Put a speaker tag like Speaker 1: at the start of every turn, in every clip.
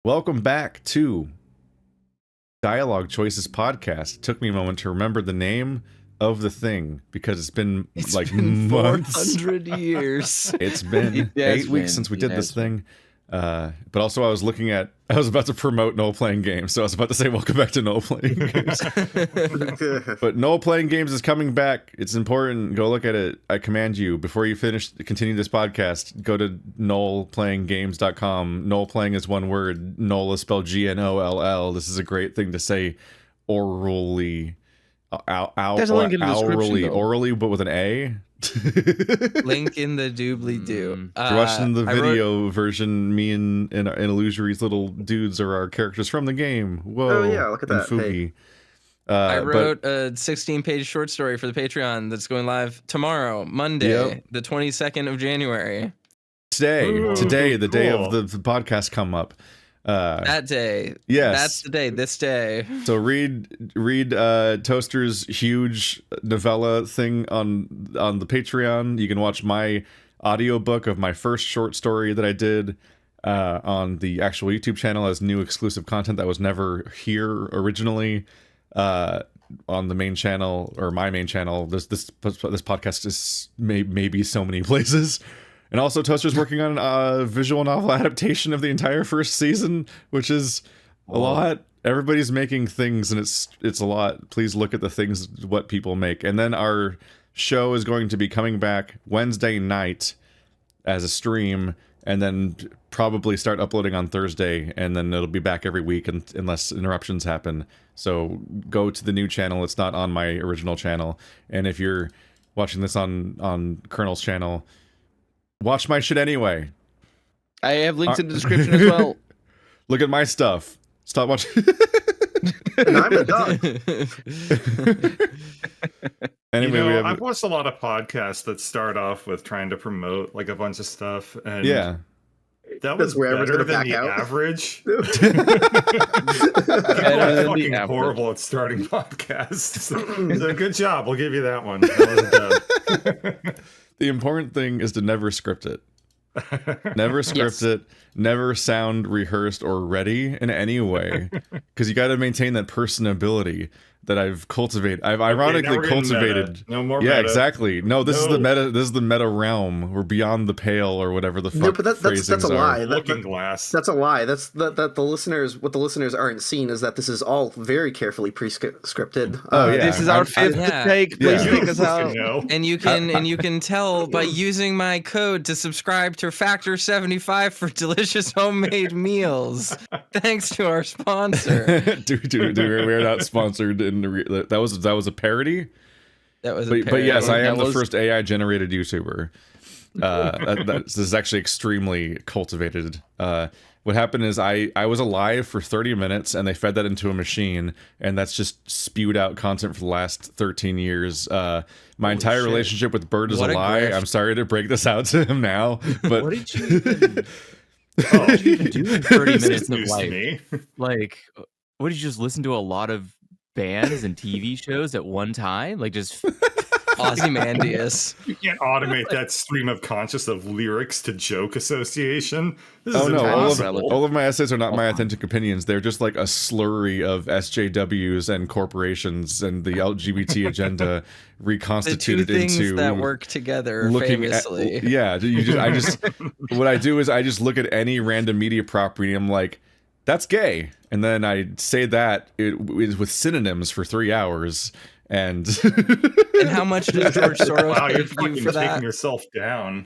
Speaker 1: Welcome back to Dialog Choices Podcast. It took me a moment to remember the name of the thing because it's been months.
Speaker 2: 400 years.
Speaker 1: It's been 8 weeks since we did this thing. But also I was about to promote Noel Playing Games, so I was about to say welcome back to Noel Playing Games. But Noel Playing Games is coming back. It's important. Go look at it. I command you, before you continue this podcast, go to noelplayinggames.com. Noel Playing is one word. Noel is spelled G-N-O-L-L. This is a great thing to say orally.
Speaker 3: There's a link in the description,
Speaker 1: orally, but with an A.
Speaker 2: Link in the doobly-doo.
Speaker 1: If you're watching the video version, me and Illusory's little dudes are our characters from the game. Whoa.
Speaker 3: Oh yeah, look at that.
Speaker 1: Fugi.
Speaker 2: I wrote a 16-page short story for the Patreon that's going live tomorrow, Monday, the 22nd of January.
Speaker 1: Today, the day of the podcast come up.
Speaker 2: That day.
Speaker 1: Yes.
Speaker 2: That's the day, this day.
Speaker 1: So read Toaster's huge novella thing on the Patreon. You can watch my audiobook of my first short story that I did on the actual YouTube channel as new exclusive content that was never here originally on the main channel, or my main channel. This podcast is maybe so many places. And also, Toaster's working on a visual novel adaptation of the entire first season, which is a lot. Everybody's making things, and it's a lot. Please look at the things, what people make. And then our show is going to be coming back Wednesday night as a stream, and then probably start uploading on Thursday, and then it'll be back every week unless interruptions happen. So go to the new channel. It's not on my original channel. And if you're watching this on Colonel's channel, watch my shit anyway.
Speaker 3: I have links in the description as well.
Speaker 1: Look at my stuff. Stop watching.
Speaker 3: And I'm a dog.
Speaker 1: Anyway,
Speaker 4: I've watched a lot of podcasts that start off with trying to promote like a bunch of stuff, and that was better than the average. People are fucking horrible at starting podcasts. So good job. We'll give you that one. That was a dub.
Speaker 1: The important thing is to never script it. Never script it. Never sound rehearsed or ready in any way, because you got to maintain that personability that I've cultivated. I've ironically cultivated.
Speaker 4: No more.
Speaker 1: Yeah, exactly. No, this is the meta. This is the meta realm. We're beyond the pale, or whatever the fuck.
Speaker 3: No, but that's a lie.
Speaker 4: Looking glass.
Speaker 3: That's a lie. That's that the listeners. What the listeners aren't seeing is that this is all very carefully pre-scripted.
Speaker 5: This is our fifth take. Please take us out.
Speaker 2: And you can tell by using my code to subscribe to Factor 75 for delicious homemade meals. Thanks to our sponsor.
Speaker 1: Dude, we're not sponsored. That was a parody.
Speaker 2: That was a parody.
Speaker 1: But yes, I am the first AI generated YouTuber. This is actually extremely cultivated. What happened is I was alive for 30 minutes, and they fed that into a machine, and that's just spewed out content for the last 13 years. My entire relationship with Bird is a lie. I'm sorry to break this out to him now, but
Speaker 5: what did you even do in 30 minutes of life? Like, what did you just listen to a lot of bands and TV shows at one time? Like, just
Speaker 2: Ozymandias.
Speaker 4: You can't automate that stream of conscious of lyrics to joke association. This
Speaker 1: oh
Speaker 4: is
Speaker 1: no,
Speaker 4: impossible.
Speaker 1: all of my essays are not my authentic opinions. They're just like a slurry of SJWs and corporations and the LGBT agenda reconstituted
Speaker 2: the two things
Speaker 1: into
Speaker 2: that work together famously.
Speaker 1: What I do is I just look at any random media property and I'm like, that's gay, and then I say that with synonyms for 3 hours. And
Speaker 2: how much does George Soros pay for you for that?
Speaker 4: Taking yourself down.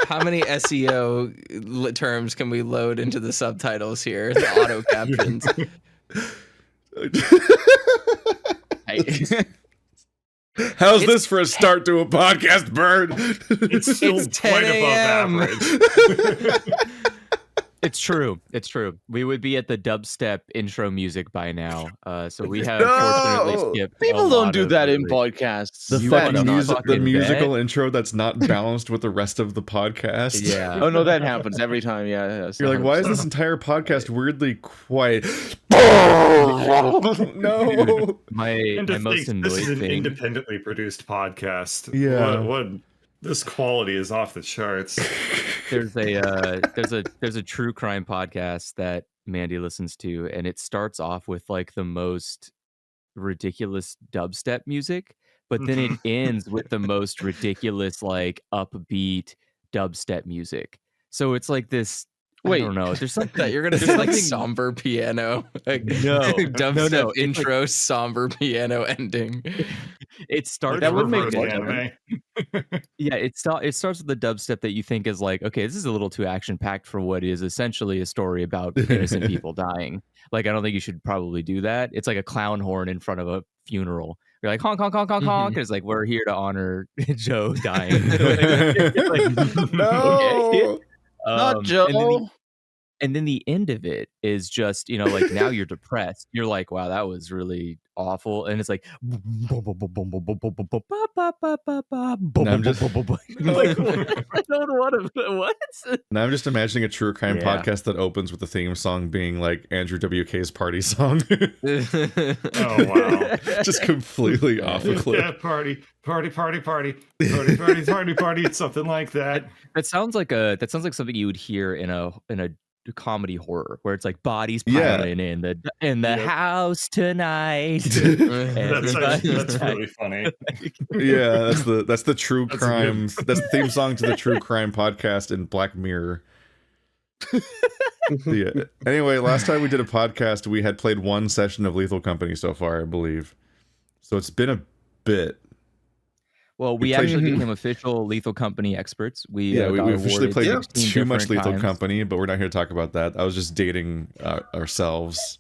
Speaker 2: How many SEO terms can we load into the subtitles here? The auto captions.
Speaker 1: How's this for a start to a podcast, Bird?
Speaker 4: It's still quite above average.
Speaker 5: It's true. It's true. We would be at the dubstep intro music by now. So we have fortunately skipped.
Speaker 3: People don't do that in podcasts.
Speaker 1: The musical intro that's not balanced with the rest of the podcast.
Speaker 5: Yeah.
Speaker 3: Oh no, that happens every time. Yeah.
Speaker 1: You're like, why is this entire podcast weirdly quiet? No.
Speaker 5: My most annoyed
Speaker 4: this is an
Speaker 5: thing.
Speaker 4: independently produced podcast.
Speaker 1: Yeah.
Speaker 4: What this quality is off the charts.
Speaker 5: there's a true crime podcast that Mandy listens to, and it starts off with like the most ridiculous dubstep music, but then it ends with the most ridiculous like upbeat dubstep music. So it's like this.
Speaker 6: Wait,
Speaker 5: I don't know. There's something
Speaker 2: that you're gonna say like somber piano, like dubstep intro, like, somber piano ending.
Speaker 5: It starts.
Speaker 6: That would make anime.
Speaker 5: Yeah, it starts with the dubstep that you think is like, okay, this is a little too action packed for what is essentially a story about innocent people dying. Like, I don't think you should probably do that. It's like a clown horn in front of a funeral. You're like honk honk honk honk honk. It's like, we're here to honor Joe dying.
Speaker 6: No. Not Joe.
Speaker 5: And then the end of it is just, like now you're depressed. You're like, wow, that was really awful. And it's like,
Speaker 1: now I'm just Now I'm just imagining a true crime podcast that opens with the theme song being like Andrew WK's party song.
Speaker 4: Oh wow.
Speaker 1: Just completely off a cliff.
Speaker 4: Yeah, party, something like that.
Speaker 5: That sounds like something you would hear in a comedy horror where it's like bodies piling in the house tonight.
Speaker 4: That's really funny.
Speaker 1: Yeah, that's the true crime. That's the theme song to the true crime podcast in Black Mirror. Yeah. Anyway, last time we did a podcast, we had played one session of Lethal Company so far, I believe. So it's been a bit.
Speaker 5: Well, we actually became official Lethal Company experts. We
Speaker 1: officially played too much Lethal
Speaker 5: times.
Speaker 1: Company, but we're not here to talk about that. I was just dating ourselves.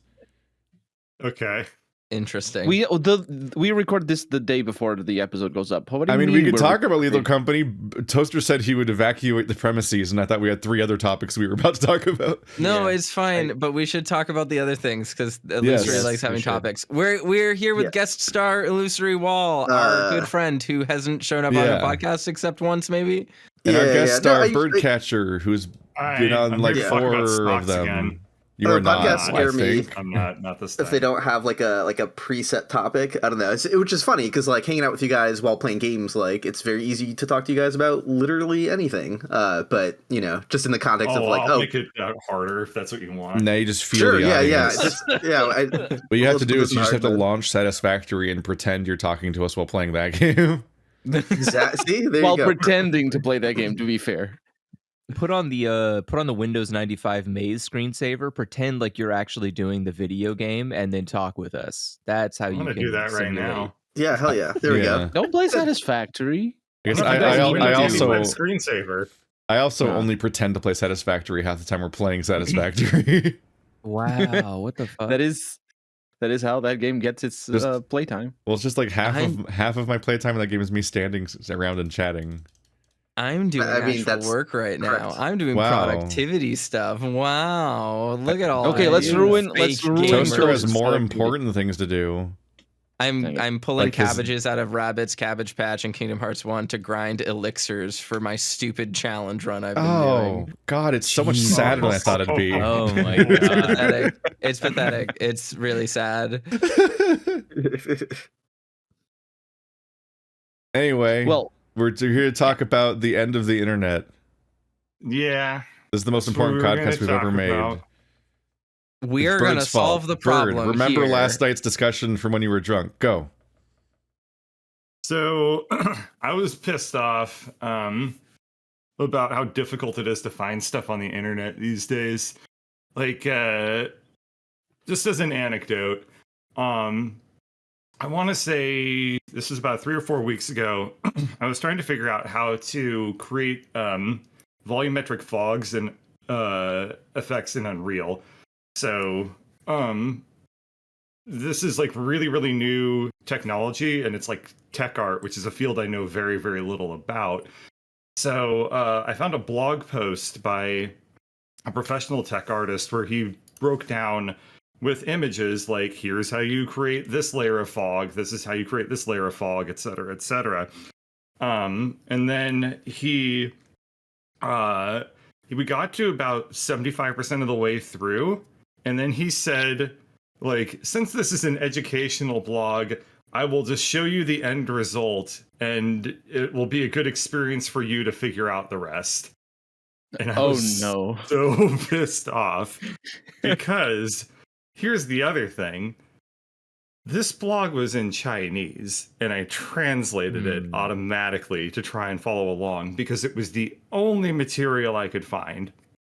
Speaker 4: Okay.
Speaker 2: Interesting.
Speaker 6: We record this the day before the episode goes up.
Speaker 1: I mean, we could talk about Lethal Company. Toaster said he would evacuate the premises, and I thought we had 3 other topics we were about to talk about.
Speaker 2: No, it's fine, but we should talk about the other things because Illusory likes having topics. We're here with guest star Illusory Wall, our good friend who hasn't shown up on the podcast except once, maybe.
Speaker 1: And our guest star Birdcatcher, who's been on like 4 of them.
Speaker 3: Again.
Speaker 1: You are not.
Speaker 3: Scare me.
Speaker 4: I'm not this time.
Speaker 3: If they don't have like a preset topic, I don't know. Which is funny because like hanging out with you guys while playing games, like it's very easy to talk to you guys about literally anything. But just in the context of like,
Speaker 4: I'll make it harder if that's what you want.
Speaker 1: No, you just feel the audience. What you have to do is you just have to launch Satisfactory and pretend you're talking to us while playing that game.
Speaker 3: Exactly. See, there
Speaker 6: while
Speaker 3: you go.
Speaker 6: pretending to play that game. To be fair.
Speaker 5: Put on the Windows 95 Maze screensaver. Pretend like you're actually doing the video game, and then talk with us. That's how you can
Speaker 4: do that right now.
Speaker 3: Yeah, hell yeah. There we go.
Speaker 6: Don't play Satisfactory.
Speaker 1: I also
Speaker 4: screensaver.
Speaker 1: I also only pretend to play Satisfactory half the time we're playing Satisfactory.
Speaker 5: Wow, what the fuck?
Speaker 6: That is how that game gets its playtime.
Speaker 1: Well, it's just like half of my playtime in that game is me standing around and chatting.
Speaker 2: I'm doing actual work right now.
Speaker 3: Correct.
Speaker 2: I'm doing productivity stuff. Wow. Look at all
Speaker 6: Okay, let's ruin
Speaker 1: Toaster has more important things to do.
Speaker 2: I'm pulling cabbages out of Rabbit's Cabbage Patch in Kingdom Hearts 1 to grind elixirs for my stupid challenge run I've been doing.
Speaker 1: Oh, God, it's so much sadder than I thought it'd be.
Speaker 5: Oh, my God.
Speaker 2: It's pathetic. It's really sad.
Speaker 1: Anyway, we're here to talk about the end of the internet.
Speaker 4: Yeah.
Speaker 1: This is the most important podcast we've ever made.
Speaker 2: We are going to solve the problem.
Speaker 1: Remember last night's discussion from when you were drunk. Go.
Speaker 4: So I was pissed off about how difficult it is to find stuff on the internet these days. Like, just as an anecdote, I want to say this was about 3 or 4 weeks ago. I was trying to figure out how to create volumetric fogs and effects in Unreal. So this is like really, really new technology, and it's like tech art, which is a field I know very, very little about. So I found a blog post by a professional tech artist where he broke down with images like, here's how you create this layer of fog, this is how you create this layer of fog, etc., etc. And then we got to about 75% of the way through, and then he said, like, since this is an educational blog, I will just show you the end result, and it will be a good experience for you to figure out the rest. And I was so pissed off because here's the other thing. This blog was in Chinese, and I translated it automatically to try and follow along because it was the only material I could find.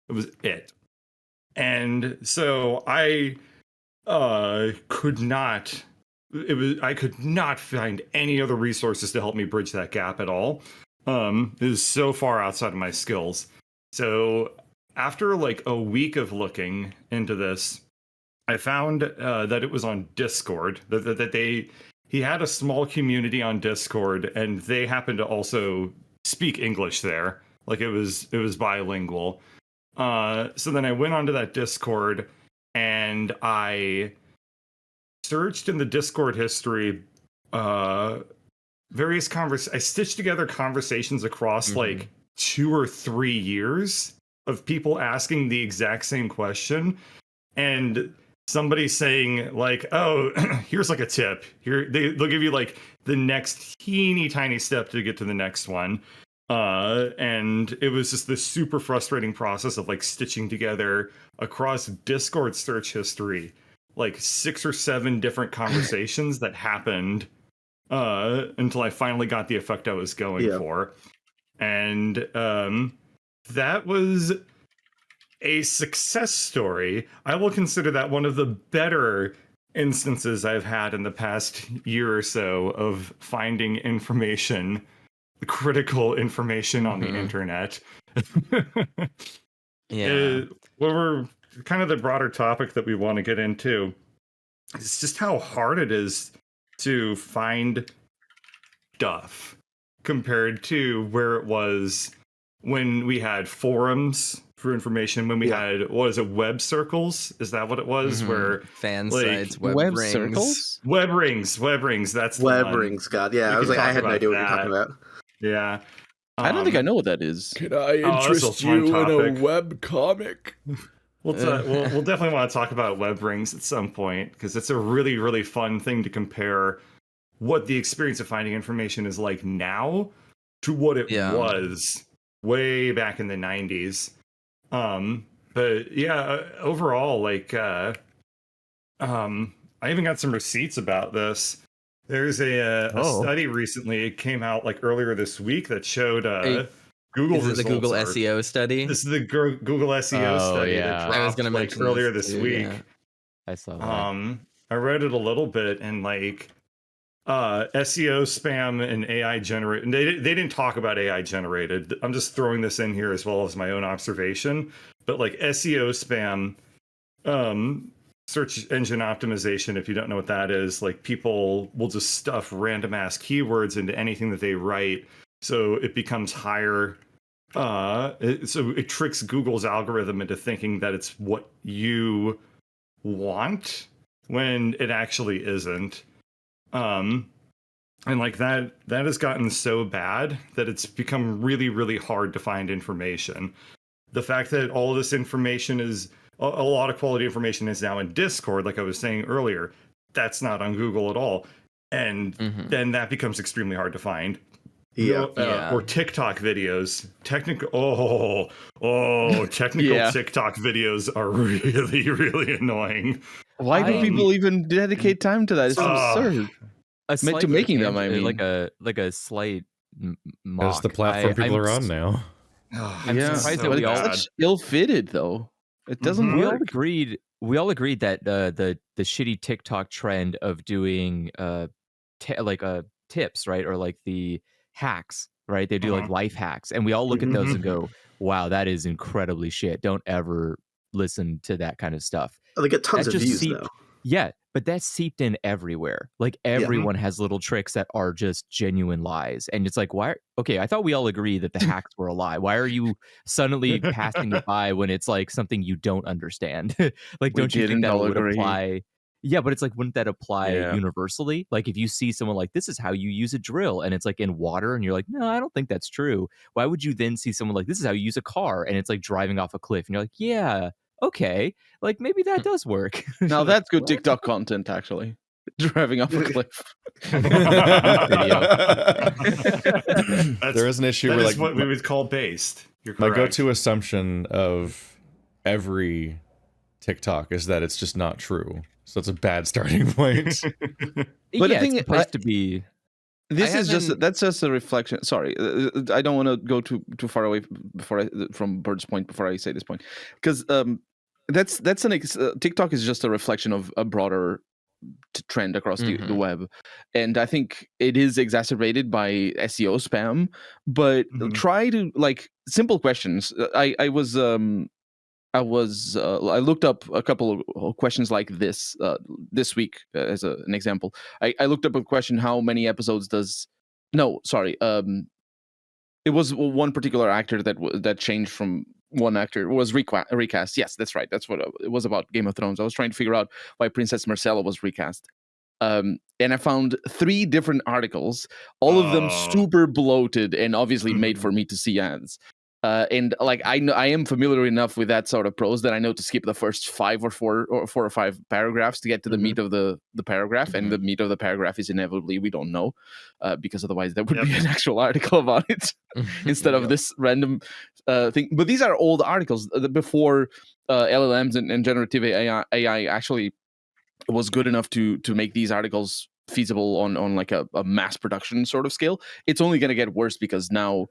Speaker 4: It was it. And so I could not find any other resources to help me bridge that gap at all. It was so far outside of my skills. So after like a week of looking into this, I found that it was on Discord, that he had a small community on Discord, and they happened to also speak English there. Like it was bilingual. So then I went onto that Discord and I searched in the Discord history various I stitched together conversations across like 2 or 3 years of people asking the exact same question, and somebody saying like, oh, here's like a tip. Here they'll give you like the next teeny tiny step to get to the next one. And it was just this super frustrating process of like stitching together across Discord search history like 6 or 7 different conversations that happened until I finally got the effect I was going for. And that was a success story. I will consider that one of the better instances I've had in the past year or so of finding information, critical information on the internet. We're kind of the broader topic that we want to get into. It's just how hard it is to find stuff compared to where it was when we had forums for information, when we had, what is it, web circles? Is that what it was? Where
Speaker 2: fan
Speaker 4: like,
Speaker 2: sites, web rings.
Speaker 6: Circles?
Speaker 4: Web rings, that's the
Speaker 3: web
Speaker 4: one.
Speaker 3: rings, God. Yeah, I was like, I had no idea what you're talking about.
Speaker 4: Yeah.
Speaker 6: I don't think I know what that is.
Speaker 1: Can I interest you in a web comic?
Speaker 4: We'll definitely want to talk about web rings at some point, because it's a really, really fun thing to compare what the experience of finding information is like now to what it was way back in the 90s. But yeah, overall, like, I even got some receipts about this. There's a study recently, it came out like earlier this week, that showed Google
Speaker 2: results. Is it the Google SEO study?
Speaker 4: This is the Google SEO study that dropped
Speaker 2: I was gonna
Speaker 4: like earlier this week.
Speaker 5: Yeah. I saw that.
Speaker 4: I read it a little bit, and like SEO spam and AI generated. They didn't talk about AI generated. I'm just throwing this in here as well as my own observation. But like SEO spam, search engine optimization, if you don't know what that is, like people will just stuff random ass keywords into anything that they write, so it becomes higher. So it tricks Google's algorithm into thinking that it's what you want when it actually isn't. And like that has gotten so bad that it's become really, really hard to find information. The fact that all of this information is a lot of quality information is now in Discord, like I was saying earlier, that's not on Google at all. And then that becomes extremely hard to find. Or TikTok videos. Technical TikTok videos are really, really annoying.
Speaker 6: Why do people even dedicate time to that? It's absurd. Meant to making them, I mean,
Speaker 5: like a slight mock.
Speaker 1: That's the platform people are on now.
Speaker 5: I'm surprised that we all
Speaker 6: such ill-fitted though. It doesn't work.
Speaker 5: We all agreed that the shitty TikTok trend of doing tips, right, or like the hacks, right? They do like life hacks, and we all look at those and go, "Wow, that is incredibly shit. Don't ever listen to that kind of stuff."
Speaker 3: Oh, they get tons of views though.
Speaker 5: Yeah, but that's seeped in everywhere. Like everyone has little tricks that are just genuine lies. And it's like, why? Okay, I thought we all agree that the hacks were a lie. Why are you suddenly passing it by when it's like something you don't understand? Like, don't you think that would apply? Yeah, but it's like, wouldn't that apply universally? Like if you see someone like, this is how you use a drill, and it's like in water, and you're like, no, I don't think that's true. Why would you then see someone like, this is how you use a car, and it's like driving off a cliff, and you're like, yeah, okay, like maybe that does work.
Speaker 6: Now that's good TikTok content, actually. driving off a cliff.
Speaker 1: There is an issue
Speaker 4: that
Speaker 1: where
Speaker 4: is what we would call based. You're correct.
Speaker 1: My go-to assumption of every TikTok is that it's just not true. So it's a bad starting point.
Speaker 5: But yeah, it's supposed to be.
Speaker 6: That's just a reflection. Sorry, I don't want to go too far away from Bird's point before I say this point, because TikTok is just a reflection of a broader trend across the web, and I think it is exacerbated by SEO spam. But try to simple questions. I looked up a couple of questions like this week as an example. I looked up a question: how many episodes does? No, sorry. It was one particular actor that changed from one actor was recast. Yes, that's right. That's what it was about Game of Thrones. I was trying to figure out why Princess Marcella was recast. And I found 3 different articles, all of them super bloated and obviously made for me to see ads. And I am familiar enough with that sort of prose that I know to skip the first 4 or 5 paragraphs to get to the meat of the paragraph, and the meat of the paragraph is inevitably we don't know, because otherwise there would be an actual article about it instead of this random thing. But these are old articles before LLMs and generative AI actually was good enough to make these articles feasible on like a mass production sort of scale. It's only going to get worse because now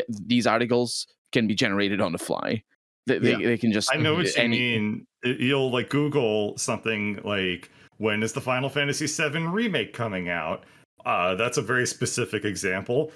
Speaker 6: these articles can be generated on the fly. They can just.
Speaker 4: I know what you mean. You'll Google something like, when is the Final Fantasy VII remake coming out? That's a very specific example.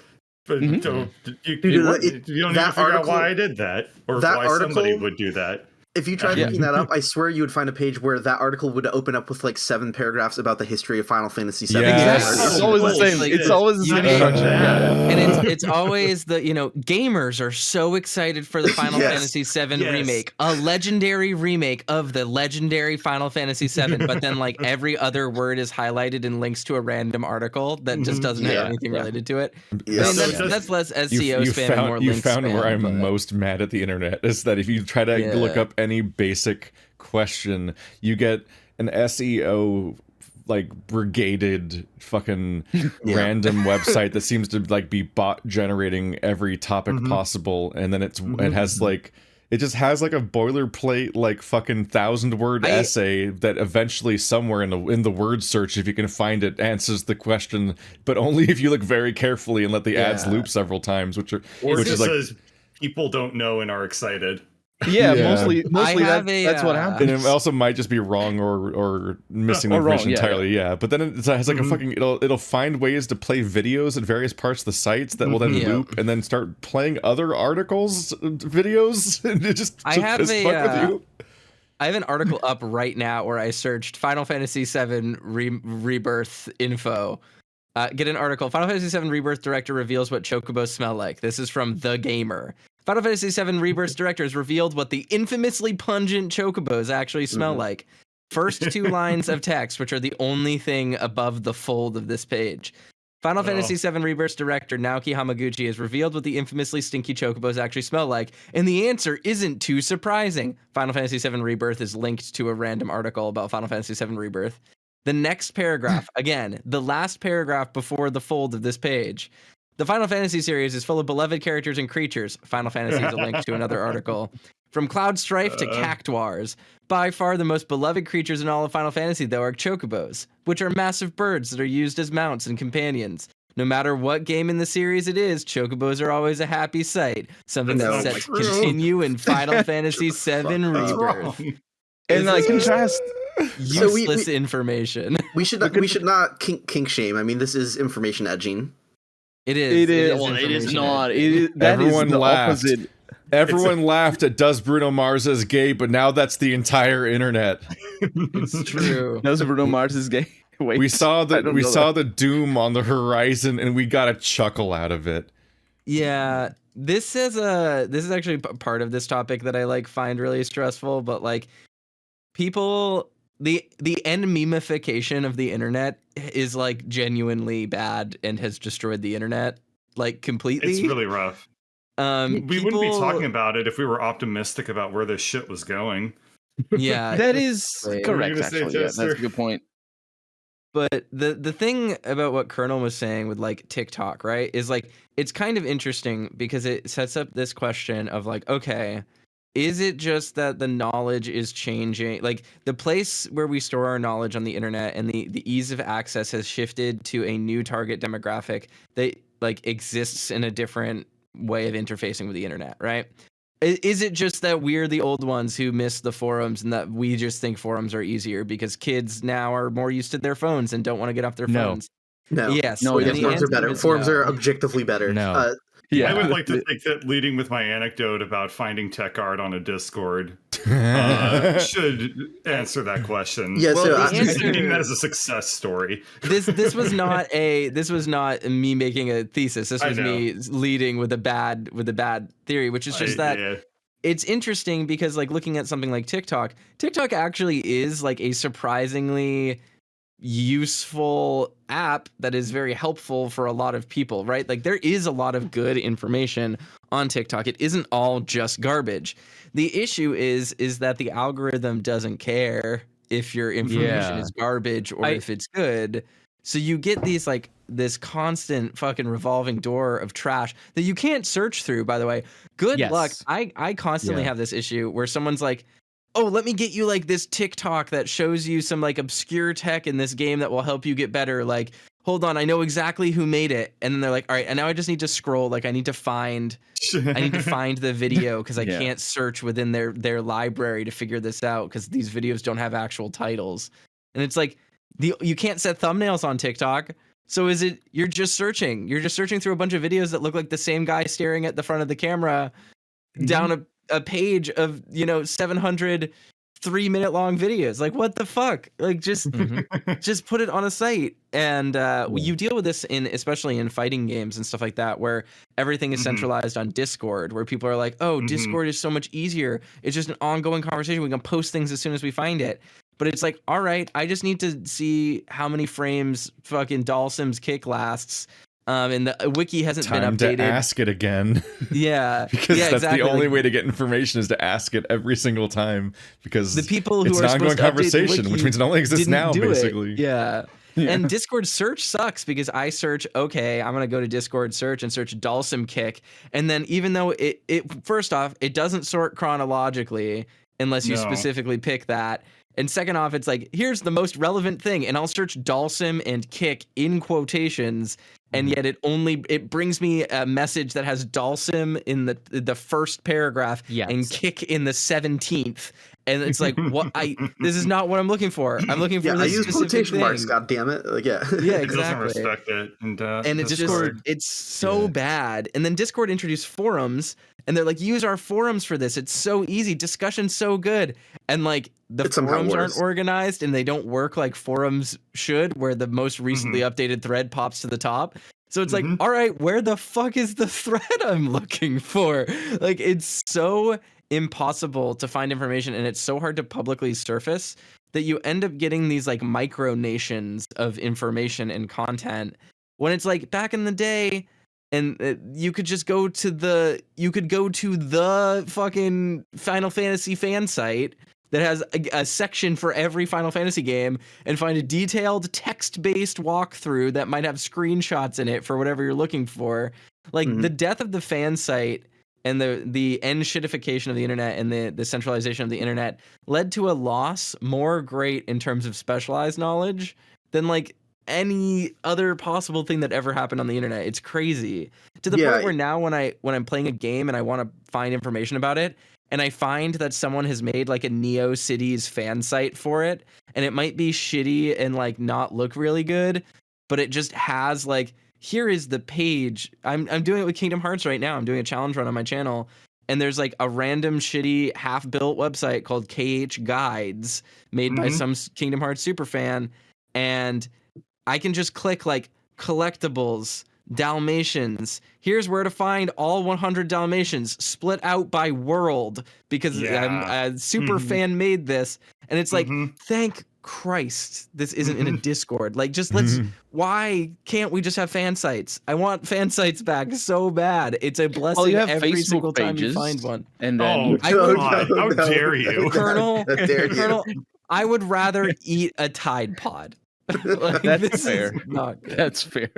Speaker 4: But you don't even figure out why I did that, or why somebody would do that.
Speaker 3: If you tried looking that up, I swear you would find a page where that article would open up with 7 paragraphs about the history of Final Fantasy VII.
Speaker 6: It's always the same. It's always the same structure.
Speaker 2: And it's always the gamers are so excited for the Final Fantasy VII remake, a legendary remake of the legendary Final Fantasy VII. But then every other word is highlighted and links to a random article that just doesn't have anything related to it.
Speaker 3: Yeah.
Speaker 2: I mean, that's less SEO spam and more link spam.
Speaker 1: You found where I'm most mad at the internet is that if you try to look up any basic question, you get an SEO brigaded fucking random website that seems to be bot generating every topic possible, and then it has it just has a boilerplate fucking 1,000-word essay that eventually somewhere in the word search, if you can find it, answers the question, but only if you look very carefully and let the ads loop several times, which
Speaker 4: says people don't know and are excited.
Speaker 6: Mostly that's what happens.
Speaker 1: And it also might just be wrong or missing information entirely. But then it has a fucking it'll find ways to play videos at various parts of the sites that will then loop and then start playing other articles, videos, and it just
Speaker 2: I have an article up right now where I searched Final Fantasy VII Rebirth info. Get an article. Final Fantasy VII Rebirth director reveals what chocobos smell like. This is from The Gamer. Final Fantasy VII Rebirth director has revealed what the infamously pungent chocobos actually smell like. First 2 lines of text, which are the only thing above the fold of this page. Final Fantasy VII Rebirth director Naoki Hamaguchi has revealed what the infamously stinky chocobos actually smell like, and the answer isn't too surprising. Final Fantasy VII Rebirth is linked to a random article about Final Fantasy VII Rebirth. The next paragraph, again, the last paragraph before the fold of this page. The Final Fantasy series is full of beloved characters and creatures. Final Fantasy is a link to another article. From Cloud Strife to Cactuars. By far the most beloved creatures in all of Final Fantasy, though, are chocobos, which are massive birds that are used as mounts and companions. No matter what game in the series it is, chocobos are always a happy sight. Something that's set to continue in Final Fantasy VII Rebirth.
Speaker 6: And contrast
Speaker 2: useless information.
Speaker 3: We should not kink shame. I mean, this is information edging.
Speaker 2: It is.
Speaker 6: Well, it is not. Everyone laughed. Opposite.
Speaker 1: Everyone laughed at Does Bruno Mars is gay, but now that's the entire internet.
Speaker 2: It's true.
Speaker 6: Does Bruno Mars is gay? Wait,
Speaker 1: we saw the doom on the horizon, and we got a chuckle out of it.
Speaker 2: Yeah, this is actually part of this topic that I find really stressful. But people. The end memification of the internet is genuinely bad and has destroyed the internet completely.
Speaker 4: It's really rough. We wouldn't be talking about it if we were optimistic about where this shit was going.
Speaker 2: Yeah,
Speaker 6: that is correct. Actually, that's a good point.
Speaker 2: But the thing about what Colonel was saying with like TikTok, right, is like it's kind of interesting because it sets up this question of like, okay, is it just that the knowledge is changing? Like the place where we store our knowledge on the internet and the ease of access has shifted to a new target demographic that like exists in a different way of interfacing with the internet, right? Is it just that we're the old ones who miss the forums and that we just think forums are easier because kids now are more used to their phones and don't want to get off their phones?
Speaker 3: No.
Speaker 2: Yes.
Speaker 6: No,
Speaker 3: Yeah,
Speaker 6: yes,
Speaker 3: forums are better. Forums are objectively better.
Speaker 5: No.
Speaker 6: Yeah.
Speaker 4: I would like to think that leading with my anecdote about finding tech art on a Discord should answer that question.
Speaker 3: Yeah,
Speaker 2: well,
Speaker 3: so
Speaker 2: the
Speaker 4: I'm
Speaker 2: answer,
Speaker 4: taking that as a success story.
Speaker 2: This was not me making a thesis. This was me leading with a bad theory, which is just that it's interesting because like looking at something like TikTok actually is like a surprisingly useful app that is very helpful for a lot of people, right? Like there is a lot of good information on TikTok. It isn't all just garbage. The issue is that the algorithm doesn't care if your information is garbage or if it's good. So you get these like this constant fucking revolving door of trash that you can't search through, by the way. Good luck. I constantly have this issue where someone's like, oh, let me get you like this TikTok that shows you some like obscure tech in this game that will help you get better. Like, hold on, I know exactly who made it. And then they're like, all right, and now I just need to scroll. Like I need to find the video because I can't search within their library to figure this out because these videos don't have actual titles. And it's like you can't set thumbnails on TikTok. So is it you're just searching through a bunch of videos that look like the same guy staring at the front of the camera down a page of 700 3-minute long videos. Like what the fuck? Like just put it on a site. And you deal with this especially in fighting games and stuff like that where everything is centralized on Discord, where people are like, oh, Discord is so much easier, it's just an ongoing conversation, we can post things as soon as we find it. But it's like, all right, I just need to see how many frames fucking Dalsim's kick lasts. And the wiki hasn't been updated.
Speaker 1: Time to ask it again.
Speaker 2: Yeah.
Speaker 1: Because that's exactly. The only way to get information is to ask it every single time because
Speaker 2: the people who
Speaker 1: it's
Speaker 2: are
Speaker 1: an ongoing conversation, which means it only exists now, basically.
Speaker 2: Yeah. And Discord search sucks because I search, okay, I'm going to go to Discord search and search Dalsim kick. And then even though it first off, it doesn't sort chronologically unless you specifically pick that. And second off, it's like, here's the most relevant thing. And I'll search Dalsim and kick in quotations. And yet it brings me a message that has Dalsim in the first paragraph and kick in the 17th. And it's like, this is not what I'm looking for. I'm looking for this
Speaker 3: I use quotation marks, god damn it. Like, yeah,
Speaker 2: exactly.
Speaker 4: It doesn't respect it.
Speaker 2: And it's Discord, it's so bad. And then Discord introduced forums and they're like, use our forums for this. It's so easy. Discussion's so good. And like the forums aren't organized and they don't work like forums should, where the most recently updated thread pops to the top. So it's like, all right, where the fuck is the thread I'm looking for? Like, it's so impossible to find information and it's so hard to publicly surface that you end up getting these like micronations of information and content when it's like back in the day and you could just go to the fucking Final Fantasy fan site that has a section for every Final Fantasy game and find a detailed text-based walkthrough that might have screenshots in it for whatever you're looking for. Like the death of the fan site and the end-shitification of the internet and the centralization of the internet led to a loss more great in terms of specialized knowledge than like any other possible thing that ever happened on the internet. It's crazy to the point where now when I'm playing a game and I want to find information about it and I find that someone has made like a NeoCities fan site for it and it might be shitty and like not look really good, but it just has like, here is the page. I'm doing it with Kingdom Hearts right now. I'm doing a challenge run on my channel and there's like a random shitty half-built website called KH Guides made by some Kingdom Hearts super fan, and I can just click like collectibles, Dalmatians. Here's where to find all 100 Dalmatians split out by world because a super fan made this. And it's like, thank Christ, this isn't in a Discord. Like, just why can't we just have fan sites? I want fan sites back so bad. It's a blessing every Facebook single time you find one.
Speaker 6: And then
Speaker 4: how dare you?
Speaker 2: Colonel, I would rather eat a Tide Pod. Like,
Speaker 6: That's fair. That's fair.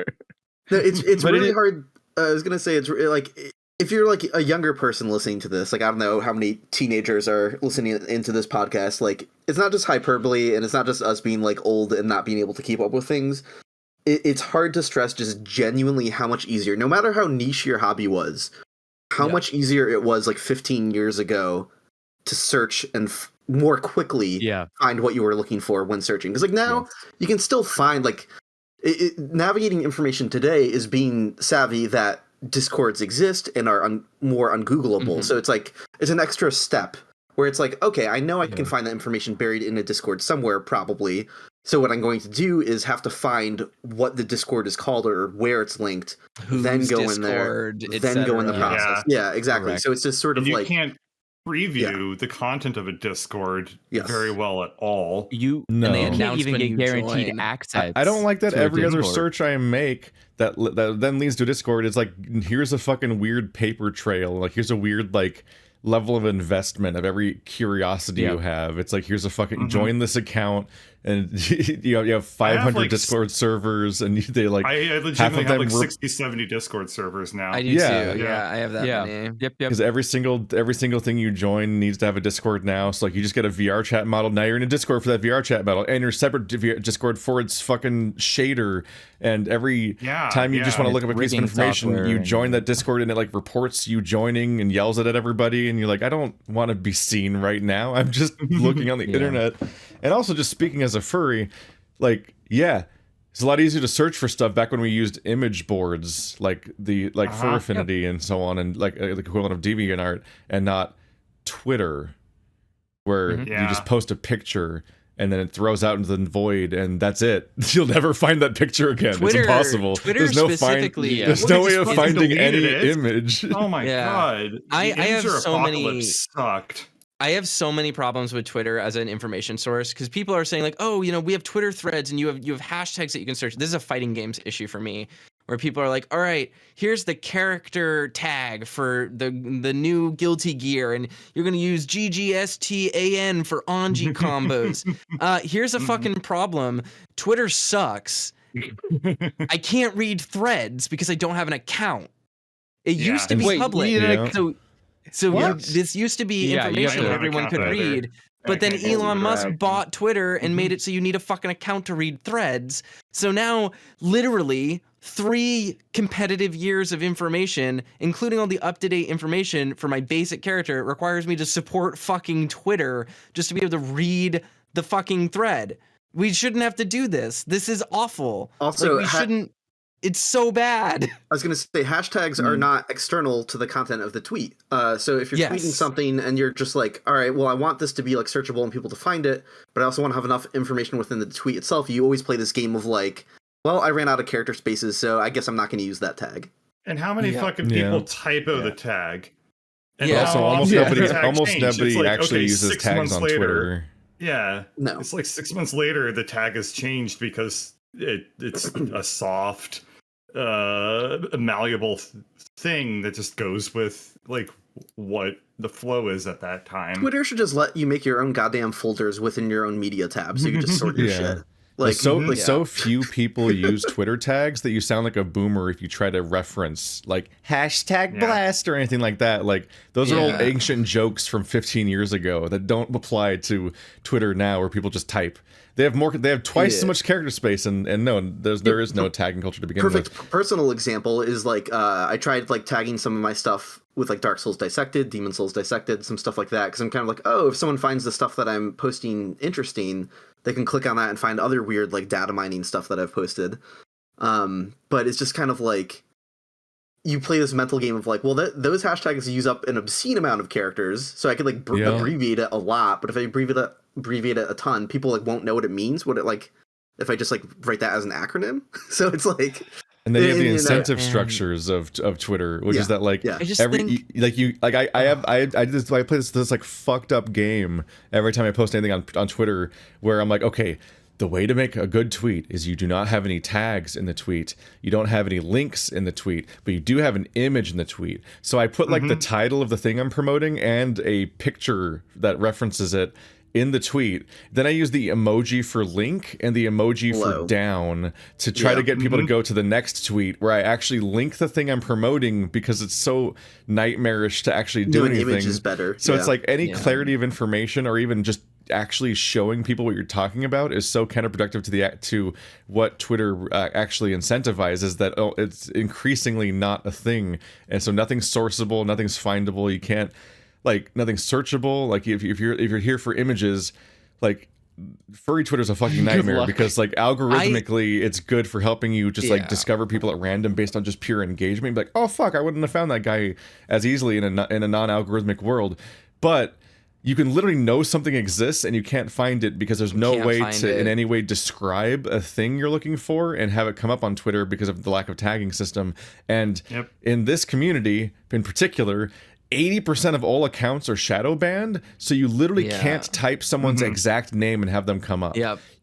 Speaker 3: No, it's really hard. I was gonna say it's like if you're like a younger person listening to this, like I don't know how many teenagers are listening into this podcast. Like it's not just hyperbole, and it's not just us being like old and not being able to keep up with things. It's hard to stress just genuinely how much easier, no matter how niche your hobby was, how much easier it was like 15 years ago to search and more quickly find what you were looking for when searching. Because like now you can still find like navigating information today is being savvy that Discords exist and are more ungoogleable. So it's like it's an extra step where it's like, okay, I know I can find that information buried in a Discord somewhere probably. So what I'm going to do is have to find what the Discord is called or where it's linked, then go Discord, in there, then go in the process. Yeah, exactly. Correct. So it's just sort of like... You
Speaker 4: can't preview the content of a Discord very well at all.
Speaker 5: You can't even get guaranteed access.
Speaker 1: I don't like that every other search I make that then leads to a Discord is like, here's a fucking weird paper trail. Like, here's a weird, like, level of investment of every curiosity you have. It's like, here's a fucking join this account, and you have 500 Discord servers, and they like
Speaker 4: I legitimately have like 60-70 Discord servers now.
Speaker 2: I do too. Yeah, I have that many.
Speaker 5: Yep.
Speaker 1: Because every single thing you join needs to have a Discord now. So like, you just get a VR chat model. Now you're in a Discord for that VR chat model, and you're separate Discord for its fucking shader. And every time you just want to look up a piece of information, you join that Discord, and it like reports you joining and yells at everybody. And you're like, I don't want to be seen right now. I'm just looking on the internet. And also, just speaking as a furry, like, it's a lot easier to search for stuff back when we used image boards, like Fur Affinity and so on, and like the equivalent of DeviantArt, and not Twitter, where you just post a picture and then it throws out into the void, and that's it. You'll never find that picture again. Twitter, it's impossible.
Speaker 2: Twitter there's no
Speaker 1: way of finding any image.
Speaker 4: Oh my god!
Speaker 2: I have so many.
Speaker 4: Sucked.
Speaker 2: I have so many problems with Twitter as an information source because people are saying like, oh, we have Twitter threads and you have hashtags that you can search. This is a fighting games issue for me, where people are like, all right, here's the character tag for the new Guilty Gear, and you're gonna use GGSTAN for Anji combos. Here's a fucking problem. Twitter sucks. I can't read threads because I don't have an account. It used to be public. So this used to be information that everyone could read, but then Elon Musk bought Twitter and made it so you need a fucking account to read threads. So now, literally, 3 competitive years of information, including all the up-to-date information for my basic character, requires me to support fucking Twitter just to be able to read the fucking thread. We shouldn't have to do this. This is awful.
Speaker 3: Also,
Speaker 2: we shouldn't... It's so bad.
Speaker 3: I was going to say hashtags are not external to the content of the tweet. So if you're tweeting something and you're just like, all right, well, I want this to be like searchable and people to find it, but I also want to have enough information within the tweet itself. You always play this game of like, well, I ran out of character spaces, so I guess I'm not going to use that tag.
Speaker 4: And how many fucking people typo the tag? And
Speaker 1: also, almost nobody actually uses tags on Twitter.
Speaker 4: Yeah. No. It's like 6 months later, the tag has changed because it's a soft, malleable thing that just goes with like what the flow is at that time.
Speaker 3: Twitter should just let you make your own goddamn folders within your own media tab, so you can just sort your shit. Like
Speaker 1: so few people use Twitter tags that you sound like a boomer if you try to reference like hashtag blast or anything like that. Like those are old ancient jokes from 15 years ago that don't apply to Twitter now, where people just type. They have twice as much character space, and no, there is no tagging culture to begin with.
Speaker 3: Perfect personal example is like I tried like tagging some of my stuff with like Dark Souls Dissected, Demon Souls Dissected, some stuff like that, because I'm kind of like, oh, if someone finds the stuff that I'm posting interesting, they can click on that and find other weird like data mining stuff that I've posted. But it's just kind of like you play this mental game of like, well, those hashtags use up an obscene amount of characters, so I could like abbreviate it a lot, but if I abbreviate it a ton, people like won't know what it means. What it like if I just like write that as an acronym. So it's like,
Speaker 1: and then you have the incentive structures of Twitter, which is that like I play this like fucked up game every time I post anything on Twitter, where I'm like, okay, the way to make a good tweet is you do not have any tags in the tweet, you don't have any links in the tweet, but you do have an image in the tweet. So I put like the title of the thing I'm promoting and a picture that references it in the tweet. Then I use the emoji for link and the emoji for down to try to get people to go to the next tweet where I actually link the thing I'm promoting, because it's so nightmarish to actually do anything.
Speaker 3: Image is better.
Speaker 1: So it's like any clarity of information, or even just actually showing people what you're talking about, is so counterproductive to what Twitter actually incentivizes, that it's increasingly not a thing. And so nothing's sourceable, nothing's findable. You can't, like, nothing's searchable. Like if you're here for images, like furry Twitter's a fucking nightmare, because like algorithmically it's good for helping you just like discover people at random based on just pure engagement. Like, oh fuck, I wouldn't have found that guy as easily in a non-algorithmic world. But you can literally know something exists and you can't find it because there's no way to in any way describe a thing you're looking for and have it come up on Twitter because of the lack of tagging system. And in this community in particular, 80% of all accounts are shadow banned, so you literally can't type someone's exact name and have them come up.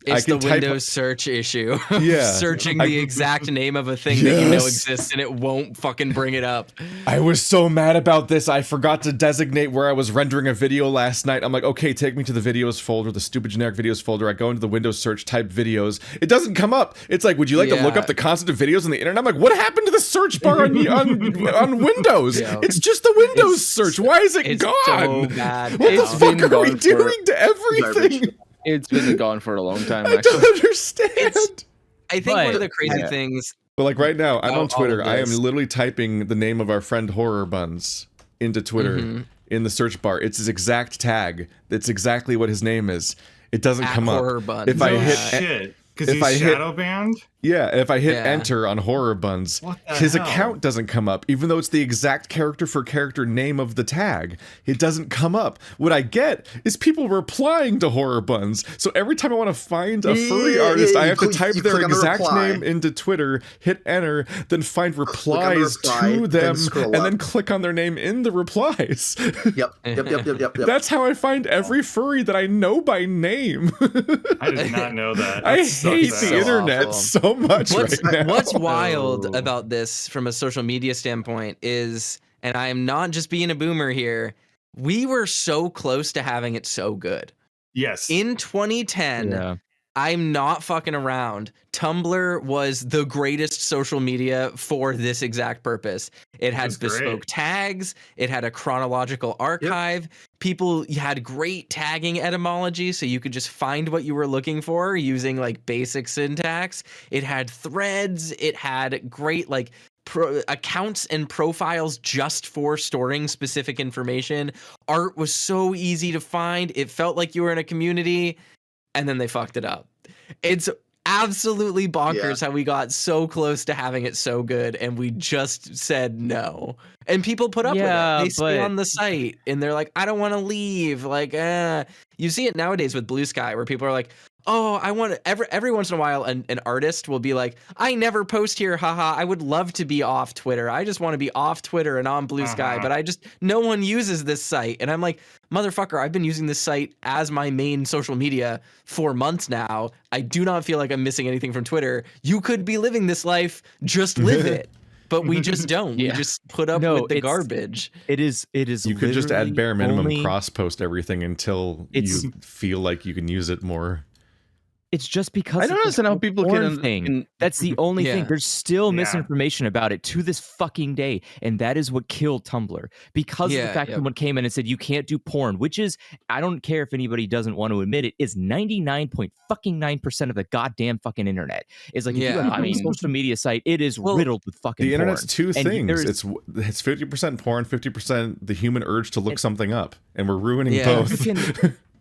Speaker 2: It's the Windows search issue. Searching the exact name of a thing that you know exists, and it won't fucking bring it up.
Speaker 1: I was so mad about this. I forgot to designate where I was rendering a video last night. I'm like, okay, take me to the videos folder, the stupid generic videos folder. I go into the Windows search, type videos. It doesn't come up. It's like, would you like to look up the concept of videos on the internet? I'm like, what happened to the search bar on Windows? It's just the Windows search. Why is it gone?
Speaker 2: So bad.
Speaker 1: What the fuck are we doing to everything?
Speaker 6: It's been gone for a long time.
Speaker 1: I don't understand.
Speaker 2: I think one of the crazy things.
Speaker 1: But like right now, I'm on Twitter. I am literally typing the name of our friend Horror Buns into Twitter in the search bar. It's his exact tag. It's exactly what his name is. It doesn't come up.
Speaker 2: Horror Buns.
Speaker 1: If I hit,
Speaker 4: because he's shadow banned?
Speaker 1: Yeah, if I hit enter on Horror Buns, his account doesn't come up, even though it's the exact character for character name of the tag. It doesn't come up. What I get is people replying to Horror Buns. So every time I want to find a furry artist, I have to type their exact name into Twitter, hit enter, then find replies to them, and then click on their name in the replies.
Speaker 3: Yep.
Speaker 1: That's how I find every furry that I know by name.
Speaker 4: I did not know that.
Speaker 1: I hate the internet so much right now.
Speaker 2: What's wild about this from a social media standpoint is, and I am not just being a boomer here, we were so close to having it so good.
Speaker 4: Yes.
Speaker 2: In 2010, I'm not fucking around. Tumblr was the greatest social media for this exact purpose. It had bespoke tags. It had a chronological archive. People had great tagging etymology, so you could just find what you were looking for using like basic syntax. It had threads. It had great like accounts and profiles just for storing specific information. Art was so easy to find. It felt like you were in a community. And then they fucked it up. It's absolutely bonkers how we got so close to having it so good, and we just said no. And people put up with it. They stay on the site, and they're like, I don't want to leave. Like, you see it nowadays with Blue Sky, where people are like, oh, I want every once in a while, an artist will be like, I never post here, haha. I would love to be off Twitter. I just want to be off Twitter and on Blue Sky, but no one uses this site. And I'm like, motherfucker, I've been using this site as my main social media for months now. I do not feel like I'm missing anything from Twitter. You could be living this life, just live it. But we just don't. We just put up with the garbage.
Speaker 5: It is.
Speaker 1: You could just add bare minimum cross post everything until you feel like you can use it more.
Speaker 5: It's just because
Speaker 6: I don't understand how people
Speaker 5: can. That's the only thing. There's still misinformation about it to this fucking day, and that is what killed Tumblr. Because of the fact someone came in and said you can't do porn, which is, I don't care if anybody doesn't want to admit it, is 99.9% of the goddamn fucking internet. It's like if you have a social media site, it is riddled with fucking.
Speaker 1: The
Speaker 5: porn.
Speaker 1: internet's two things. It's 50% porn, 50% the human urge to look something up, and we're ruining both.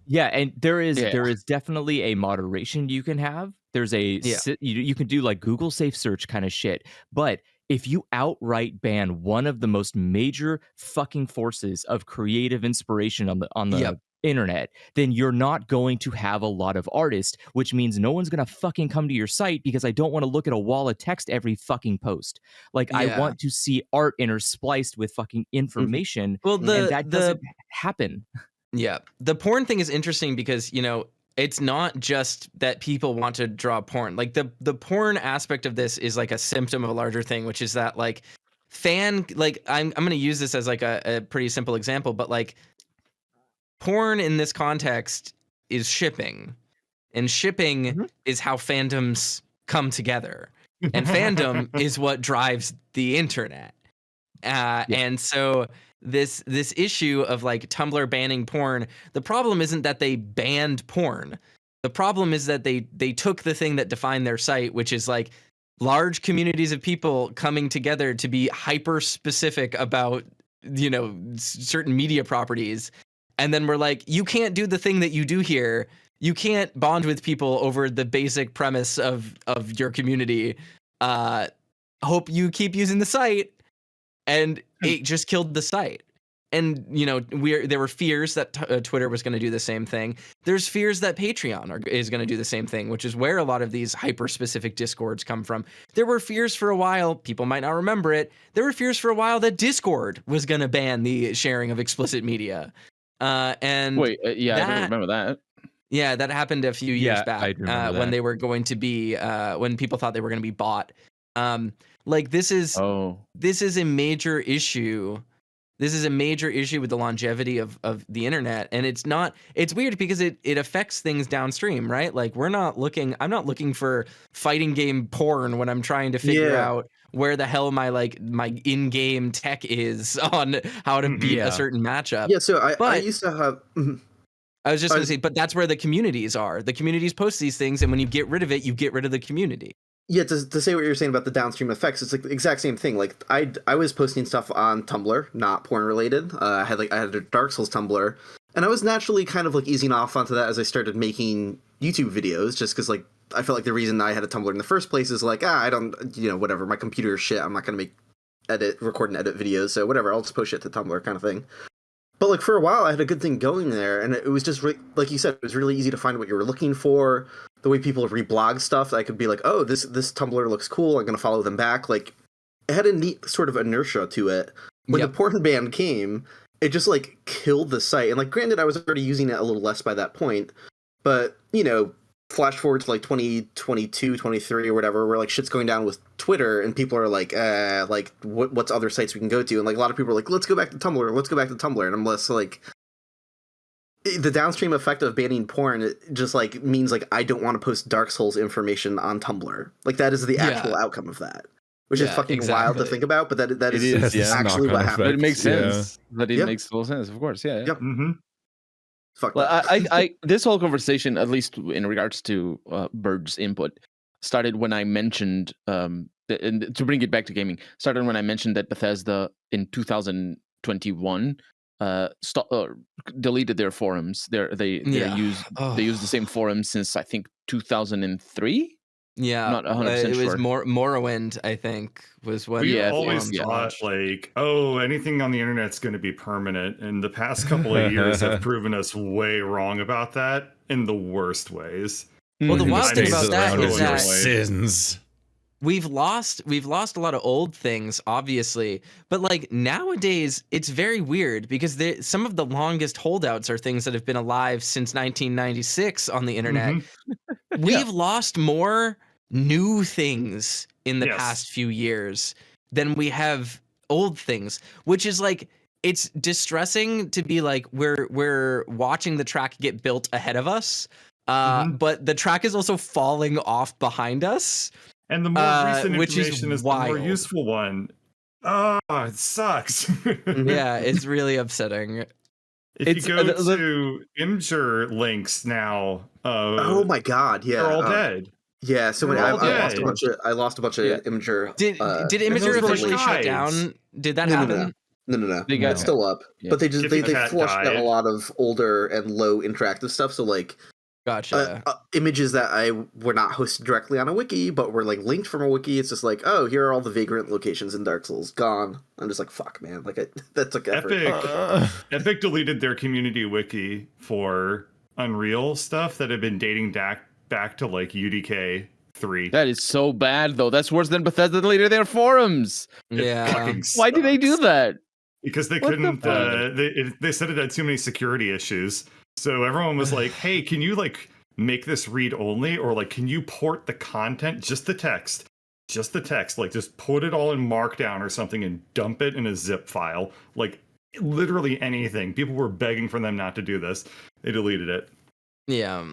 Speaker 5: Yeah, and there is definitely a moderation you can have. There's you can do like Google Safe Search kind of shit. But if you outright ban one of the most major fucking forces of creative inspiration on the internet, then you're not going to have a lot of artists, which means no one's gonna fucking come to your site because I don't want to look at a wall of text every fucking post. Like I want to see art interspliced with fucking information. Well, and that doesn't happen.
Speaker 2: Yeah. The porn thing is interesting because, it's not just that people want to draw porn. Like the porn aspect of this is like a symptom of a larger thing, which is that like I'm going to use this as like a pretty simple example, but like porn in this context is shipping. And shipping is how fandoms come together. And fandom is what drives the internet. And so this issue of like Tumblr banning porn, the problem isn't that they banned porn. The problem is that they took the thing that defined their site, which is like large communities of people coming together to be hyper specific about, you know, certain media properties. And then we're like, you can't do the thing that you do here. You can't bond with people over the basic premise of your community. Hope you keep using the site. And it just killed the site. And, you know, there were fears that Twitter was going to do the same thing. There's fears that Patreon is going to do the same thing, which is where a lot of these hyper-specific discords come from. There were fears for a while, people might not remember it, there were fears for a while that Discord was going to ban the sharing of explicit media. And
Speaker 6: wait, I don't remember that.
Speaker 2: Yeah, that happened a few years back when they were going to be, when people thought they were going to be bought. Like this is a major issue. This is a major issue with the longevity of the internet. And it's weird because it affects things downstream, right? Like I'm not looking for fighting game porn when I'm trying to figure out where the hell my in-game tech is on how to beat a certain matchup.
Speaker 3: Yeah, so I used to have
Speaker 2: I was just going to say, but that's where the communities are. The communities post these things, and when you get rid of it, you get rid of the community.
Speaker 3: Yeah, to say what you're saying about the downstream effects, it's like the exact same thing. Like I was posting stuff on Tumblr, not porn related. I had a Dark Souls Tumblr, and I was naturally kind of like easing off onto that as I started making YouTube videos, just because like I felt like the reason I had a Tumblr in the first place is like I don't, you know, whatever, my computer is shit. I'm not gonna record and edit videos, so whatever, I'll just post shit to Tumblr kind of thing. But like for a while, I had a good thing going there, and it was just like you said, it was really easy to find what you were looking for. The way people reblog stuff, I could be like, oh, this Tumblr looks cool. I'm gonna follow them back. Like, it had a neat sort of inertia to it. When the porn ban came, it just like killed the site. And like, granted, I was already using it a little less by that point, but you know, flash forward to like 2022, 23 or whatever, where like shit's going down with Twitter, and people are like what's other sites we can go to? And like a lot of people are like, let's go back to Tumblr. And I'm less like, the downstream effect of banning porn, it just like means like I don't want to post Dark Souls information on Tumblr. Like that is the actual outcome of that, which is fucking wild to think about. But that is actually what happened.
Speaker 6: But it makes sense. But it makes full sense, of course. Yeah.
Speaker 3: Yep. Mm-hmm. Fuck.
Speaker 6: Well, I this whole conversation, at least in regards to Bird's input, started when I mentioned, and to bring it back to gaming, started when I mentioned that Bethesda in 2021 deleted their forums. They used the same forums since I think 2003.
Speaker 2: Yeah,
Speaker 6: I'm not 100% sure.
Speaker 2: It was Morrowind, I think, was when
Speaker 4: we always thought like, oh, anything on the internet's going to be permanent, and the past couple of years have proven us way wrong about that in the worst ways.
Speaker 2: Well, the wild thing about that is that
Speaker 1: sins.
Speaker 2: We've lost a lot of old things, obviously, but like nowadays it's very weird because some of the longest holdouts are things that have been alive since 1996 on the internet. We've lost more new things in the past few years than we have old things, which is like, it's distressing to be like we're watching the track get built ahead of us, but the track is also falling off behind us.
Speaker 4: And the more recent information is the more useful one. Oh, it sucks.
Speaker 2: Yeah, it's really upsetting.
Speaker 4: If you go to Imgur links now,
Speaker 3: oh my god, yeah,
Speaker 4: they're all dead.
Speaker 3: Yeah, so I lost a bunch of Imgur.
Speaker 2: Did Imgur officially shut down? Did that happen?
Speaker 3: No. It's still up, but they flushed out a lot of older and low interactive stuff. So like,
Speaker 2: gotcha.
Speaker 3: Images that were not hosted directly on a wiki, but were like linked from a wiki. It's just like, oh, here are all the vagrant locations in Dark Souls. Gone. I'm just like, fuck, man. Like that took effort.
Speaker 4: Epic deleted their community wiki for Unreal stuff that had been dating back to like UDK 3.
Speaker 6: That is so bad, though. That's worse than Bethesda deleted their forums.
Speaker 2: Yeah.
Speaker 6: Why did they do that?
Speaker 4: Because they couldn't. They said it had too many security issues. So everyone was like, hey, can you like make this read only? Or like, can you port the content, just the text, like just put it all in Markdown or something and dump it in a zip file? Like literally anything. People were begging for them not to do this. They deleted it.
Speaker 2: Yeah.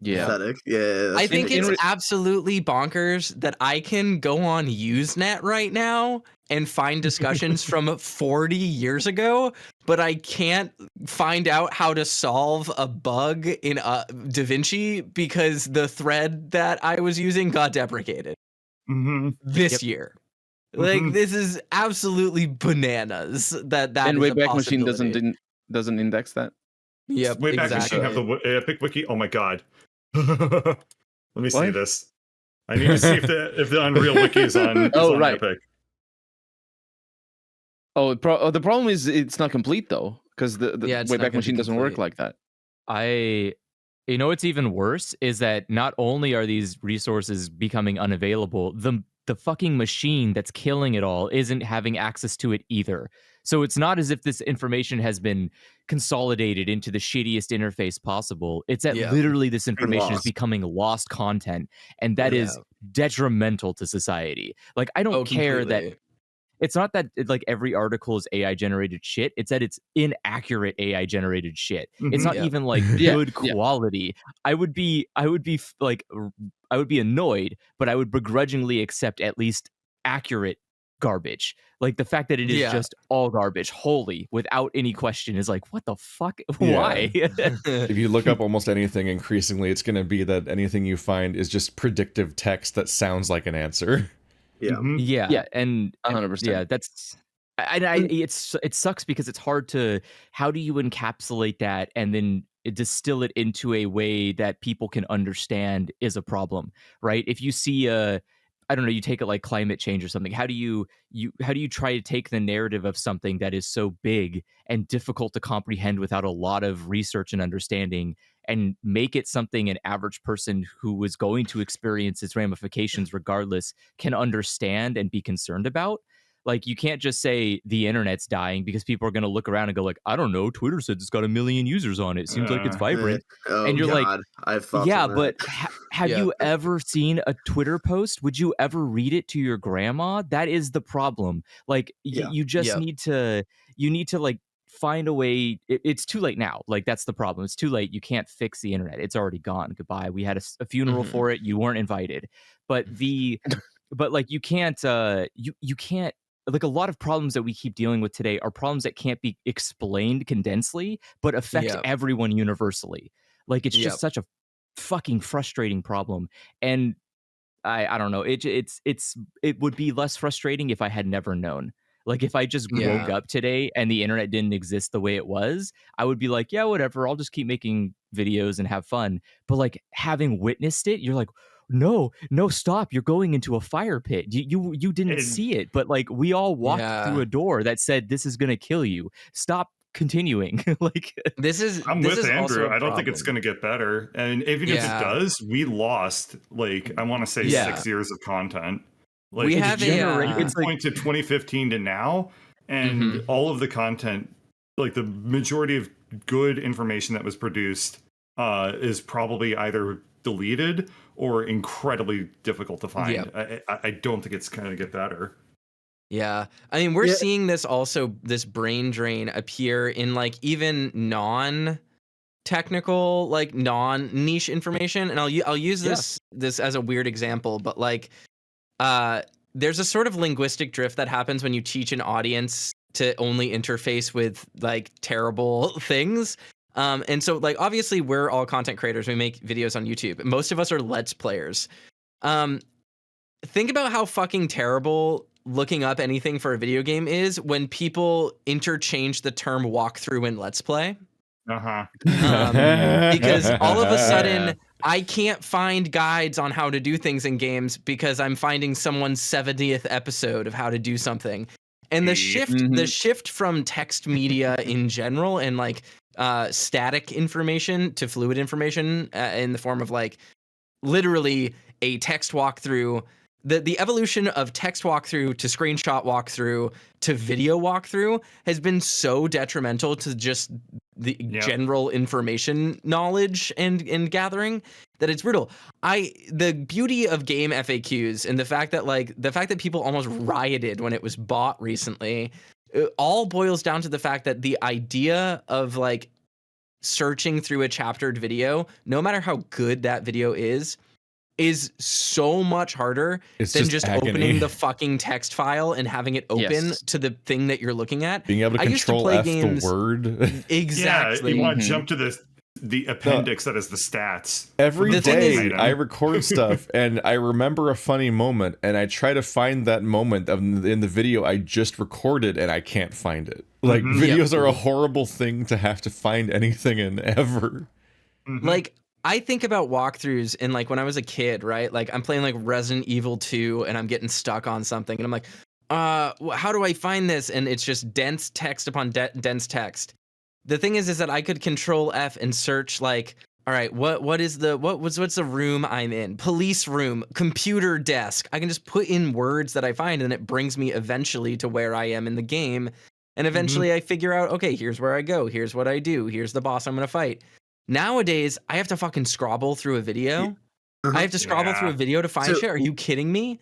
Speaker 3: Pathetic. Yeah.
Speaker 2: I think it's absolutely bonkers that I can go on Usenet right now and find discussions from 40 years ago, but I can't find out how to solve a bug in DaVinci because the thread that I was using got deprecated this year. Like, this is absolutely bananas. That
Speaker 6: and
Speaker 2: is
Speaker 6: Wayback
Speaker 2: a
Speaker 6: Machine
Speaker 2: possibility.
Speaker 6: doesn't index that.
Speaker 2: Yep,
Speaker 4: Wayback
Speaker 2: exactly.
Speaker 4: Machine have the Epic Wiki. Oh my god. Let me see this. I need to see if the Unreal Wiki is on, on Epic.
Speaker 6: Oh, the problem is it's not complete though, because the Wayback Machine doesn't work like that.
Speaker 5: You know what's even worse is that not only are these resources becoming unavailable, the fucking machine that's killing it all isn't having access to it either. So it's not as if this information has been consolidated into the shittiest interface possible. It's that literally this information is becoming lost content, and that is detrimental to society. Like, I don't care that it's not that like every article is AI generated shit. It's that it's inaccurate AI generated shit. It's not even like good quality. I would be annoyed, but I would begrudgingly accept at least accurate garbage. Like, the fact that it is just all garbage, wholly, without any question, is like, what the fuck? Why?
Speaker 1: If you look up almost anything, increasingly, it's going to be that anything you find is just predictive text that sounds like an answer.
Speaker 2: And
Speaker 6: 100%.
Speaker 5: Yeah, that's it sucks because it's hard to, how do you encapsulate that and then distill it into a way that people can understand is a problem, right? If you see I don't know, you take it like climate change or something. How do you try to take the narrative of something that is so big and difficult to comprehend without a lot of research and understanding, and make it something an average person who is going to experience its ramifications regardless can understand and be concerned about? Like, you can't just say the internet's dying because people are going to look around and go like, I don't know, Twitter says it's got 1 million users on it. Seems like it's vibrant. And you're like, but have you ever seen a Twitter post? Would you ever read it to your grandma? That is the problem. Like, you just need to like find a way. It's too late now. Like, that's the problem. It's too late. You can't fix the internet. It's already gone. Goodbye. We had a funeral for it. You weren't invited. But like, you can't you can't, like, a lot of problems that we keep dealing with today are problems that can't be explained condensely, but affect everyone universally. Like, it's just such a fucking frustrating problem. And I don't know. It would be less frustrating if I had never known. Like, if I just woke up today and the internet didn't exist the way it was, I would be like, yeah, whatever. I'll just keep making videos and have fun. But like, having witnessed it, you're like, no, stop. You're going into a fire pit. You didn't see it, but like, we all walked through a door that said this is going to kill you. Stop continuing. Like,
Speaker 4: I'm with Andrew. I don't think it's going to get better. And even if it does, we lost, like, I want to say 6 years of content. Like,
Speaker 2: we have
Speaker 4: it's point to 2015 to now, and all of the content, like the majority of good information that was produced is probably either deleted or incredibly difficult to find. I don't think it's going to get better.
Speaker 2: Yeah. I mean, we're seeing this brain drain appear in like even non-technical, like non-niche information. And I'll use this as a weird example, but like there's a sort of linguistic drift that happens when you teach an audience to only interface with like terrible things. And so, like, obviously we're all content creators. We make videos on YouTube. Most of us are Let's Players. Think about how fucking terrible looking up anything for a video game is when people interchange the term walkthrough and Let's Play. Because all of a sudden, I can't find guides on how to do things in games because I'm finding someone's 70th episode of how to do something. And the shift from text media in general and like static information to fluid information in the form of like literally a text walkthrough, the evolution of text walkthrough to screenshot walkthrough to video walkthrough has been so detrimental to just the general information knowledge and gathering that it's brutal. The beauty of game FAQs and the fact that people almost rioted when it was bought recently, it all boils down to the fact that the idea of like searching through a chaptered video, no matter how good that video is so much harder than just opening the fucking text file and having it open to the thing that you're looking at.
Speaker 1: Being able to control F the word.
Speaker 2: Exactly.
Speaker 4: Yeah, you want to jump to the appendix that is the stats.
Speaker 1: Every day I record stuff and I remember a funny moment and I try to find that moment in the video I just recorded and I can't find it. Like videos are a horrible thing to have to find anything in ever.
Speaker 2: Like I think about walkthroughs and like when I was a kid, right? Like I'm playing like Resident Evil 2 and I'm getting stuck on something and I'm like, how do I find this? And it's just dense text upon dense text. The thing is that I could control F and search like, all right, what's the room I'm in? Police room, computer desk. I can just put in words that I find and it brings me eventually to where I am in the game. And eventually I figure out, okay, here's where I go. Here's what I do. Here's the boss I'm going to fight. Nowadays, I have to fucking scrobble through a video. I have to scrobble through a video to find shit. Are you kidding me?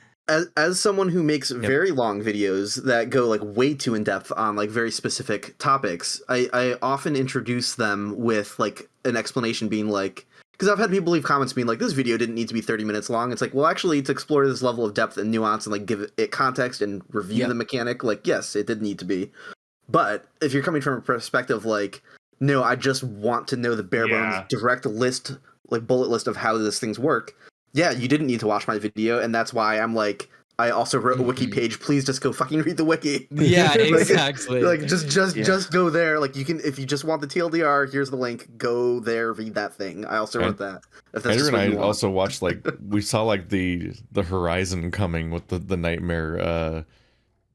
Speaker 3: As someone who makes very long videos that go like way too in depth on like very specific topics, I often introduce them with like an explanation being like, because I've had people leave comments being like, this video didn't need to be 30 minutes long. It's like, well, actually, to explore this level of depth and nuance and like give it context and review the mechanic, like, yes, it did need to be. But if you're coming from a perspective like, no, I just want to know the bare bones direct list, like bullet list of how these things work. Yeah, you didn't need to watch my video, and that's why I'm like, I also wrote a wiki page. Please just go fucking read the wiki.
Speaker 2: Yeah, exactly.
Speaker 3: Like just go there. Like you can, if you just want the TLDR, here's the link. Go there, read that thing. I also wrote that. If that's
Speaker 1: Andrew and I also watched like we saw like the horizon coming with the nightmare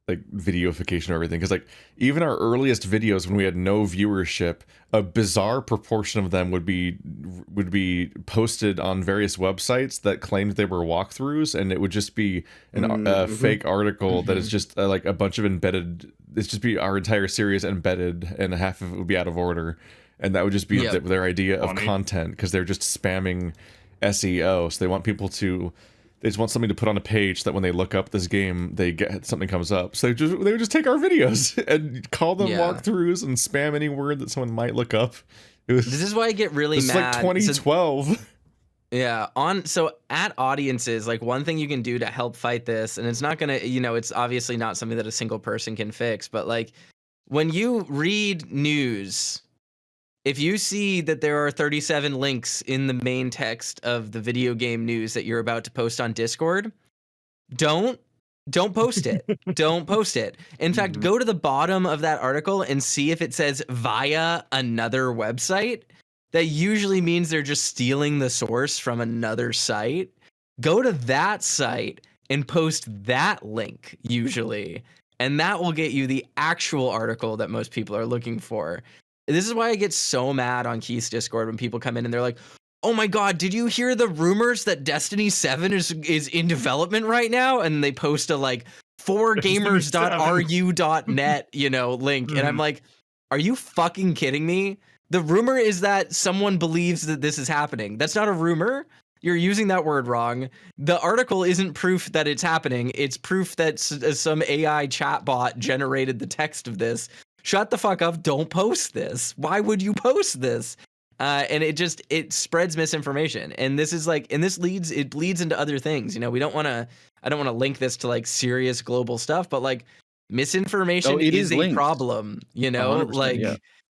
Speaker 1: like videoification or everything, because like even our earliest videos when we had no viewership, a bizarre proportion of them would be posted on various websites that claimed they were walkthroughs, and it would just be a fake article that is just like a bunch of embedded. It's just be our entire series embedded, and half of it would be out of order, and that would just be their idea of content, because they're just spamming SEO. So they want people to. They just want something to put on a page that when they look up this game, they get something comes up. So they would just take our videos and call them walkthroughs and spam any word that someone might look up.
Speaker 2: This is why I get really mad.
Speaker 1: It's like 2012.
Speaker 2: So at audiences, like one thing you can do to help fight this, and it's not gonna, it's obviously not something that a single person can fix, but like when you read news, if you see that there are 37 links in the main text of the video game news that you're about to post on Discord, don't post it. Don't post it. In fact, go to the bottom of that article and see if it says via another website. That usually means they're just stealing the source from another site. Go to that site and post that link usually, and that will get you the actual article that most people are looking for. This is why I get so mad on Keith's Discord when people come in and they're like, oh my God, did you hear the rumors that Destiny 7 is in development right now? And they post a like 4gamers.ru.net, link. And I'm like, are you fucking kidding me? The rumor is that someone believes that this is happening. That's not a rumor. You're using that word wrong. The article isn't proof that it's happening. It's proof that some AI chatbot generated the text of this. Shut the fuck up. Don't post this. Why would you post this? And it spreads misinformation. And this is like, and this bleeds into other things. I don't want to link this to like serious global stuff, but like misinformation is a problem, like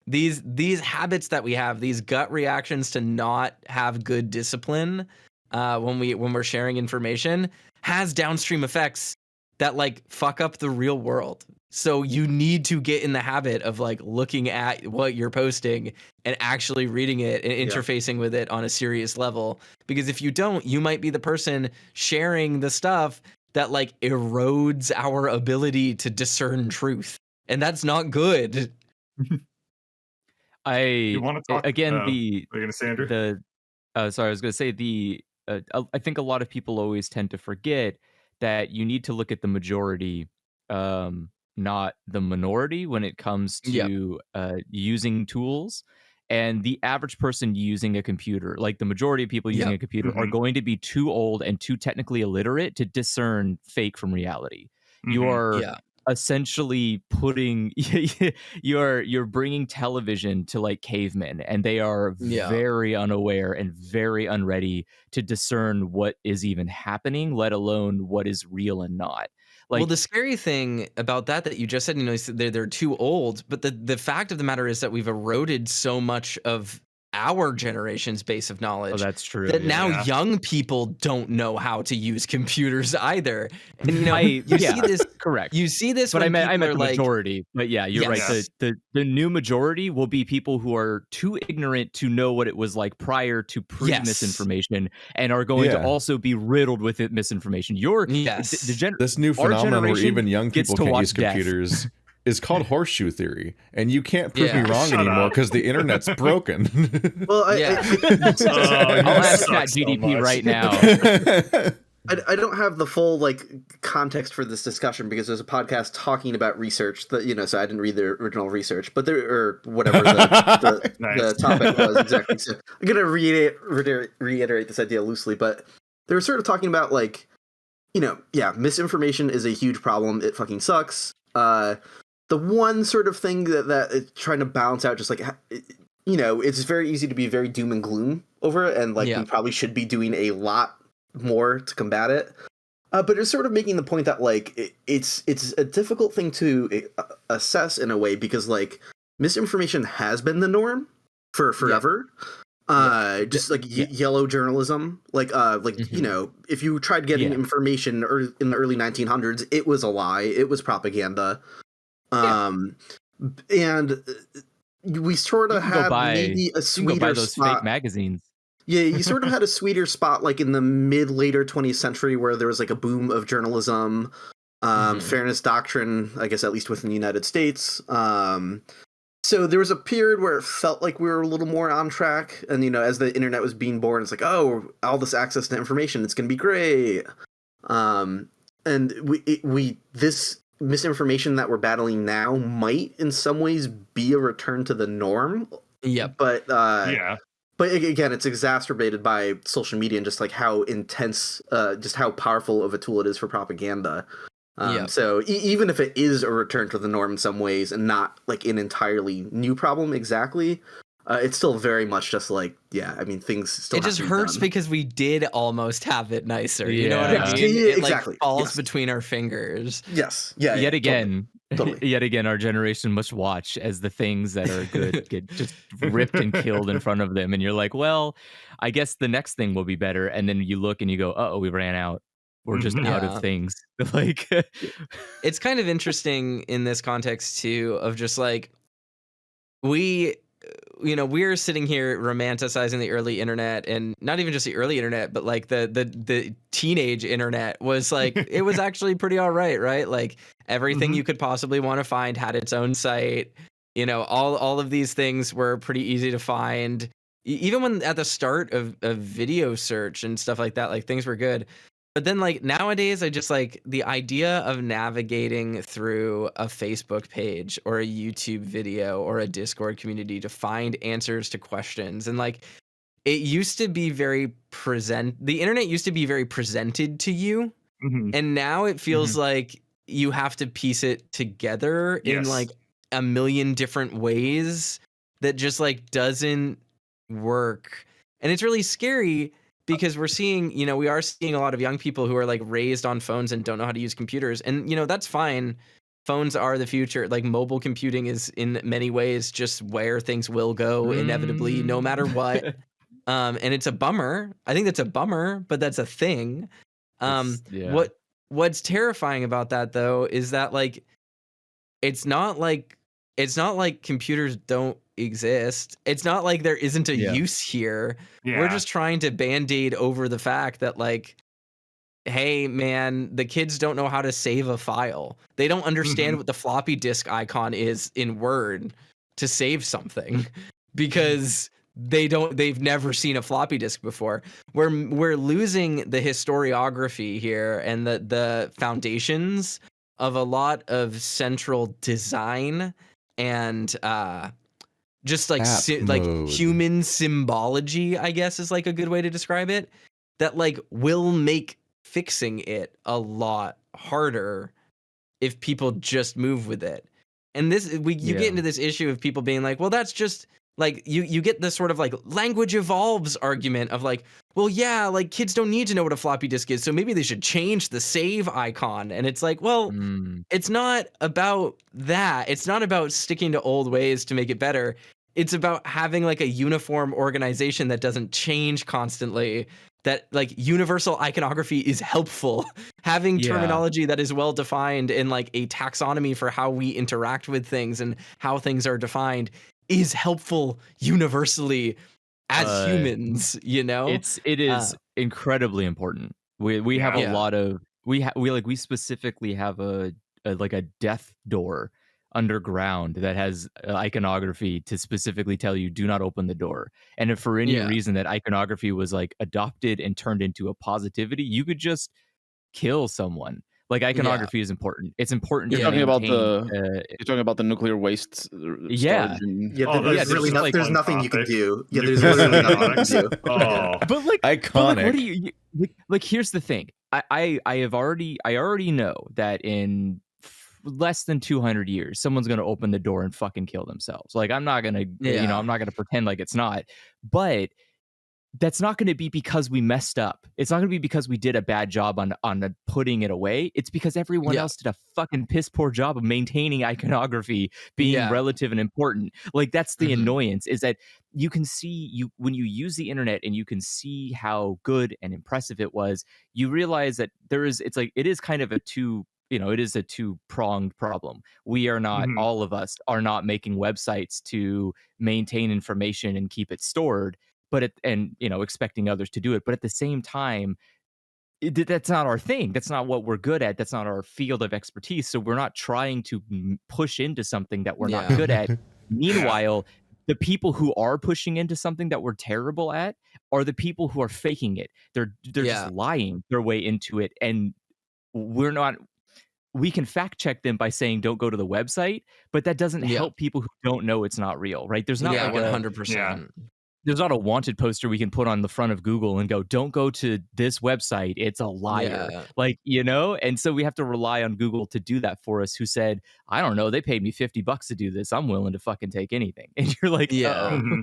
Speaker 2: these habits that we have, these gut reactions to not have good discipline when we're sharing information has downstream effects that like fuck up the real world. So you need to get in the habit of like looking at what you're posting and actually reading it and interfacing with it on a serious level. Because if you don't, you might be the person sharing the stuff that like erodes our ability to discern truth. And that's not good.
Speaker 4: You want to talk
Speaker 5: again,
Speaker 4: what are you going to say, Andrew?
Speaker 5: I was going to say I think a lot of people always tend to forget that you need to look at the majority, not the minority when it comes to using tools. And the average person using a computer, like the majority of people using a computer, are going to be too old and too technically illiterate to discern fake from reality. You are essentially putting you're bringing television to like cavemen, and they are very unaware and very unready to discern what is even happening, let alone what is real and not. Like,
Speaker 2: well, the scary thing about that you just said, you know, they're too old, but the fact of the matter is that we've eroded so much of our generation's base of knowledge.
Speaker 5: Oh, that's true.
Speaker 2: That now young people don't know how to use computers either. And you know,
Speaker 5: you
Speaker 2: see this
Speaker 5: correct.
Speaker 2: You see this,
Speaker 5: but
Speaker 2: when
Speaker 5: I meant the
Speaker 2: like,
Speaker 5: majority. But yeah, you're right. The new majority will be people who are too ignorant to know what it was like prior to pre-misinformation, and are going to also be riddled with misinformation.
Speaker 1: This new phenomenon where even young people can't use computers is called horseshoe theory, and you can't prove me wrong anymore because the internet's broken.
Speaker 3: Well,
Speaker 2: I'll
Speaker 5: ask ChatGPT right now.
Speaker 3: I don't have the full like context for this discussion because there's a podcast talking about research that, you know, so I didn't read the original research, but there, or whatever the topic was exactly. So I'm gonna reiterate this idea loosely, but they were sort of talking about like, you know, misinformation is a huge problem. It fucking sucks. The one sort of thing that it's trying to balance out, just like, you know, it's very easy to be very doom and gloom over it, and like we probably should be doing a lot more to combat it. But it's sort of making the point that like it's a difficult thing to assess in a way because like misinformation has been the norm for forever. Just like yellow journalism, like you know, if you tried getting information in the early 1900s, it was a lie, it was propaganda. And we sort of had maybe a sweeter
Speaker 5: those
Speaker 3: spot.
Speaker 5: fake magazines.
Speaker 3: Yeah, you sort of had a sweeter spot like in the later 20th century where there was like a boom of journalism, fairness doctrine, I guess at least within the United States. So there was a period where it felt like we were a little more on track, and you know, as the internet was being born, it's like, oh, all this access to information, it's gonna be great. And this misinformation that we're battling now might in some ways be a return to the norm. But again, it's exacerbated by social media and just like how intense, just how powerful of a tool it is for propaganda. So even if it is a return to the norm in some ways and not like an entirely new problem exactly, it's still very much just like, I mean, things still.
Speaker 2: It just hurts because we did almost have it nicer. You know what I mean?
Speaker 3: It
Speaker 2: exactly. Like falls between our fingers.
Speaker 5: Yet again, our generation must watch as the things that are good get just ripped and killed in front of them, and you're like, well, I guess the next thing will be better. And then you look and you go, oh, we ran out. We're just out of things. Like,
Speaker 2: it's kind of interesting in this context too, of just like we're sitting here romanticizing the early internet, and not even just the early internet, but like the teenage internet was like, it was actually pretty all right? Like everything you could possibly want to find had its own site. You know, all of these things were pretty easy to find. Even when at the start of video search and stuff like that, like things were good. But then like nowadays, I just like the idea of navigating through a Facebook page or a YouTube video or a Discord community to find answers to questions. And like it used to be the internet used to be very presented to you. And now it feels like you have to piece it together in like a million different ways that just like doesn't work. And it's really scary. Because we are seeing a lot of young people who are like raised on phones and don't know how to use computers. And, you know, that's fine. Phones are the future. Like mobile computing is in many ways just where things will go inevitably, no matter what. And it's a bummer. I think that's a bummer, but that's a thing. What's terrifying about that though is that like it's not like computers don't exist. It's not like there isn't a use here. We're just trying to band-aid over the fact that like, hey man, the kids don't know how to save a file. They don't understand what the floppy disk icon is in Word to save something because they've never seen a floppy disk before. We're losing the historiography here and the foundations of a lot of central design and just like like human symbology, I guess is like a good way to describe it, that like will make fixing it a lot harder if people just move with it. And you get into this issue of people being like, well, that's just like you get this sort of like language evolves argument of like, well, yeah, like kids don't need to know what a floppy disk is, so maybe they should change the save icon. And it's like, well, it's not about that. It's not about sticking to old ways to make it better. It's about having like a uniform organization that doesn't change constantly, that like universal iconography is helpful. Having terminology that is well defined and like a taxonomy for how we interact with things and how things are defined is helpful universally as humans, you know?
Speaker 5: It is incredibly important. We have a lot of we specifically have a death door underground that has iconography to specifically tell you do not open the door. And if for any reason that iconography was like adopted and turned into a positivity, you could just kill someone. Like iconography is important. It's important.
Speaker 6: You're talking about the nuclear waste storage.
Speaker 3: There's nothing you can do. Yeah, there's literally nothing you can do.
Speaker 1: But like iconic.
Speaker 5: What do you like? Here's the thing. I already know that in less than 200 years, someone's going to open the door and fucking kill themselves. Like I'm not gonna, I'm not gonna pretend like it's not. But that's not going to be because we messed up. It's not going to be because we did a bad job on putting it away. It's because everyone else did a fucking piss poor job of maintaining iconography being relative and important. Like that's the annoyance, is that you can see when you use the internet and you can see how good and impressive it was, you realize that it is kind of a two-pronged problem. We are not, all of us are not making websites to maintain information and keep it stored, but expecting others to do it. But at the same time, that's not our thing. That's not what we're good at. That's not our field of expertise. So we're not trying to push into something that we're not good at. Meanwhile, the people who are pushing into something that we're terrible at are the people who are faking it. They're just lying their way into it. And we're not. We can fact check them by saying don't go to the website, but that doesn't help people who don't know it's not real, right? There's not
Speaker 2: 100%.
Speaker 5: There's not a wanted poster we can put on the front of Google and go, don't go to this website, it's a liar. And so we have to rely on Google to do that for us, who said, I don't know, they paid me $50 to do this, I'm willing to fucking take anything. And you're like,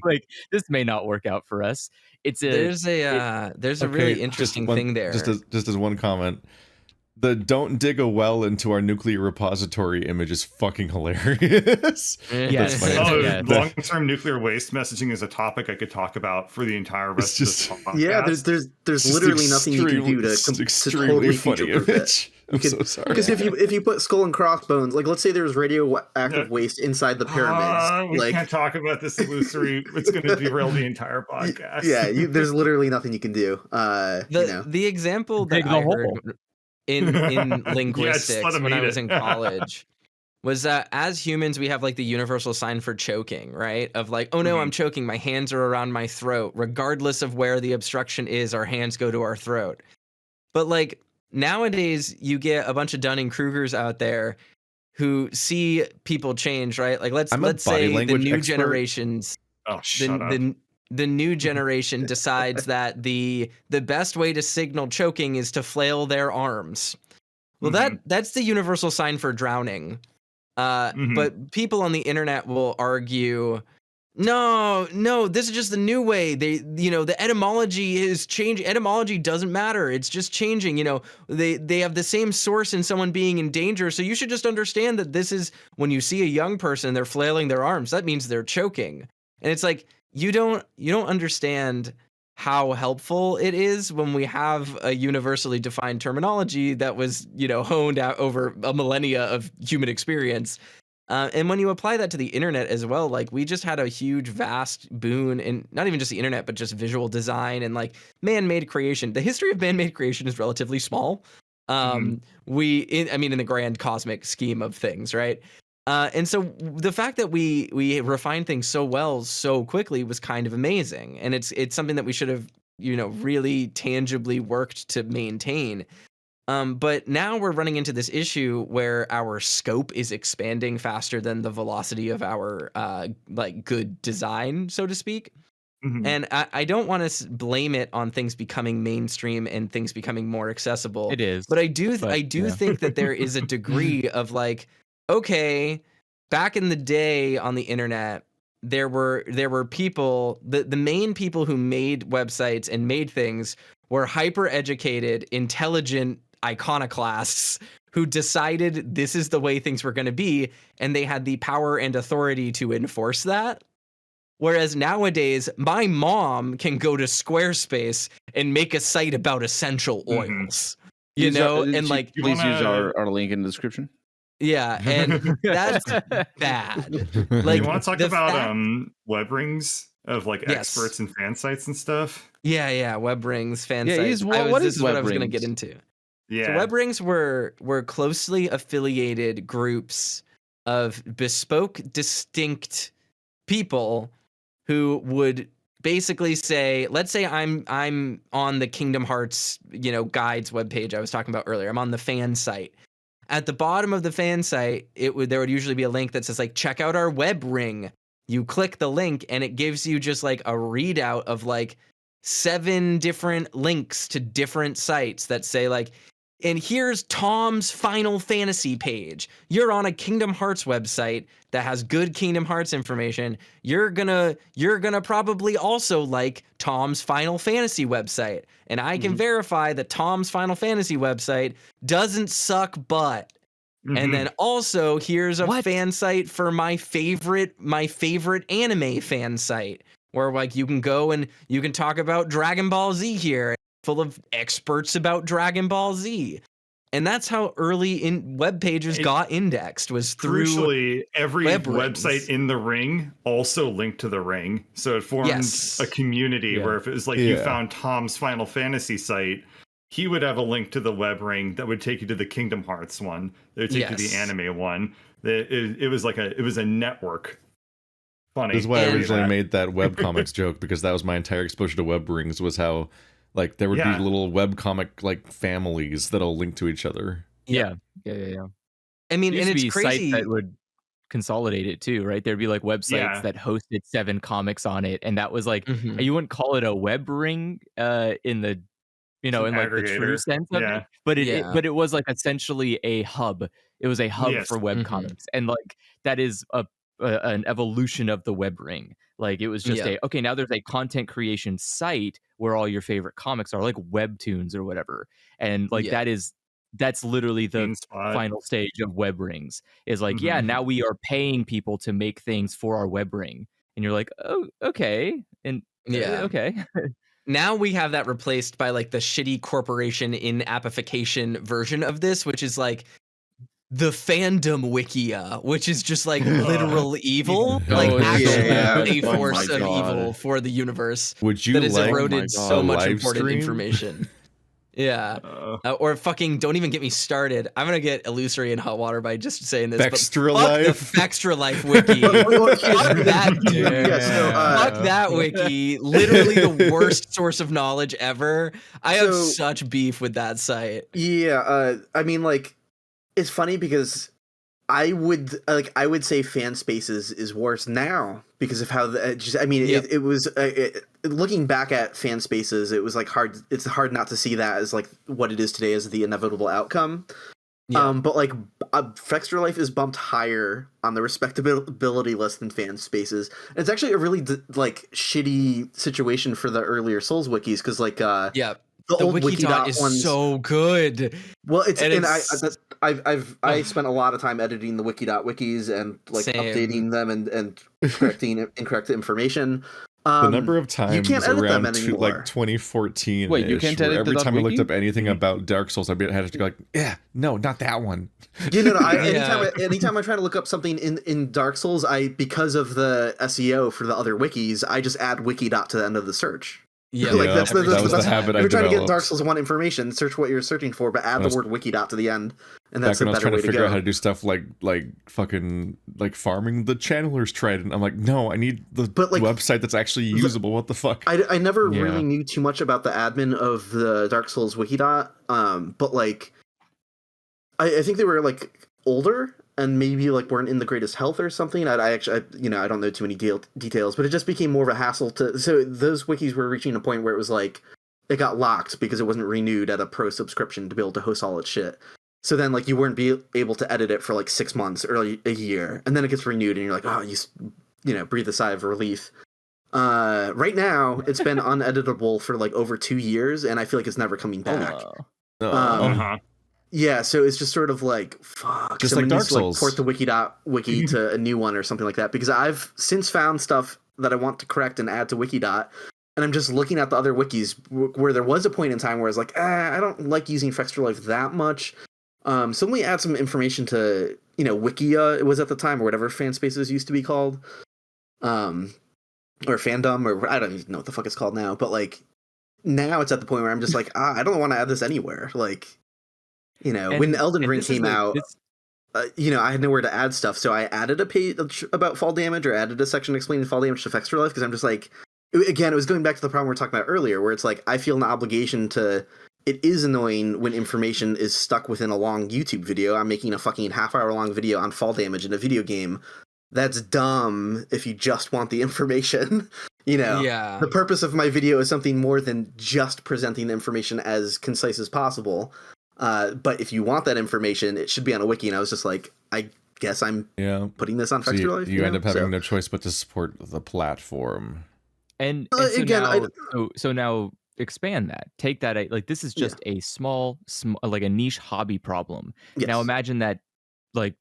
Speaker 5: like this may not work out for us.
Speaker 2: There's a really interesting thing there.
Speaker 1: Just as one comment. The don't dig a well into our nuclear repository image is fucking hilarious.
Speaker 2: Yes.
Speaker 4: Long-term nuclear waste messaging is a topic I could talk about for the entire rest of this podcast.
Speaker 3: Yeah, there's literally nothing you can do to totally future-proof it. I'm so sorry. Because if you put skull and crossbones, like let's say there's radioactive waste inside the pyramids.
Speaker 4: We can't talk about this illusory. It's going to derail the entire podcast.
Speaker 3: There's literally nothing you can do.
Speaker 2: The example that I heard in linguistics when I was in college was that as humans we have like the universal sign for choking, right? Of like, oh no, I'm choking, my hands are around my throat. Regardless of where the obstruction is, our hands go to our throat. But like nowadays you get a bunch of Dunning-Krugers out there who see people change, right? Like let's say the new generations the new generation decides that the best way to signal choking is to flail their arms. Well, that's the universal sign for drowning. But people on the internet will argue, no, this is just the new way. The etymology is changing. Etymology doesn't matter. It's just changing. They have the same source in someone being in danger. So you should just understand that this is when you see a young person, they're flailing their arms. That means they're choking. And it's like, you don't understand how helpful it is when we have a universally defined terminology that was, honed out over a millennia of human experience. And when you apply that to the internet as well, like we just had a huge, vast boon in not even just the internet, but just visual design and like man-made creation. The history of man-made creation is relatively small. In the grand cosmic scheme of things, right? And so the fact that we refine things so well so quickly was kind of amazing, and it's something that we should have really tangibly worked to maintain. But now we're running into this issue where our scope is expanding faster than the velocity of our good design, so to speak. And I don't want to blame it on things becoming mainstream and things becoming more accessible.
Speaker 5: It is.
Speaker 2: But I do think that there is a degree of like, okay, back in the day on the internet, there were people, the main people who made websites and made things were hyper educated, intelligent iconoclasts who decided this is the way things were going to be, and they had the power and authority to enforce that. Whereas nowadays, my mom can go to Squarespace and make a site about essential oils, and like,
Speaker 6: please use our link in the description.
Speaker 2: Yeah, and that's bad.
Speaker 4: Like, you want to talk about web rings of like experts and fan sites and stuff?
Speaker 2: Yeah, web rings, fan sites. This is what I was going to get into. Yeah, so web rings were closely affiliated groups of bespoke, distinct people who would basically say, let's say I'm on the Kingdom Hearts, guides webpage I was talking about earlier. I'm on the fan site. At the bottom of the fan site, there would usually be a link that says like, check out our web ring. You click the link and it gives you just like a readout of like 7 different links to different sites that say like, and here's Tom's Final Fantasy page. You're on a Kingdom Hearts website that has good Kingdom Hearts information. You're gonna probably also like Tom's Final Fantasy website. And I can verify that Tom's Final Fantasy website doesn't suck butt. And then also here's a fan site for my favorite anime fan site, where like you can go and you can talk about Dragon Ball Z here, full of experts about Dragon Ball Z. And that's how early in web pages got indexed, was through
Speaker 4: crucially every website in the ring also linked to the ring. So it formed a community where if it was like you found Tom's Final Fantasy site, he would have a link to the web ring that would take you to the Kingdom Hearts one. That would take you to the anime one. It was a network. Funny.
Speaker 1: This is why I originally made that webcomics joke, because that was my entire exposure to web rings, was how like there would be little webcomic like families that'll link to each other.
Speaker 5: Yeah.
Speaker 2: I mean, and it's crazy
Speaker 5: that would consolidate it too, right? There'd be like websites that hosted 7 comics on it, and that was like you wouldn't call it a web ring in the in like the true sense of it, but it was like essentially a hub. It was a hub for webcomics, and like that is an evolution of the web ring. Like it was just now there's a content creation site where all your favorite comics are, like webtoons or whatever, and like that's literally the final stage of web rings, is like now we are paying people to make things for our web ring, and you're like, oh, okay, and okay.
Speaker 2: Now we have that replaced by like the shitty corporation in appification version of this, which is like the fandom wikia, which is just like literal evil, like actually a force of evil for the universe.
Speaker 1: Would you
Speaker 2: that has eroded so much important information? Or fucking don't even get me started. I'm gonna get illusory in hot water by just saying this.
Speaker 1: Extra Life,
Speaker 2: the Extra Life wiki. Fuck that, dude. Fuck that wiki. Literally the worst source of knowledge ever. I have such beef with that site.
Speaker 3: Yeah, I mean, like, it's funny because I would say fan spaces is worse now because of how it was looking back at fan spaces, it was like hard. It's hard not to see that as like what it is today as the inevitable outcome. But like Extra Life is bumped higher on the respectability list than fan spaces. And it's actually a really like shitty situation for the earlier Souls wikis, because like
Speaker 2: the old Wikidot is so good.
Speaker 3: Well, I spent a lot of time editing the Wikidot wikis and like updating them and correcting incorrect information.
Speaker 1: The number of times around like 2014,
Speaker 6: wait, you can't edit
Speaker 1: every time I looked up anything about Dark Souls, I had to go like, no, not that one.
Speaker 3: Anytime I try to look up something in Dark Souls, because of the SEO for the other wikis, I just add Wikidot to the end of the search.
Speaker 1: Yeah, like
Speaker 3: that's the habit. If you're trying to get Dark Souls 1 information, search what you're searching for, but add the word Wikidot to the end, and that's a better way to go. Back when I was trying to figure out how
Speaker 1: to do stuff like fucking like farming the Channeler's Trident, I'm like, no, I need the website that's actually usable. What the fuck?
Speaker 3: I never really knew too much about the admin of the Dark Souls Wikidot, but like, I think they were like older. and maybe like weren't in the greatest health or something. I actually, I don't know too many details, but it just became more of a hassle to. So those wikis were reaching a point where it was like it got locked because it wasn't renewed at a pro subscription to be able to host all its shit. So then like you weren't able to edit it for like 6 months or like a year, and then it gets renewed, and you're like, oh, you breathe a sigh of relief. Right now it's been uneditable for like over 2 years, and I feel like it's never coming back. Yeah, so it's just sort of like, fuck.
Speaker 1: Just like Dark Souls.
Speaker 3: Port the wiki to a new one or something like that, because I've since found stuff that I want to correct and add to Wikidot, and I'm just looking at the other wikis where there was a point in time where I was like, I don't like using Extra-Life that much. So let me add some information to, Wikia, it was at the time, or whatever fan spaces used to be called. Or fandom, or I don't even know what the fuck it's called now, but like, now it's at the point where I'm just like, I don't want to add this anywhere. Like, when Elden Ring came out, I had nowhere to add stuff, so I added a page about fall damage, or added a section explaining fall damage to Extra-Life, because I'm just like, again, it was going back to the problem we were talking about earlier, where it's like, I feel an obligation to, it is annoying when information is stuck within a long YouTube video. I'm making a fucking half-hour long video on fall damage in a video game. That's dumb if you just want the information.
Speaker 2: Yeah.
Speaker 3: The purpose of my video is something more than just presenting the information as concise as possible. But if you want that information, it should be on a wiki. And I was just like, I guess I'm putting this on Extra-Life.
Speaker 1: You end up having no choice but to support the platform.
Speaker 5: And so
Speaker 3: again,
Speaker 5: now expand that. Take that. Like, this is just a small, like a niche hobby problem.
Speaker 3: Yes.
Speaker 5: Now imagine that, like,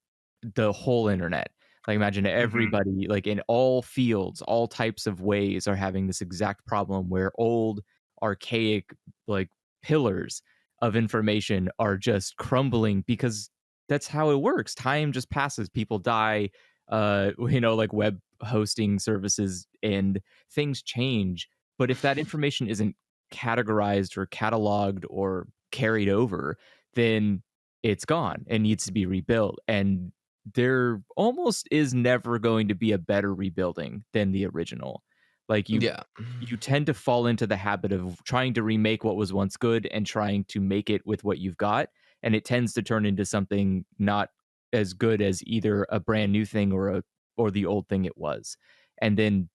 Speaker 5: the whole internet. Like, imagine everybody, like, in all fields, all types of ways, are having this exact problem where old, archaic, like, pillars of information are just crumbling, because that's how it works. Time just passes. People die, like web hosting services, and things change. But if that information isn't categorized or cataloged or carried over, then it's gone and needs to be rebuilt. And there almost is never going to be a better rebuilding than the original. Like, you tend to fall into the habit of trying to remake what was once good and trying to make it with what you've got, and it tends to turn into something not as good as either a brand new thing or the old thing it was. And then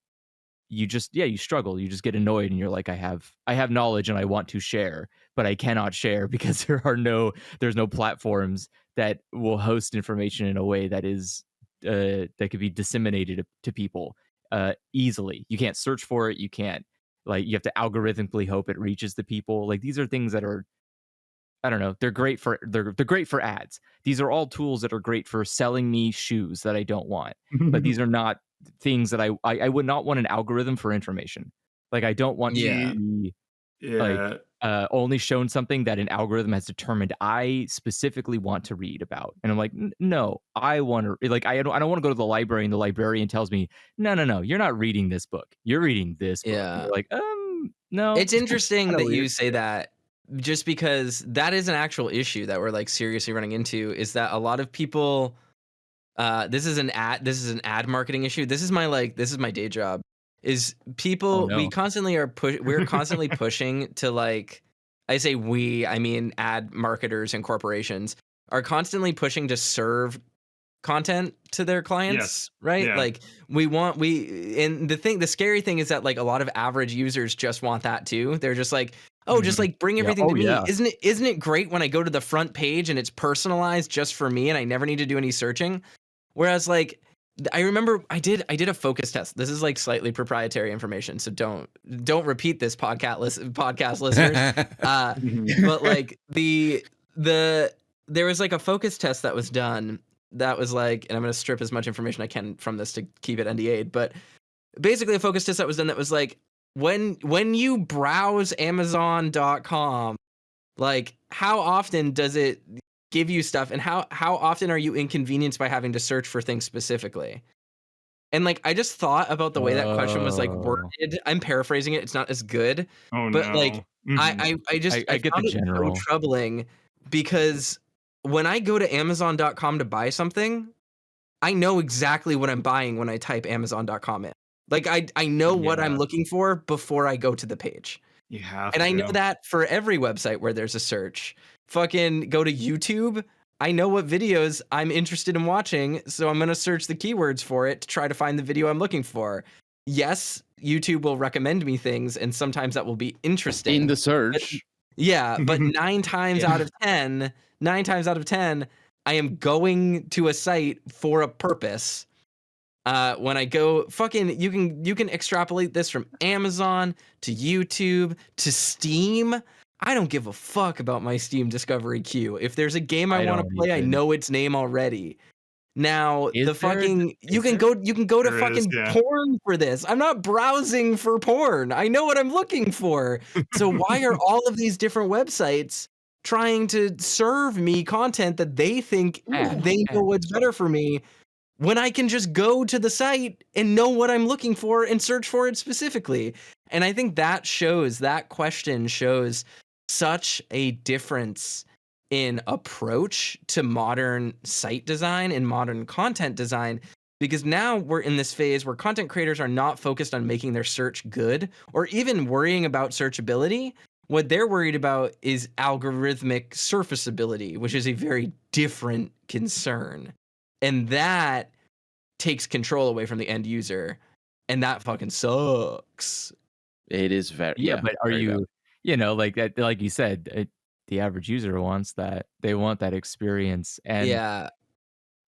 Speaker 5: you just you struggle. You just get annoyed, and you're like, I have knowledge and I want to share, but I cannot share because there's no platforms that will host information in a way that is that could be disseminated to people easily. You can't search for it. You can't, like, you have to algorithmically hope it reaches the people. Like, these are things that are, I don't know, they're great for ads. These are all tools that are great for selling me shoes that I don't want. But these are not things that I would not want an algorithm for information. Like, I don't want to be only shown something that an algorithm has determined I specifically want to read about. And I'm like, no, I want to, like, I don't want to go to the library and the librarian tells me, no, you're not reading this book. You're reading this book. And you're like, no.
Speaker 2: It's interesting that you say that, just because that is an actual issue that we're like seriously running into, is that a lot of people, this is an ad marketing issue. This is my day job. Is people, we constantly we're constantly pushing to, like, I say I mean ad marketers and corporations are constantly pushing to serve content to their clients, right? Yeah. Like, and the scary thing is that, like, a lot of average users just want that too. They're just like, just like bring everything to me. Yeah. Isn't it great when I go to the front page and it's personalized just for me and I never need to do any searching? Whereas, like, I remember I did a focus test. This is like slightly proprietary information, so don't repeat this podcast listeners. But like there was like a focus test that was done that was like, and I'm going to strip as much information I can from this to keep it NDA'd, but basically a focus test that was done that was like, when you browse Amazon.com, like, how often does it give you stuff, and how often are you inconvenienced by having to search for things specifically? And like, I just thought about the way that question was like worded. I'm paraphrasing it. It's not as good. But like, I
Speaker 5: get
Speaker 2: found
Speaker 5: the
Speaker 2: it
Speaker 5: general.
Speaker 2: so troubling, because when I go to Amazon.com to buy something, I know exactly what I'm buying when I type Amazon.com in. Like, I know what I'm looking for before I go to the page.
Speaker 4: You have
Speaker 2: and
Speaker 4: to.
Speaker 2: I know that for every website where there's a search. Fucking go to YouTube. I know what videos I'm interested in watching, so I'm going to search the keywords for it to try to find the video I'm looking for. Yes, YouTube will recommend me things, and sometimes that will be interesting.
Speaker 6: In the search.
Speaker 2: But 9 times out of 10, I am going to a site for a purpose. When I go, you can extrapolate this from Amazon to YouTube to Steam. I don't give a fuck about my Steam discovery queue. If there's a game I want to play, I know its name already. Now you can go to fucking porn for this. I'm not browsing for porn. I know what I'm looking for. So why are all of these different websites trying to serve me content that they think they know what's better for me, when I can just go to the site and know what I'm looking for and search for it specifically? And I think that question shows such a difference in approach to modern site design and modern content design, because now we're in this phase where content creators are not focused on making their search good or even worrying about searchability. What they're worried about is algorithmic surfaceability, which is a very different concern. And that takes control away from the end user. And that fucking sucks.
Speaker 6: It is very
Speaker 5: but are you like that, like you said, the average user wants that. They want that experience. And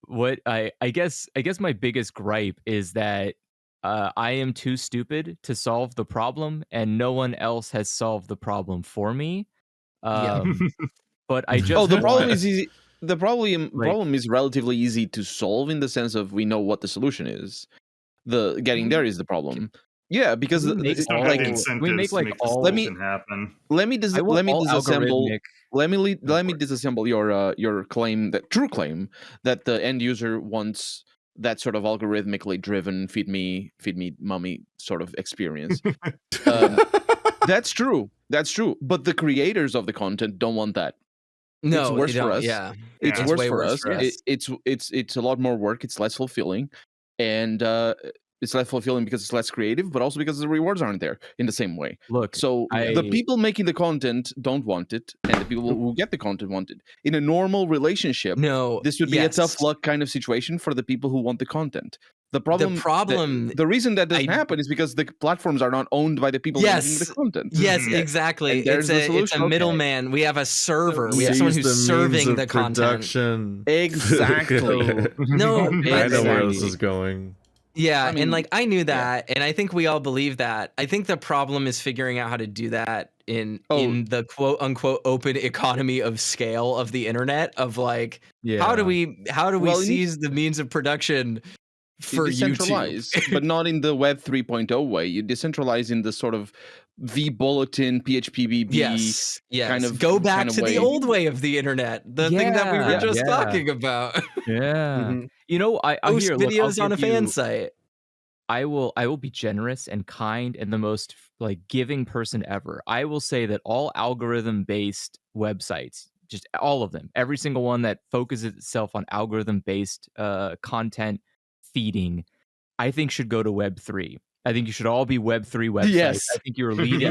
Speaker 5: what I guess my biggest gripe is that I am too stupid to solve the problem, and no one else has solved the problem for me. But I just
Speaker 6: the problem is easy. The problem is relatively easy to solve in the sense of we know what the solution is. The getting there is the problem. Yeah, because
Speaker 4: we make all. Let me
Speaker 6: disassemble your claim, that true claim that the end user wants that sort of algorithmically driven feed me mommy sort of experience. That's true. But the creators of the content don't want that.
Speaker 2: No,
Speaker 6: it's worse for us.
Speaker 2: Yeah,
Speaker 6: it's worse for us. It's a lot more work. It's less fulfilling, and it's less fulfilling because it's less creative, but also because the rewards aren't there in the same way.
Speaker 5: Look,
Speaker 6: so the people making the content don't want it, and the people who get the content want it. In a normal relationship, this would be a tough luck kind of situation for the people who want the content. The reason that doesn't happen is because the platforms are not owned by the people making the content.
Speaker 2: Yes, exactly. It's a middleman. We have a server. We have someone who's serving the content.
Speaker 6: Exactly.
Speaker 1: No, I know where this is going.
Speaker 2: Yeah, and like I knew that, and I think we all believe that. I think the problem is figuring out how to do that in the quote unquote open economy of scale of the internet. Of like, how do we seize the means of production for YouTube,
Speaker 6: but not in the Web 3.0 way. You decentralize in the sort of vBulletin, PHPBB kind of
Speaker 2: go back
Speaker 6: kind of
Speaker 2: to
Speaker 6: way.
Speaker 2: the old way of the internet, the thing that we were just talking about.
Speaker 5: You know, I
Speaker 2: post
Speaker 5: hear
Speaker 2: videos on a fan site.
Speaker 5: I will be generous and kind and the most like giving person ever. I will say that all algorithm based websites, just all of them, every single one that focuses itself on algorithm based content feeding, I think should go to Web 3. I think you should all be Web 3 websites.
Speaker 6: Yes.
Speaker 5: I think you are leading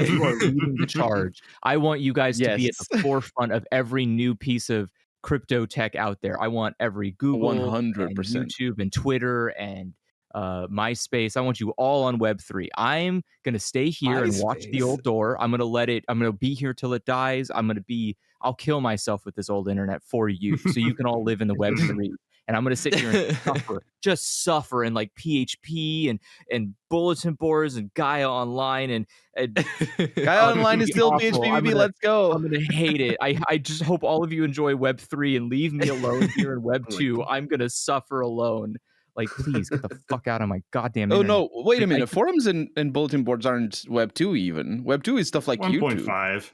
Speaker 5: the charge. I want you guys to be at the forefront of every new piece of crypto tech out there. I want every Google,
Speaker 6: 100%,
Speaker 5: and YouTube, and Twitter, and MySpace. I want you all on Web 3. I'm gonna stay here and watch the old door. I'm gonna be here till it dies. I'll kill myself with this old internet for you, so you can all live in the Web 3. And I'm gonna sit here and suffer in like PHP and bulletin boards and Gaia Online and
Speaker 6: Gaia Online is still PHP. Let's go.
Speaker 5: I'm gonna hate it. I just hope all of you enjoy Web 3 and leave me alone here in Web 2. I'm gonna suffer alone. Like, please get the fuck out of my goddamn internet.
Speaker 6: No, wait a minute. Forums and bulletin boards aren't Web 2 even. Web 2 is stuff like
Speaker 4: 1.5.
Speaker 6: YouTube.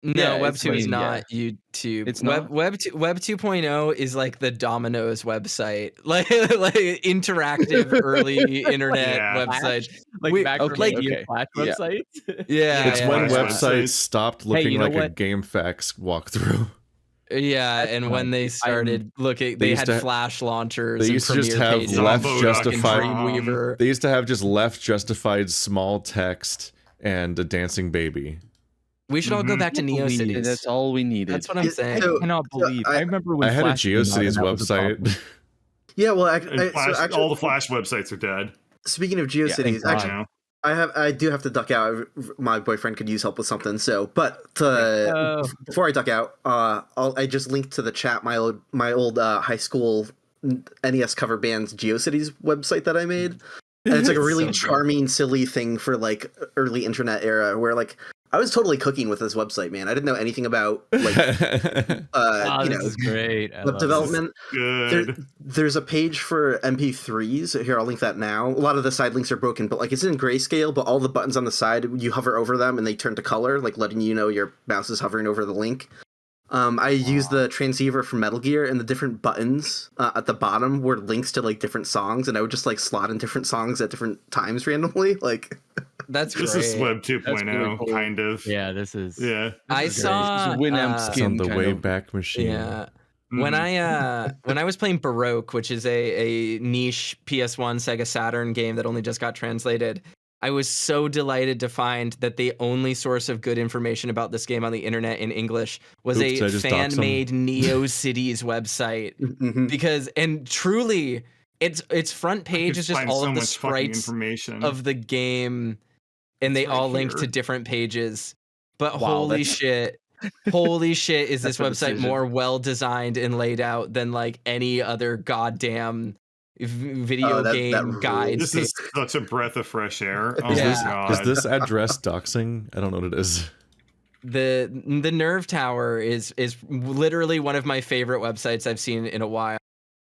Speaker 2: No, Web 2 is not YouTube.
Speaker 6: It's
Speaker 2: Web 2.0 is like the Domino's website, like interactive early internet website,
Speaker 5: websites.
Speaker 1: It's when websites stopped looking like a GameFAQs walkthrough.
Speaker 2: Yeah, and when they started looking, they had Flash launchers.
Speaker 1: They used to just have left justified. They used to have just left justified small text and a dancing baby.
Speaker 2: We should all go back to NeoCities.
Speaker 6: That's all we needed.
Speaker 2: That's what I'm saying.
Speaker 5: I cannot believe. I remember when
Speaker 1: I had a
Speaker 5: Flash came out, and
Speaker 1: GeoCities
Speaker 5: that was a problem.
Speaker 1: website.
Speaker 3: Yeah, well,
Speaker 4: Flash, all the Flash websites are dead.
Speaker 3: Speaking of GeoCities,
Speaker 5: God.
Speaker 3: I do have to duck out. My boyfriend could use help with something. So, but before I duck out, I just linked to the chat my old high school NES cover band's GeoCities website that I made. And it's like a really charming, silly thing for like early internet era where like I was totally cooking with this website, man. I didn't know anything about like
Speaker 5: This is great.
Speaker 3: web development. There's a page for MP3s. Here, I'll link that now. A lot of the side links are broken, but like it's in grayscale, but all the buttons on the side, you hover over them and they turn to color, like letting you know your mouse is hovering over the link. I used the transceiver from Metal Gear, and the different buttons at the bottom were links to like different songs, and I would just like slot in different songs at different times randomly. Like,
Speaker 2: that's
Speaker 4: this
Speaker 2: great.
Speaker 4: is Web 2.0, really cool. Kind of.
Speaker 5: Yeah, this is.
Speaker 4: Yeah,
Speaker 2: I saw
Speaker 6: Winamp skin
Speaker 1: on the Wayback
Speaker 6: of.
Speaker 1: Machine.
Speaker 2: Yeah. When I was playing Baroque, which is a niche PS1 Sega Saturn game that only just got translated, I was so delighted to find that the only source of good information about this game on the internet in English was a fan-made NeoCities website. Because, and truly, its front page is just all of the sprites of the game, and they all link to different pages. But holy shit, is this website more well designed and laid out than like any other goddamn video game guide.
Speaker 4: This is such a breath of fresh air. Oh
Speaker 1: my
Speaker 4: God.
Speaker 1: Is this address doxing? I don't know what it is.
Speaker 2: The Nerve Tower is literally one of my favorite websites I've seen in a while.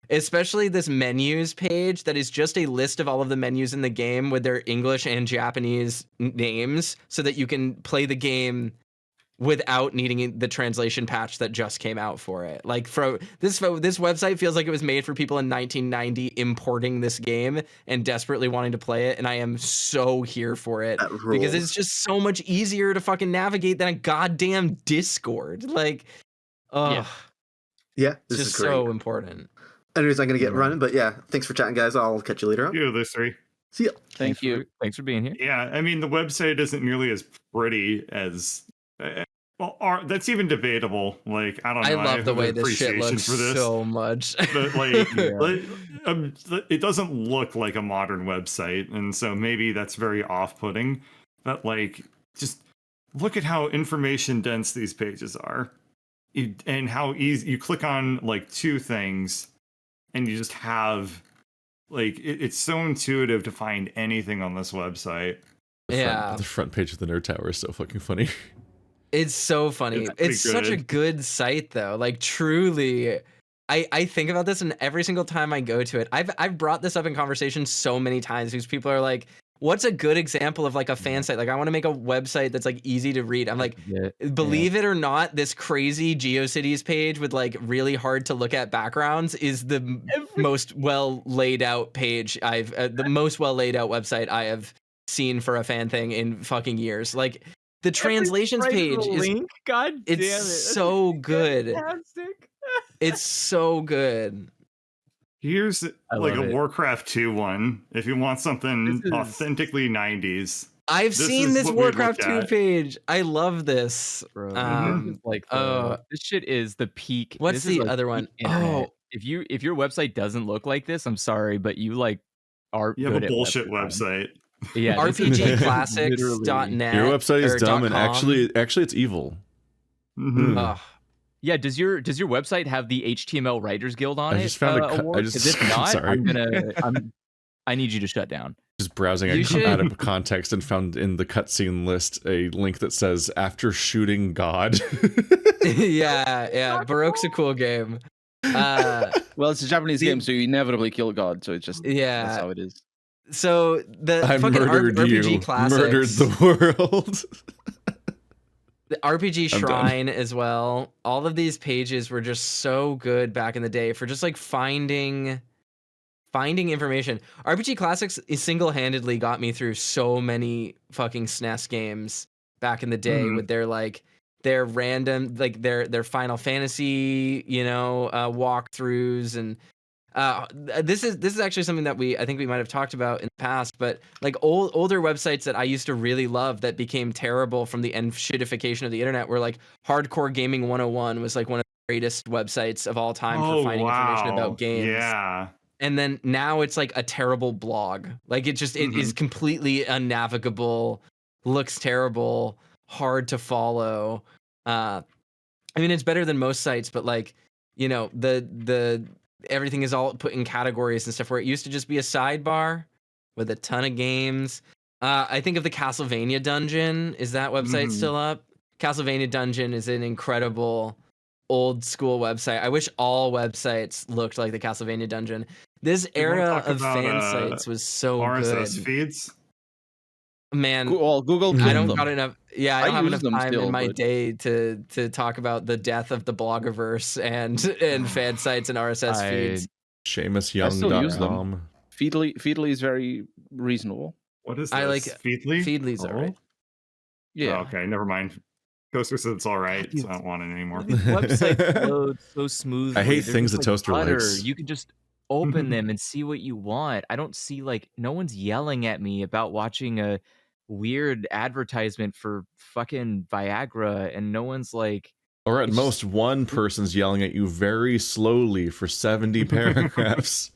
Speaker 2: Especially this menus page that is just a list of all of the menus in the game with their English and Japanese names so that you can play the game without needing the translation patch that just came out for it. Like, for this website feels like it was made for people in 1990 importing this game and desperately wanting to play it, and I am so here for it because it's just so much easier to fucking navigate than a goddamn Discord. Like,
Speaker 3: yeah,
Speaker 2: this is so important.
Speaker 3: Anyways, I'm gonna get running, but yeah, thanks for chatting, guys. I'll catch you later on.
Speaker 4: You, those three.
Speaker 3: See ya.
Speaker 6: Thank you.
Speaker 5: Thanks for being here.
Speaker 4: Yeah, I mean, the website isn't nearly as pretty as. That's even debatable. Like, I don't know.
Speaker 2: I love the way this shit looks so much.
Speaker 4: But like, it doesn't look like a modern website, and so maybe that's very off-putting. But like, just look at how information dense these pages are, and how easy you click on like two things, and you just have like it's so intuitive to find anything on this website.
Speaker 1: The front page of the Nerd Tower is so fucking funny.
Speaker 2: It's so funny. It's such a good site, though. Like, truly, I think about this, and every single time I go to it, I've brought this up in conversation so many times because people are like, "What's a good example of like a fan site? Like, I want to make a website that's like easy to read." I'm like, believe it or not, this crazy GeoCities page with like really hard to look at backgrounds is the most well laid out page the most well laid out website I have seen for a fan thing in fucking years. Like, the translations page is
Speaker 5: God damn it.
Speaker 2: So good.
Speaker 5: Fantastic.
Speaker 2: It's so good.
Speaker 4: Here's like a Warcraft 2 one if you want something authentically 90s.
Speaker 2: I've seen this Warcraft 2 page. I love this.
Speaker 5: Bro, this shit is the peak.
Speaker 2: What's the other one?
Speaker 5: Internet. If your website doesn't look like this, I'm sorry, but you like are
Speaker 4: you have a bullshit website.
Speaker 2: Yeah, RPGclassics.net.
Speaker 1: Your website is dumb, and actually it's evil.
Speaker 5: Yeah, does your website have the HTML Writers Guild on it?
Speaker 1: I just found
Speaker 5: if not,
Speaker 1: sorry.
Speaker 5: I need you to shut down.
Speaker 1: Just browsing out of context and found in the cutscene list a link that says "After shooting God."
Speaker 2: yeah. Baroque's a cool game.
Speaker 6: Well, it's a Japanese game, so you inevitably kill God. So it's just that's how it is.
Speaker 2: So the
Speaker 1: I
Speaker 2: fucking RPG Classics
Speaker 1: murdered the world.
Speaker 2: The RPG Shrine as well. All of these pages were just so good back in the day for just like finding information. RPG Classics single-handedly got me through so many fucking SNES games back in the day with their random, like their Final Fantasy, walkthroughs, and This is actually something that I think we might have talked about in the past, but like older websites that I used to really love that became terrible from the shitification of the internet were like Hardcore Gaming 101 was like one of the greatest websites of all time for finding information about games.
Speaker 4: Yeah.
Speaker 2: And then now it's like a terrible blog. Like it is completely unnavigable, looks terrible, hard to follow. I mean, it's better than most sites, but like, you know, the everything is all put in categories and stuff where it used to just be a sidebar with a ton of games. I think of the Castlevania Dungeon. Is that website still up? Castlevania Dungeon is an incredible old school website. I wish all websites looked like the Castlevania Dungeon. This era of fan sites was so
Speaker 4: RSS
Speaker 2: good.
Speaker 4: feeds?
Speaker 2: Man,
Speaker 6: Google.
Speaker 2: I don't got enough. Yeah, I don't have enough time
Speaker 6: still,
Speaker 2: in my day to talk about the death of the Bloggerverse and fan sites and RSS feeds.
Speaker 1: SeamusYoung.com.
Speaker 6: Feedly is very reasonable.
Speaker 4: What is this?
Speaker 2: I like
Speaker 4: Feedly?
Speaker 2: Feedly's alright.
Speaker 6: Yeah.
Speaker 4: Oh, okay, never mind. Toaster said it's all right, so I don't want it anymore.
Speaker 5: These websites load so smoothly.
Speaker 1: I hate
Speaker 5: They're
Speaker 1: things
Speaker 5: just
Speaker 1: that
Speaker 5: like
Speaker 1: Toaster
Speaker 5: butter.
Speaker 1: likes.
Speaker 5: You can just open them and see what you want. I don't see like no one's yelling at me about watching a weird advertisement for fucking Viagra, and no one's like.
Speaker 1: Or at most, one person's yelling at you very slowly for 70 paragraphs.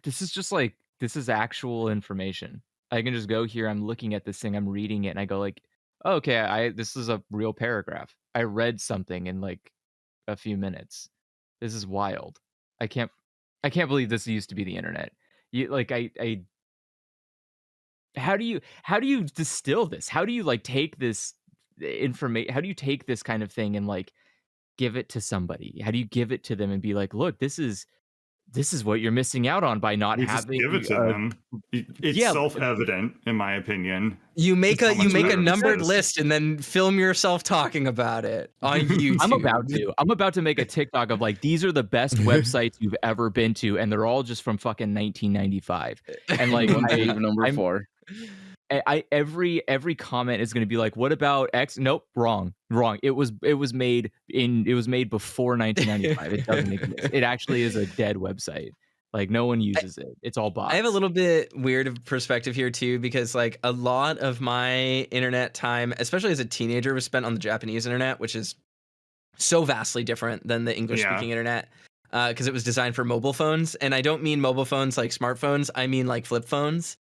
Speaker 5: This is just like, this is actual information. I can just go here, I'm looking at this thing, I'm reading it, and I go like, oh, okay, this is a real paragraph. I read something in like a few minutes. This is wild. I can't believe this used to be the internet. How do you distill this? How do you like take this information? How do you take this kind of thing and like give it to somebody? How do you give it to them and be like, look, this is what you're missing out on by not having.
Speaker 4: Just give it to them. It's self-evident, in my opinion.
Speaker 2: You make a numbered list and then film yourself talking about it on YouTube.
Speaker 5: I'm about to make a TikTok of like, these are the best websites you've ever been to, and they're all just from fucking 1995. And like
Speaker 6: number 4.
Speaker 5: Every comment is going to be like, what about X? Nope, wrong. It was made before 1995. It doesn't exist. It actually is a dead website. Like no one uses it. It's all bots.
Speaker 2: I have a little bit weird of perspective here too, because like a lot of my internet time, especially as a teenager, was spent on the Japanese internet, which is so vastly different than the English speaking internet. Because it was designed for mobile phones, and I don't mean mobile phones like smartphones. I mean like flip phones.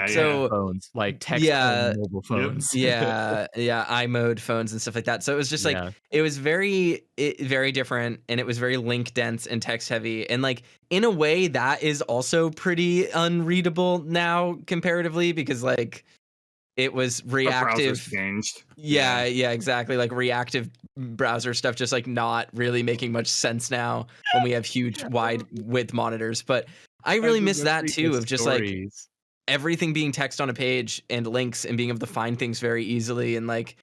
Speaker 5: So phones, like text mobile phones.
Speaker 2: iMode phones and stuff like that. So it was just like it was very different, and it was very link dense and text heavy, and like in a way that is also pretty unreadable now comparatively, because like it was reactive.
Speaker 4: Changed.
Speaker 2: Yeah, exactly. Like reactive browser stuff, just like not really making much sense now when we have huge wide width monitors. But I really miss that too, of just like everything being text on a page and links and being able to find things very easily and like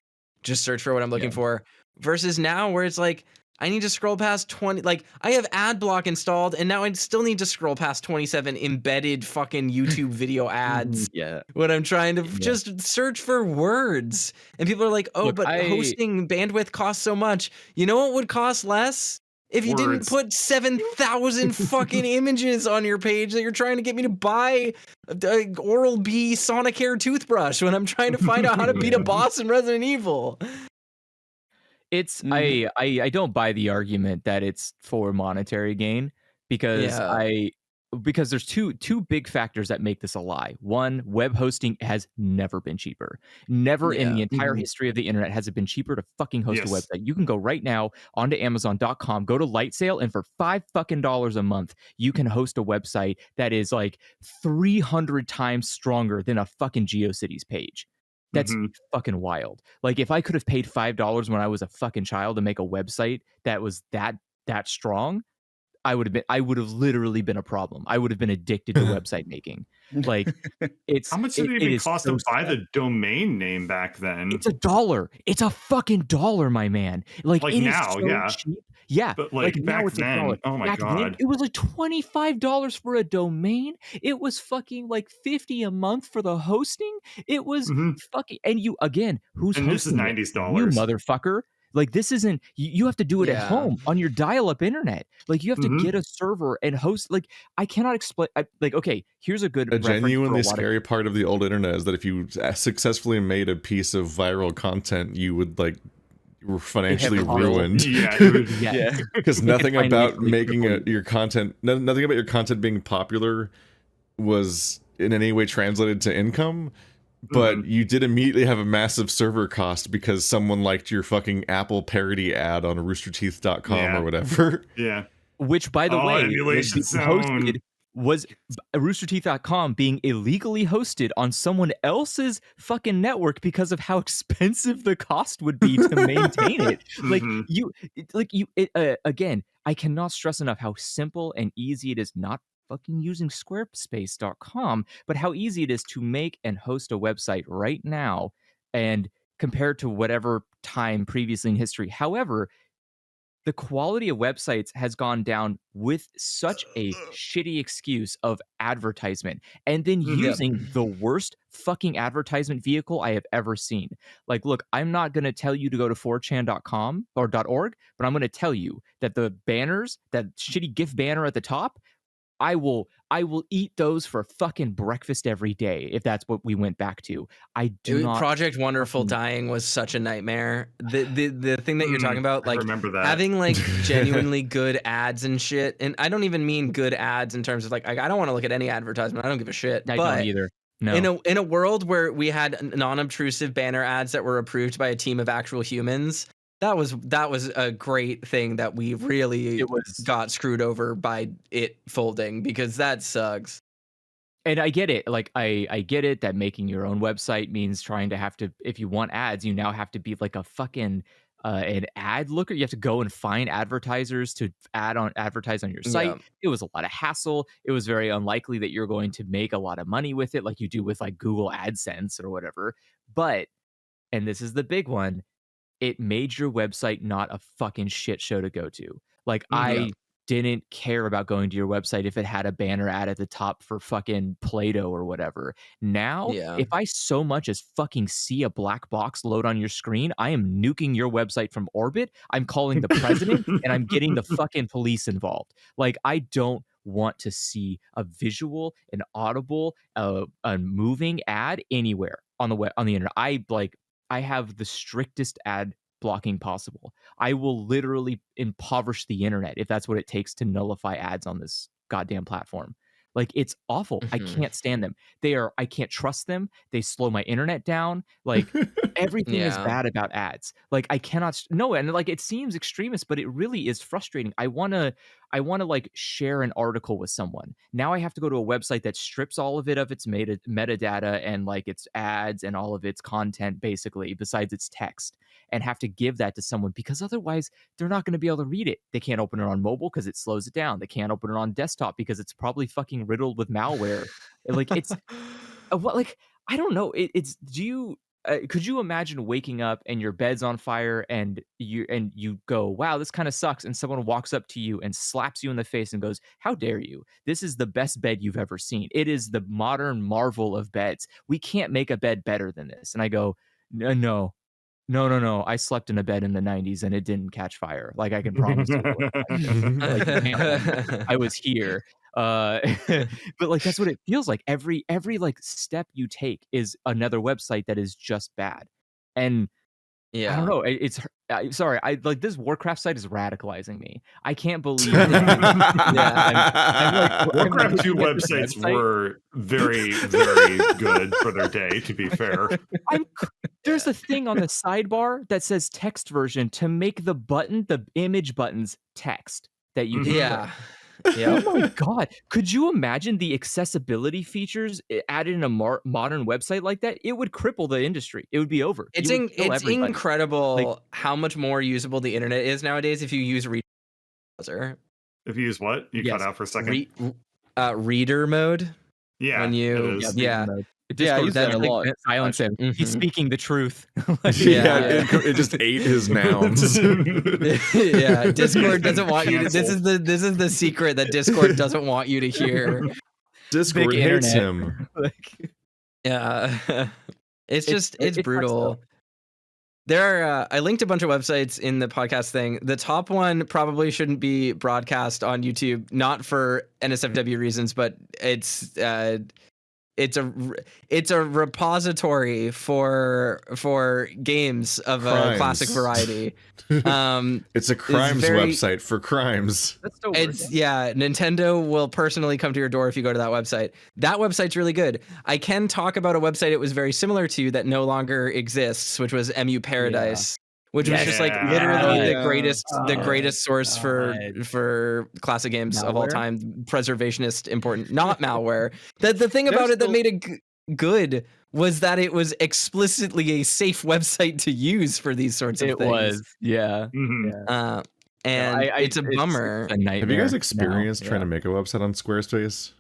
Speaker 2: just search for what I'm looking for, versus now where it's like I need to scroll past 20, like I have ad block installed and now I still need to scroll past 27 embedded fucking YouTube video ads when I'm trying to just search for words. And people are like, oh, look, but hosting bandwidth costs so much. You know what would cost less? If you didn't put 7,000 fucking images on your page that you're trying to get me to buy a Oral-B Sonicare toothbrush when I'm trying to find out how to beat a boss in Resident Evil.
Speaker 5: It's I don't buy the argument that it's for monetary gain, because because there's two big factors that make this a lie. One, web hosting has never been cheaper. Never in the entire history of the internet has it been cheaper to fucking host a website. You can go right now onto Amazon.com, go to Light Sale, and for $5 a month, you can host a website that is like 300 times stronger than a fucking GeoCities page. That's fucking wild. Like if I could have paid $5 when I was a fucking child to make a website that was that strong, I would have literally been a problem. I would have been addicted to website making. Like it's
Speaker 4: how much did it even cost to buy the domain name back then?
Speaker 5: It's $1. It's a fucking $1, my man. Like it
Speaker 4: now,
Speaker 5: is so cheap. Yeah,
Speaker 4: but like back
Speaker 5: now it's
Speaker 4: then,
Speaker 5: $1.
Speaker 4: oh my
Speaker 5: back
Speaker 4: god,
Speaker 5: then, it was like $25 for a domain. It was fucking like $50 a month for the hosting. It was fucking, and you again, who's
Speaker 4: and
Speaker 5: hosting
Speaker 4: this is $90?
Speaker 5: You motherfucker. Like this isn't you have to do it at home on your dial-up internet. Like you have to get a server and host. Like I cannot explain. Okay, here's a good.
Speaker 1: A genuinely scary part of the old internet is that if you successfully made a piece of viral content, you would like were financially ruined.
Speaker 5: Yeah,
Speaker 1: because nothing about making your content, nothing about your content being popular was in any way translated to income. But you did immediately have a massive server cost because someone liked your fucking Apple parody ad on roosterteeth.com or whatever.
Speaker 4: Yeah.
Speaker 5: Which, by the way, was roosterteeth.com being illegally hosted on someone else's fucking network because of how expensive the cost would be to maintain it. Again, I cannot stress enough how simple and easy it is, not fucking using squarespace.com, but how easy it is to make and host a website right now and compared to whatever time previously in history. However, the quality of websites has gone down with such a shitty excuse of advertisement and then using the worst fucking advertisement vehicle I have ever seen. Like, look, I'm not going to tell you to go to 4chan.com or .org, but I'm going to tell you that the banners, that shitty GIF banner at the top, I will eat those for fucking breakfast every day if that's what we went back to. I do not.
Speaker 2: Project Wonderful dying was such a nightmare. The thing that you're talking about, like
Speaker 4: remember that.
Speaker 2: having like genuinely good ads and shit, and I don't even mean good ads in terms of like I don't want to look at any advertisement. I don't give a shit.
Speaker 5: I don't either.
Speaker 2: No. In a world where we had non-obtrusive banner ads that were approved by a team of actual humans, that was a great thing that we really got screwed over by it folding, because that sucks.
Speaker 5: And I get it. Like I get it that making your own website means trying to have to, if you want ads, you now have to be like a fucking an ad looker. You have to go and find advertisers to advertise on your site. Yeah. It was a lot of hassle. It was very unlikely that you're going to make a lot of money with it like you do with like Google AdSense or whatever. But, and this is the big one, it made your website not a fucking shit show to go to. Like I didn't care about going to your website if it had a banner ad at the top for fucking Play-Doh or whatever. Now, if I so much as fucking see a black box load on your screen, I am nuking your website from orbit. I'm calling the president and I'm getting the fucking police involved. Like I don't want to see a visual, an audible, a moving ad anywhere on the internet. I have the strictest ad blocking possible. I will literally impoverish the internet if that's what it takes to nullify ads on this goddamn platform. Like it's awful. I can't stand them. I can't trust them. They slow my internet down. Like everything is bad about ads. Like I cannot and like it seems extremist, but it really is frustrating. I want to like share an article with someone. Now I have to go to a website that strips all of it of its metadata and like its ads and all of its content basically besides its text, and have to give that to someone because otherwise they're not going to be able to read it. They can't open it on mobile because it slows it down. They can't open it on desktop because it's probably fucking riddled with malware. Like it's like I don't know. Could you imagine waking up and your bed's on fire and you go, wow, this kind of sucks, and someone walks up to you and slaps you in the face and goes, how dare you? This is the best bed you've ever seen. It is the modern marvel of beds. We can't make a bed better than this. And I go, no. I slept in a bed in the 90s and it didn't catch fire. Like I can promise you. Like, I was here. But like that's what it feels like. Every like step you take is another website that is just bad. And I don't know. It's sorry. I like this Warcraft site is radicalizing me. I can't believe that.
Speaker 4: Warcraft 2 websites were very, very good for their day, to be fair.
Speaker 5: There's a thing on the sidebar that says text version to make the image buttons text that you can Yeah. Oh my god! Could you imagine the accessibility features added in a modern website like that? It would cripple the industry. It would be over.
Speaker 2: It's incredible how much more usable the internet is nowadays if you use Reader browser.
Speaker 4: If you use what? You cut out for a second.
Speaker 2: Reader mode.
Speaker 4: Yeah.
Speaker 2: When you
Speaker 5: I use that a lot. Silence him. He's speaking the truth.
Speaker 1: It just ate his nouns.
Speaker 2: Discord doesn't want you to. This is the secret that Discord doesn't want you to hear.
Speaker 1: Discord hates him.
Speaker 2: It's brutal. I linked a bunch of websites in the podcast thing. The top one probably shouldn't be broadcast on YouTube, not for NSFW reasons, but it's a repository for games of a classic variety.
Speaker 1: It's a crimes website for crimes.
Speaker 2: Nintendo will personally come to your door if you go to that website. That website's really good. I can talk about a website it was very similar to that no longer exists, which was MU Paradise. Which was just like literally the greatest source for classic games of all time. Preservationist, important, not malware. The thing about it that made it good was that it was explicitly a safe website to use for these sorts of things.
Speaker 5: It was, yeah.
Speaker 2: Mm-hmm. And it's a bummer.
Speaker 5: It's a nightmare.
Speaker 1: Have you guys experienced trying to make a website on Squarespace?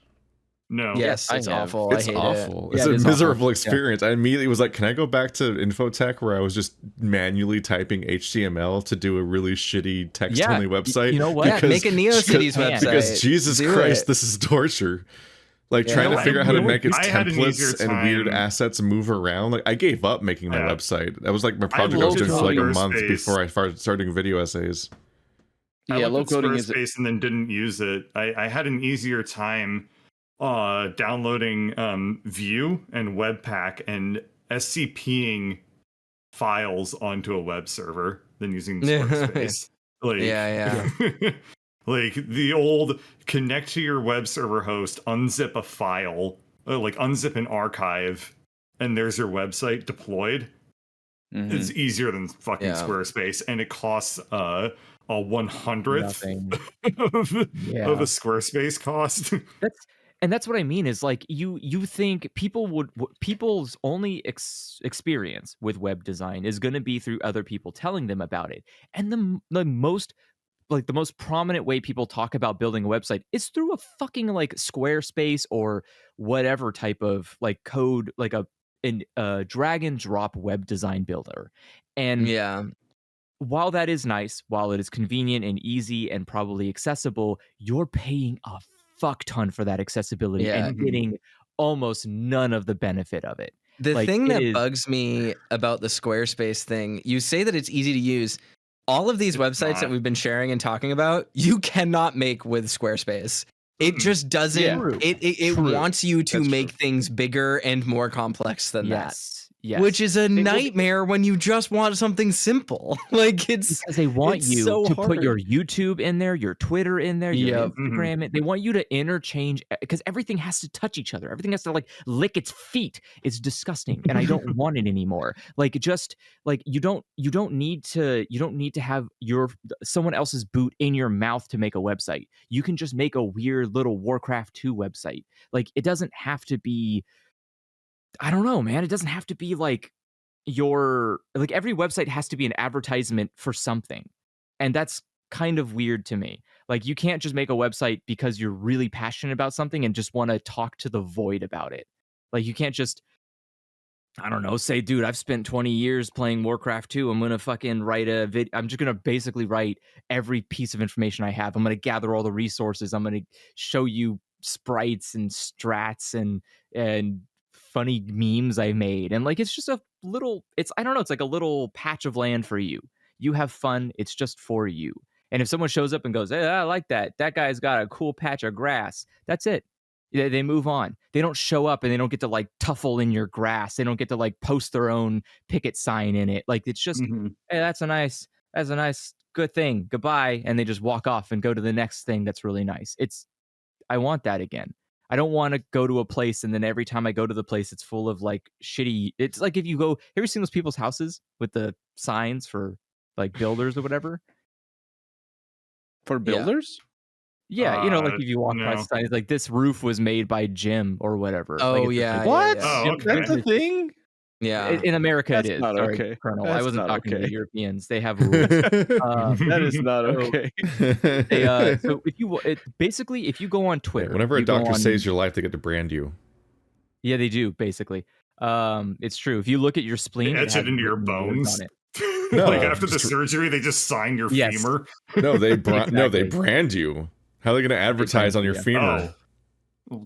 Speaker 4: No.
Speaker 2: Yes, it's awful.
Speaker 1: It's awful. It's a miserable experience. I immediately was like, can I go back to Infotech where I was just manually typing HTML to do a really shitty text-only website?
Speaker 2: You know what? Make a NeoCities website.
Speaker 1: Because Jesus Christ, this is torture. Like trying to figure out how to make its templates and weird assets move around. Like I gave up making my website. That was like my project I was doing for like a month before I started doing video essays.
Speaker 4: I low coding is Squarespace and then didn't use it. I had an easier time downloading Vue and Webpack and SCPing files onto a web server than using Squarespace. Like the old connect to your web server host, unzip a file, like unzip an archive, and there's your website deployed. Mm-hmm. It's easier than fucking Squarespace, and it costs a 100th of a Squarespace cost.
Speaker 5: That's what I mean is like you think people's only experience with web design is going to be through other people telling them about it, and the most prominent way people talk about building a website is through a fucking like Squarespace or whatever type of like code, like a drag and drop web design builder. And while that is nice, while it is convenient and easy and probably accessible, you're paying a fuck ton for that accessibility and getting almost none of the benefit of it.
Speaker 2: The thing that bugs me about the Squarespace thing, you say that it's easy to use. All of these websites that we've been sharing and talking about, you cannot make with Squarespace. It just doesn't. It wants you to make things bigger and more complex than that. Yes. Which is a nightmare when you just want something simple. Like because
Speaker 5: they want you to put your YouTube in there, your Twitter in there, your Instagram. They want you to interchange because everything has to touch each other. Everything has to like lick its feet. It's disgusting, and I don't want it anymore. Like just like you don't need to have someone else's boot in your mouth to make a website. You can just make a weird little Warcraft 2 website. Like it doesn't have to be. I don't know, man. It doesn't have to be like every website has to be an advertisement for something. And that's kind of weird to me. Like you can't just make a website because you're really passionate about something and just want to talk to the void about it. Like you can't just, I don't know, say, dude, I've spent 20 years playing Warcraft 2. I'm going to fucking write I'm just going to basically write every piece of information I have. I'm going to gather all the resources. I'm going to show you sprites and strats and funny memes I made, and like it's just a little it's like a little patch of land for you. You have fun, it's just for you. And if someone shows up and goes, hey, I like that guy's got a cool patch of grass, that's it. They move on. They don't show up and they don't get to like tuffle in your grass. They don't get to like post their own picket sign in it. Like it's just hey, that's a nice good thing, goodbye, and they just walk off and go to the next thing that's really nice. I want that again. I don't want to go to a place and then every time I go to the place, it's full of like shitty. It's like if you go, have you ever seen those people's houses with the signs for like builders or whatever?
Speaker 6: For builders?
Speaker 5: Yeah, like if you walk by the sign, it's like this roof was made by Jim or whatever.
Speaker 2: Oh,
Speaker 5: like,
Speaker 2: yeah.
Speaker 5: Like,
Speaker 6: what?
Speaker 4: Oh, okay.
Speaker 6: That's a thing?
Speaker 5: Yeah. In America,
Speaker 6: That's
Speaker 5: it is.
Speaker 6: Not
Speaker 5: Sorry,
Speaker 6: okay.
Speaker 5: Colonel.
Speaker 6: That's
Speaker 5: I wasn't talking to the Europeans. They have rules.
Speaker 6: That is not okay.
Speaker 5: So if you go on Twitter,
Speaker 1: whenever a doctor saves your life, they get to brand you.
Speaker 5: Yeah, they do basically. It's true. If you look at your spleen,
Speaker 4: they etch it into your bones.
Speaker 1: No,
Speaker 4: like after the surgery, they just sign your femur.
Speaker 1: No, they brand you. How are they going to advertise on your femur?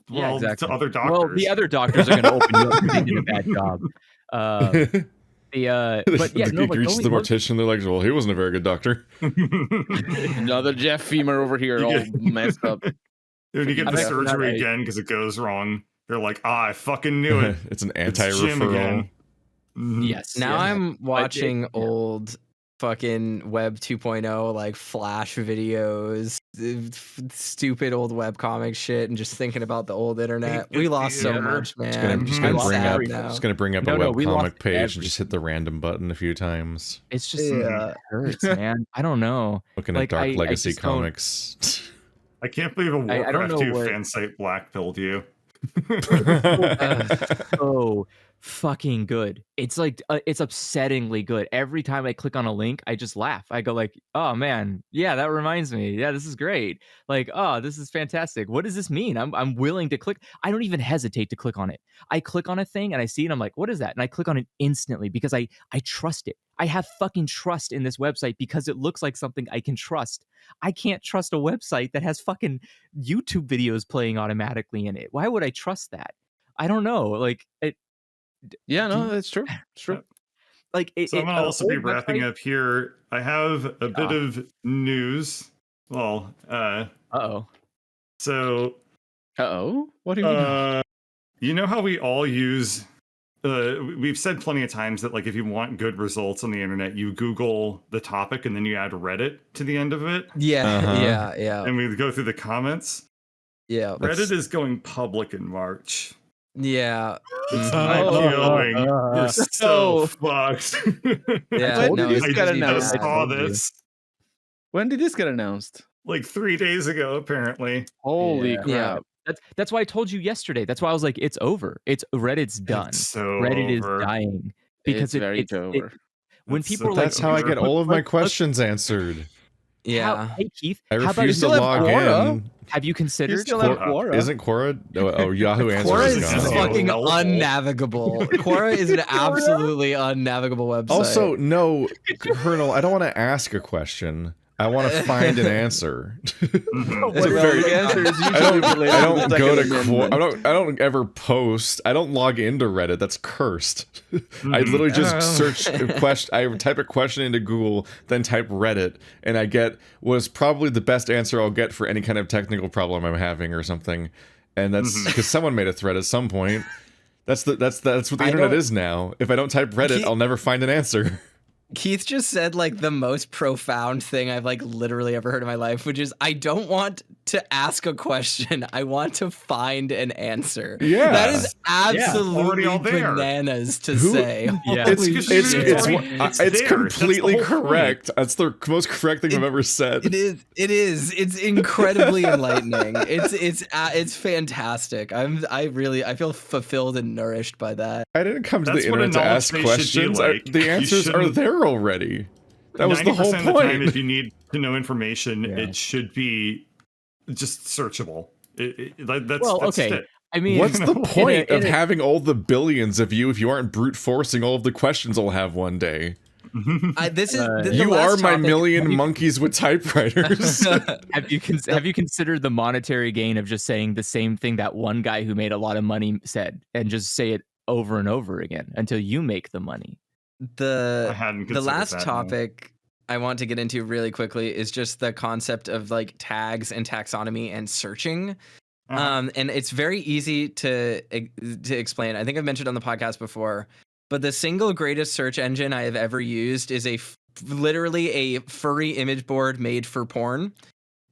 Speaker 4: Well, to other doctors.
Speaker 5: Well, the other doctors are going to open you up because they did a bad job. But yeah,
Speaker 1: he reaches the mortician. They're like, well, he wasn't a very good doctor.
Speaker 6: Another Jeff Femur over here, all messed up.
Speaker 4: When you get the surgery again because it goes wrong, they're like, I fucking knew it.
Speaker 1: It's an anti-referral.
Speaker 2: Yes. Now I'm watching old fucking Web 2.0 like Flash videos, stupid old webcomic shit, and just thinking about the old internet. We lost so much, man.
Speaker 1: Just gonna bring up a webcomic page and just hit the random button a few times.
Speaker 5: It's just it hurts, man. I don't know.
Speaker 1: Looking at Dark Legacy comics.
Speaker 4: I can't believe a Warcraft 2 fan site blackpilled you.
Speaker 5: So fucking good. It's like it's upsettingly good. Every time I click on a link, I just laugh. I go like, oh man, yeah, that reminds me. Yeah, this is great. Like, oh, this is fantastic. What does this mean? I'm willing to click. I don't even hesitate to click on it. I click on a thing and I see it. And I'm like, what is that? And I click on it instantly because I trust it. I have fucking trust in this website because it looks like something I can trust. I can't trust a website that has fucking YouTube videos playing automatically in it. Why would I trust that? I don't know. Like it.
Speaker 6: Yeah, no, that's true. It's true.
Speaker 4: Like so I'm gonna also be wrapping up here. I have a bit of news. Well, So
Speaker 6: what do you mean?
Speaker 4: You know how we all use we've said plenty of times that like if you want good results on the internet, you Google the topic and then you add Reddit to the end of it.
Speaker 2: Yeah.
Speaker 4: And we go through the comments.
Speaker 2: Yeah.
Speaker 4: Reddit is going public in March.
Speaker 2: Yeah.
Speaker 4: It's IPOing. We're so fucked.
Speaker 2: Yeah.
Speaker 4: I saw this.
Speaker 6: When did this get announced?
Speaker 4: Like 3 days ago, apparently.
Speaker 6: Holy crap.
Speaker 2: Yeah.
Speaker 5: That's why I told you yesterday. That's why I was like, it's over. Reddit's done. Reddit is dying. Because it's over. When people are like,
Speaker 1: that's how I get all of my questions answered.
Speaker 2: Yeah.
Speaker 5: Hey Keith,
Speaker 1: I refuse to log in.
Speaker 5: Have you considered?
Speaker 6: You still have Quora.
Speaker 1: Isn't Quora? Oh, Yahoo Answers
Speaker 2: Quora
Speaker 1: is
Speaker 2: is fucking unnavigable. Quora is an absolutely unnavigable website.
Speaker 1: Also, no, Colonel, I don't want to ask a question. I want to find an answer.
Speaker 6: The answer is usually
Speaker 1: I don't go to Quora. I don't ever post. I don't log into Reddit. That's cursed. I literally just search a question. I type a question into Google, then type Reddit, and I get what's probably the best answer I'll get for any kind of technical problem I'm having or something. And that's because someone made a thread at some point. That's what the internet is now. If I don't type Reddit, I'll never find an answer.
Speaker 2: Keith just said like the most profound thing I've like literally ever heard in my life, which is I don't want to ask a question. I want to find an answer.
Speaker 1: Yeah.
Speaker 2: That is absolutely bananas to say.
Speaker 5: Yeah.
Speaker 1: It's completely correct. That's the most correct thing I've ever said.
Speaker 2: It is. It's incredibly enlightening. It's fantastic. I feel fulfilled and nourished by that.
Speaker 1: I didn't come to the internet to ask questions. The answers are there already. That was the whole point.
Speaker 4: Of the time, if you need to know information, it should be just searchable. That's
Speaker 5: okay.
Speaker 4: it.
Speaker 5: I mean,
Speaker 1: what's the point of having all the billions of you if you aren't brute forcing all of the questions I'll have one day? You are my million monkeys with typewriters.
Speaker 5: Have you considered the monetary gain of just saying the same thing that one guy who made a lot of money said, and just say it over and over again until you make the money?
Speaker 2: The last topic I want to get into really quickly is just the concept of like tags and taxonomy and searching. And it's very easy to explain. I think I've mentioned on the podcast before, but the single greatest search engine I have ever used is literally a furry image board made for porn.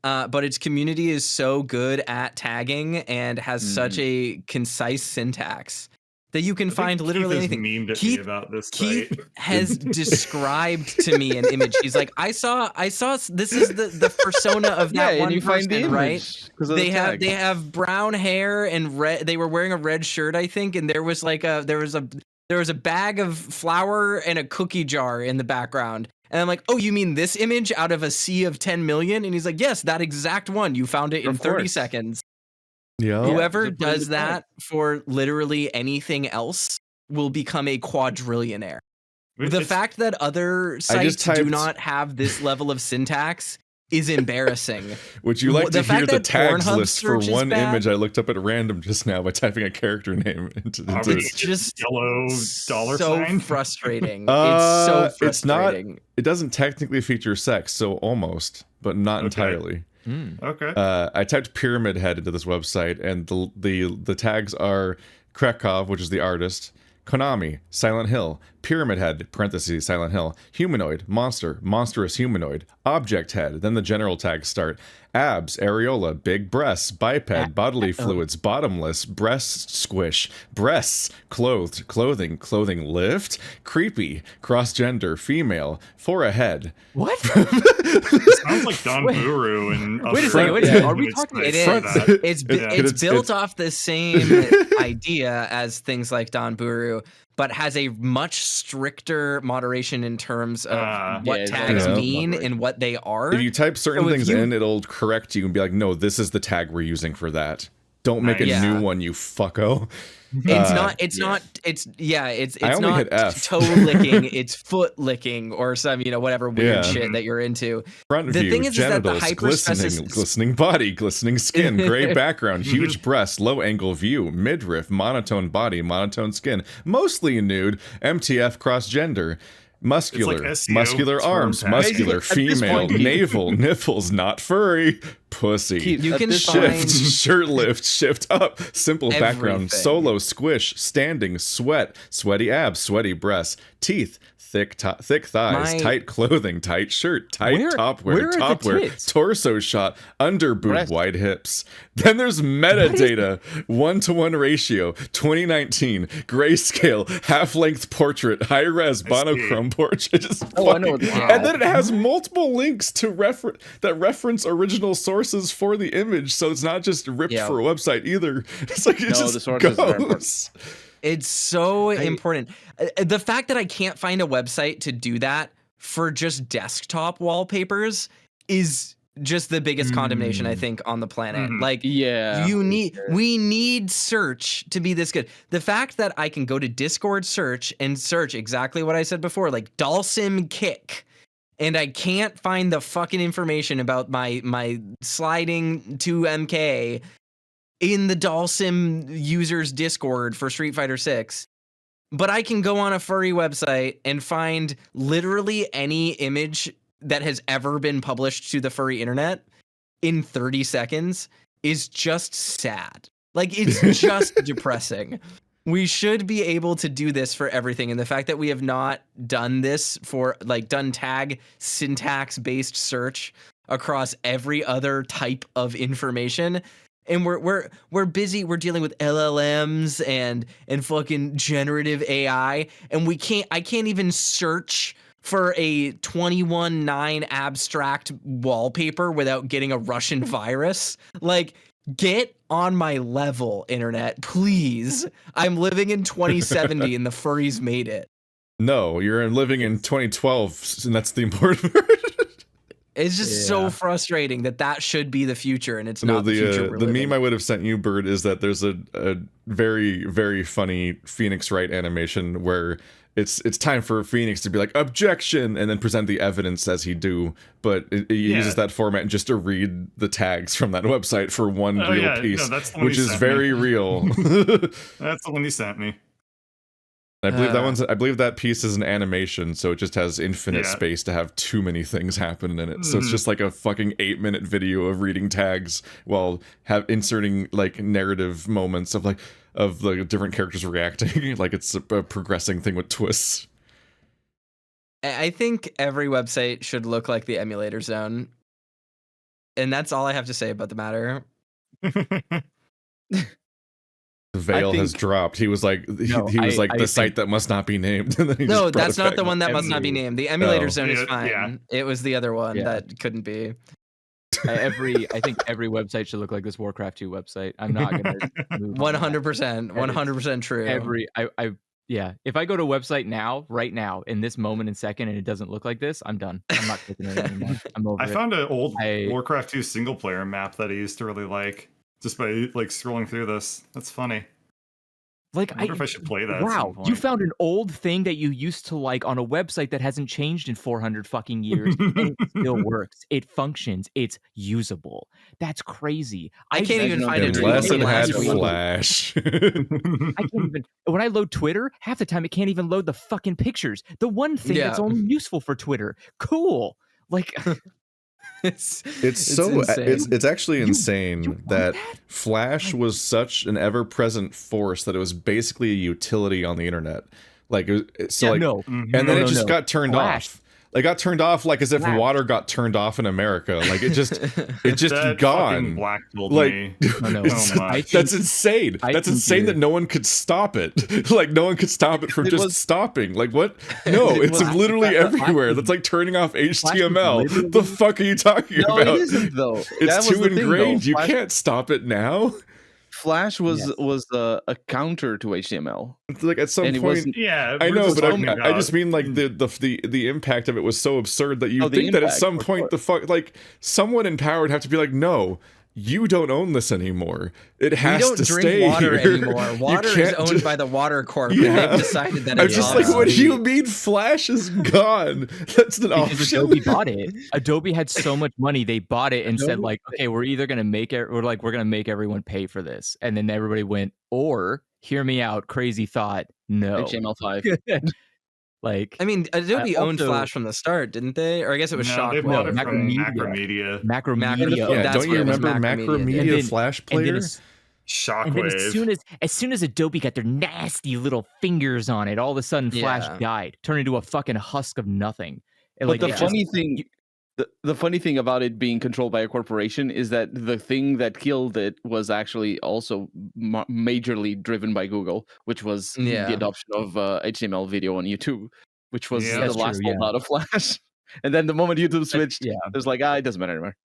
Speaker 2: But its community is so good at tagging and has such a concise syntax that you can find literally anything.
Speaker 4: Keith about this
Speaker 2: Keith has described to me an image. He's like, I saw. This is the persona of that one person, right? They have brown hair and red. They were wearing a red shirt, I think, and there was a bag of flour and a cookie jar in the background. And I'm like, oh, you mean this image out of a sea of 10 million? And he's like, yes, that exact one. You found it in 30 seconds.
Speaker 1: Yeah.
Speaker 2: Whoever does that for literally anything else will become a quadrillionaire. The fact that other sites do not have this level of syntax is embarrassing.
Speaker 1: Would you like to hear the tags
Speaker 2: Pornhub
Speaker 1: list for one image I looked up at random just now by typing a character name into
Speaker 2: it's just
Speaker 4: yellow dollar
Speaker 2: so
Speaker 4: sign?
Speaker 2: frustrating. It's so frustrating.
Speaker 1: It's not. It doesn't technically feature sex, so almost, but not entirely.
Speaker 4: Okay.
Speaker 1: I typed Pyramid Head into this website, and the tags are Krekov, which is the artist, Konami, Silent Hill, Pyramid Head, parentheses, Silent Hill, Humanoid, Monster, Monstrous Humanoid, Object Head, then the general tags start, Abs, Areola, Big Breasts, Biped, Bodily Fluids, Bottomless, Breast Squish, Breasts, Clothed, Clothing, Clothing Lift, Creepy, Cross-Gender, Female, For a Head.
Speaker 2: What?
Speaker 4: Sounds like Don Buru and
Speaker 5: wait a second. Are we talking?
Speaker 2: It is. It's built off the same idea as things like Don Buru, but has a much stricter moderation in terms of what tags mean and what they are.
Speaker 1: If you type certain things in, it'll correct you and be like, no, this is the tag we're using for that. Don't make a new one, you fucko.
Speaker 2: It's not toe licking, it's foot licking or some, whatever weird shit that you're into.
Speaker 1: Front view,
Speaker 2: thing is
Speaker 1: genitals,
Speaker 2: that the
Speaker 1: glistening body, glistening skin, gray background, huge breast, low angle view, midriff, monotone body, monotone skin, mostly nude, MTF cross gender. Muscular, like muscular arms, muscular, female, navel, nipples, not furry, pussy.
Speaker 2: You can
Speaker 1: shift, shirt lift, shift up, simple background, solo, squish, standing, sweat, sweaty abs, sweaty breasts, teeth, thick thighs, tight clothing, tight shirt, tight topwear, torso shot, under boob, wide hips. Then there's metadata, 1-to-1 ratio, 2019, grayscale, half-length portrait, high-res, monochrome portrait. I know. And then it has multiple links to reference original sources for the image, so it's not just ripped for a website either. It's like it just goes.
Speaker 2: It's so important. The fact that I can't find a website to do that for just desktop wallpapers is just the biggest condemnation I think on the planet. Like, we need search to be this good. The fact that I can go to Discord search and search exactly what I said before, like Dalsim kick, and I can't find the fucking information about my sliding to MK in the Dalsim users Discord for Street Fighter 6. But I can go on a furry website and find literally any image that has ever been published to the furry internet in 30 seconds is just sad. Like, it's just depressing. We should be able to do this for everything. And the fact that we have not done this done tag syntax based search across every other type of information. And we're busy. We're dealing with LLMs and fucking generative AI, and I can't even search for a 21.9 abstract wallpaper without getting a Russian virus. Like, get on my level, internet, please. I'm living in 2070, and the furries made it.
Speaker 1: No, you're living in 2012, and that's the important part.
Speaker 2: It's just so frustrating that should be the future, and it's not the future.
Speaker 1: The meme I would have sent you, Bird, is that there's a very, very funny Phoenix Wright animation where it's time for Phoenix to be like, objection, and then present the evidence as he do, but it uses that format just to read the tags from that website for one real piece, which is very real.
Speaker 4: That's the one you sent me.
Speaker 1: I believe I believe that piece is an animation, so it just has infinite space to have too many things happen in it. So it's just like a fucking 8-minute video of reading tags while inserting like narrative moments of the different characters reacting. Like it's a progressing thing with twists.
Speaker 2: I think every website should look like the Emulator Zone, and that's all I have to say about the matter.
Speaker 1: The veil has dropped. He was like, the site that must not be named. And then
Speaker 2: no, that's not the one that must not be named. The Emulator Zone is fine. Yeah. It was the other one that couldn't be.
Speaker 5: I think every website should look like this Warcraft 2 website. I'm not gonna
Speaker 2: 100% true.
Speaker 5: If I go to a website right now, in this moment and second, and it doesn't look like this, I'm done. I'm not clicking it anymore. I'm over it.
Speaker 4: I found an old Warcraft 2 single player map that I used to really like. Just by like scrolling through this. That's funny.
Speaker 5: Like,
Speaker 4: I wonder if I should play that.
Speaker 5: Wow,
Speaker 4: at some point.
Speaker 5: you found an old thing that you used to like on a website that hasn't changed in 400 fucking years, and it still works. It functions. It's usable. That's crazy.
Speaker 2: I can't even find it
Speaker 1: unless it had
Speaker 2: Flash.
Speaker 1: Flash.
Speaker 5: I can't even. When I load Twitter, half the time it can't even load the fucking pictures. The one thing that's only useful for Twitter. Cool. Like.
Speaker 1: It's actually insane that Flash was such an ever-present force that it was basically a utility on the internet. Like, and then it just got turned off. It got turned off like as if water got turned off in America. Like it just gone. Like that's insane. That's insane that no one could stop it. Like no one could stop it from stopping. Like what? No, it's literally everywhere. That's like turning off HTML. The fuck are you talking about?
Speaker 6: No, it isn't though.
Speaker 1: It's too ingrained. You can't stop it now.
Speaker 6: Flash was a counter to HTML.
Speaker 1: It's like at some point, I know, but I just mean like the impact of it was so absurd that you think that at some point someone in power would have to be like, no, you don't own this anymore. It has to stay here.
Speaker 2: We don't drink water anymore. Water is owned by the Water Corp. And they've decided that
Speaker 1: I'm just like, what do you mean Flash is gone? That's an option.
Speaker 5: Adobe bought it. Adobe had so much money, they bought it and said like, okay, we're either going to make it, or like, we're going to make everyone pay for this. And then everybody went, or hear me out, crazy thought, no.
Speaker 6: HTML5.
Speaker 5: Like,
Speaker 2: I mean, Adobe owned Flash from the start, didn't they? Or I guess it was Shockwave.
Speaker 4: They bought it from Macromedia.
Speaker 5: Macromedia.
Speaker 1: Yeah, don't you remember Macromedia Flash Player?
Speaker 5: Shockwave. As soon as Adobe got their nasty little fingers on it, all of a sudden Flash died, turned into a fucking husk of nothing. And
Speaker 6: but the funny thing about it being controlled by a corporation is that the thing that killed it was actually also majorly driven by Google, which was the adoption of HTML video on YouTube, which was the last holdout of Flash. And then the moment YouTube switched, it was like, it doesn't matter anymore.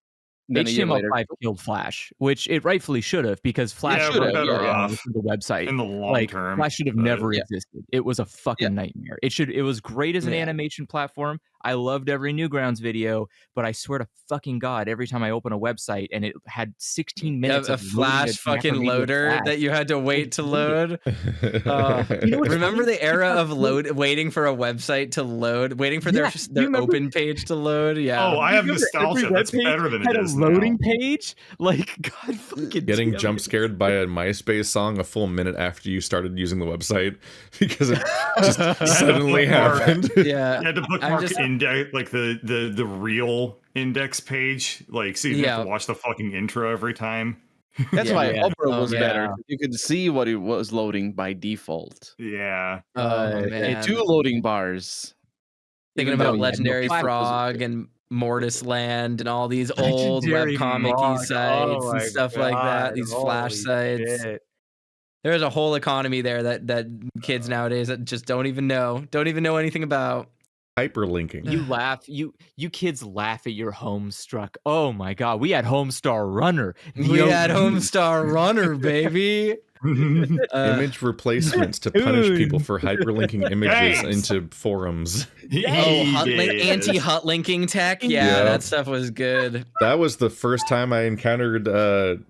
Speaker 6: Then
Speaker 5: HTML5 killed Flash, which it rightfully should have, because Flash should have the website
Speaker 4: in the long term.
Speaker 5: Flash should have never existed. It was a fucking nightmare. It was great as an animation platform. I loved every Newgrounds video, but I swear to fucking God, every time I open a website and it had 16 minutes
Speaker 2: of Flash fucking loader that you had to wait to load. Remember the era of waiting for a website to load, waiting for their open page to load? Yeah.
Speaker 4: Oh, I have nostalgia. That's better than it is
Speaker 5: loading page. Like, God fucking
Speaker 1: getting jump scared by a MySpace song a full minute after you started using the website because it just suddenly happened.
Speaker 2: Yeah.
Speaker 4: You had to bookmark index, like the real index page, like so you have to watch the fucking intro every time.
Speaker 6: That's why Opera was better. You could see what it was loading by default.
Speaker 4: Yeah.
Speaker 2: Man.
Speaker 6: 2 loading bars.
Speaker 2: Thinking about Legendary Frog and Mortis Land and all these old webcomic sites and stuff like that. These Flash sites. Shit. There's a whole economy there that kids nowadays that just don't even know anything about.
Speaker 1: Hyperlinking.
Speaker 5: You laugh. You kids laugh at your Homestruck. Oh my God, we had Homestar Runner.
Speaker 2: We had Homestar Runner, baby.
Speaker 1: Image replacements to punish people for hyperlinking images into forums.
Speaker 2: Anti-hut linking tech. Yeah, that stuff was good.
Speaker 1: That was the first time I encountered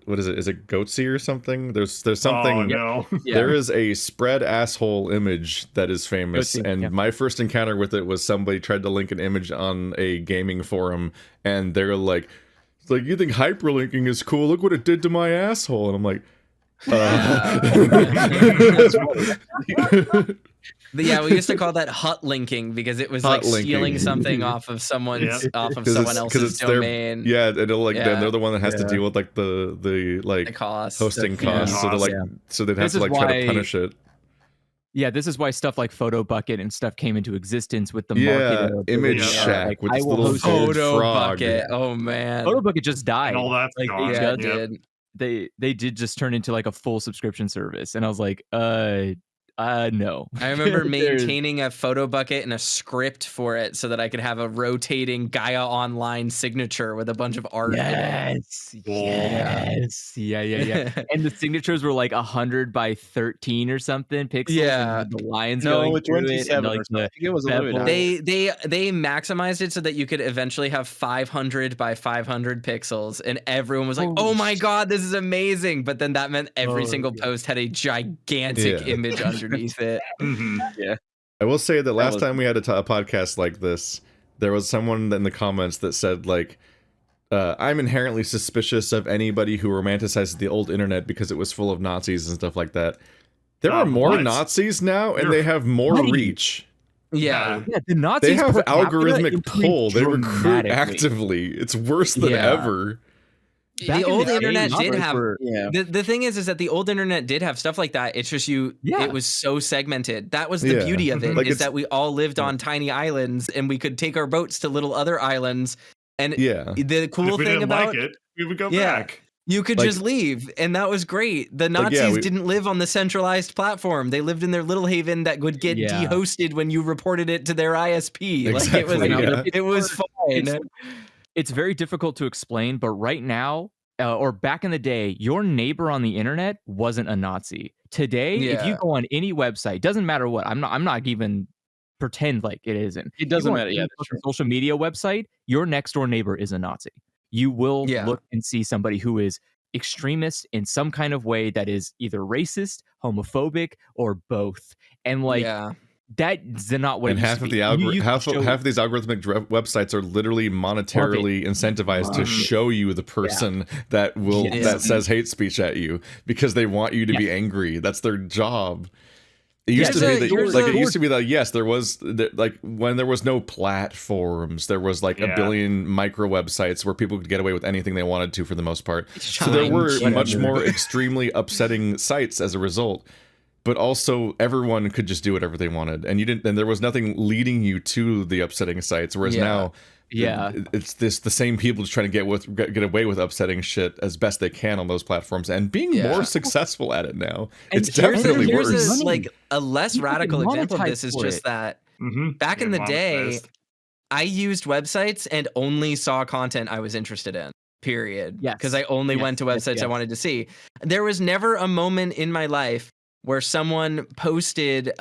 Speaker 1: what is it? Is it Goatsy or something? There's something.
Speaker 4: Oh, no.
Speaker 1: There is a spread asshole image that is famous, and my first encounter with it was somebody tried to link an image on a gaming forum, and they're like, "It's like you think hyperlinking is cool? Look what it did to my asshole," and I'm like.
Speaker 2: Yeah, we used to call that hut linking because it was like stealing something off of someone else's domain.
Speaker 1: It'll then they're the one that has to deal with like the
Speaker 2: costs,
Speaker 1: hosting costs. So they'd have to try to punish it.
Speaker 5: Yeah, this is why stuff like PhotoBucket and stuff came into existence with the market.
Speaker 1: Image Shack with this little
Speaker 2: Photo
Speaker 1: frog.
Speaker 2: Bucket. Oh man,
Speaker 5: PhotoBucket just died.
Speaker 4: And all that's gone.
Speaker 5: They did just turn into like a full subscription service, and I was like, No.
Speaker 2: I remember maintaining a photo bucket and a script for it so that I could have a rotating Gaia Online signature with a bunch of art in it.
Speaker 5: Yes. Yeah. And the signatures were like 100 by 13 or something pixels. And the lines going through it. And like
Speaker 6: I think it was a little bit higher.
Speaker 2: They maximized it so that you could eventually have 500 by 500 pixels, and everyone was like, "Oh my god, this is amazing!" But then that meant every single post had a gigantic image underneath it.
Speaker 6: Yeah.
Speaker 1: I will say that last time we had a podcast like this, there was someone in the comments that said like, I'm inherently suspicious of anybody who romanticizes the old internet because it was full of Nazis and stuff like that. There are more Nazis now, and they have more reach.
Speaker 2: Yeah,
Speaker 5: the Nazis
Speaker 1: they have algorithmic pull. They recruit
Speaker 5: dramatically.
Speaker 1: actively. It's worse than ever.
Speaker 2: The old internet did have. The thing is that the old internet did have stuff like that. It's just it was so segmented. That was the beauty of it, is that we all lived on tiny islands, and we could take our boats to little other islands. And the cool thing about
Speaker 4: it, we would go back.
Speaker 2: You could just leave, and that was great. The Nazis didn't live on the centralized platform. They lived in their little haven that would get de-hosted when you reported it to their ISP.
Speaker 1: Exactly,
Speaker 2: it was fine.
Speaker 5: It's very difficult to explain, but right now, or back in the day, your neighbor on the internet wasn't a Nazi. Today, if you go on any website, doesn't matter what, I'm not even pretend like it isn't.
Speaker 6: It doesn't matter. Yeah,
Speaker 5: social media website, your next door neighbor is a Nazi. You will look and see somebody who is extremist in some kind of way that is either racist, homophobic, or both. And like that's not what.
Speaker 1: And half of the half of these algorithmic websites are literally monetarily incentivized to show you the person that will that says hate speech at you because they want you to be angry. That's their job. It used to be that, it used to be that, yes, there was like when there was no platforms, there was like a billion micro websites where people could get away with anything they wanted to for the most part. So there were much more extremely upsetting sites as a result. But also everyone could just do whatever they wanted, and there was nothing leading you to the upsetting sites. Whereas now, it's the same people just trying to get away with upsetting shit as best they can on those platforms, and being more successful at it now. It's definitely worse.
Speaker 2: A less radical example of this is just that back in the day, I used websites and only saw content I was interested in. Period. Because I only went to websites I wanted to see. There was never a moment in my life where someone posted,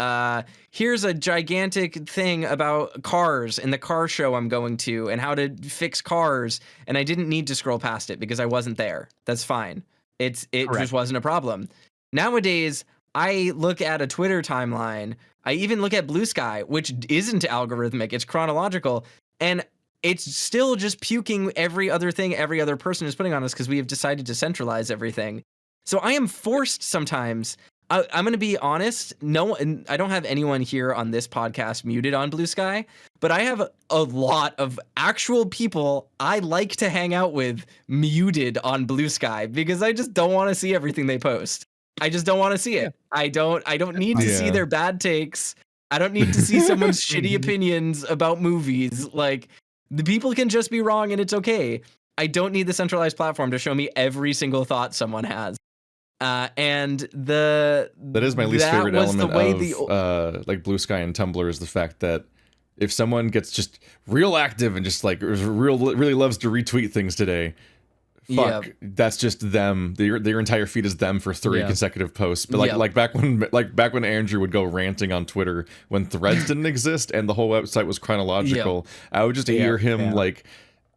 Speaker 2: here's a gigantic thing about cars and the car show I'm going to and how to fix cars. And I didn't need to scroll past it because I wasn't there. That's fine. It just wasn't a problem. Nowadays, I look at a Twitter timeline. I even look at Blue Sky, which isn't algorithmic. It's chronological. And it's still just puking every other thing every other person is putting on us because we have decided to centralize everything. So I am forced sometimes. I'm going to be honest. I don't have anyone here on this podcast muted on Blue Sky, but I have a lot of actual people I like to hang out with muted on Blue Sky because I just don't want to see everything they post. I just don't want to see it. I don't need to see their bad takes. I don't need to see someone's shitty opinions about movies. Like, the people can just be wrong and it's okay. I don't need the centralized platform to show me every single thought someone has. And that
Speaker 1: is my least favorite element of like Blue Sky and Tumblr is the fact that if someone gets just real active and just like really loves to retweet things today, that's just them. Their entire feed is them for 3 consecutive posts. But like back when Andrew would go ranting on Twitter when threads didn't exist and the whole website was chronological, I would just hear him like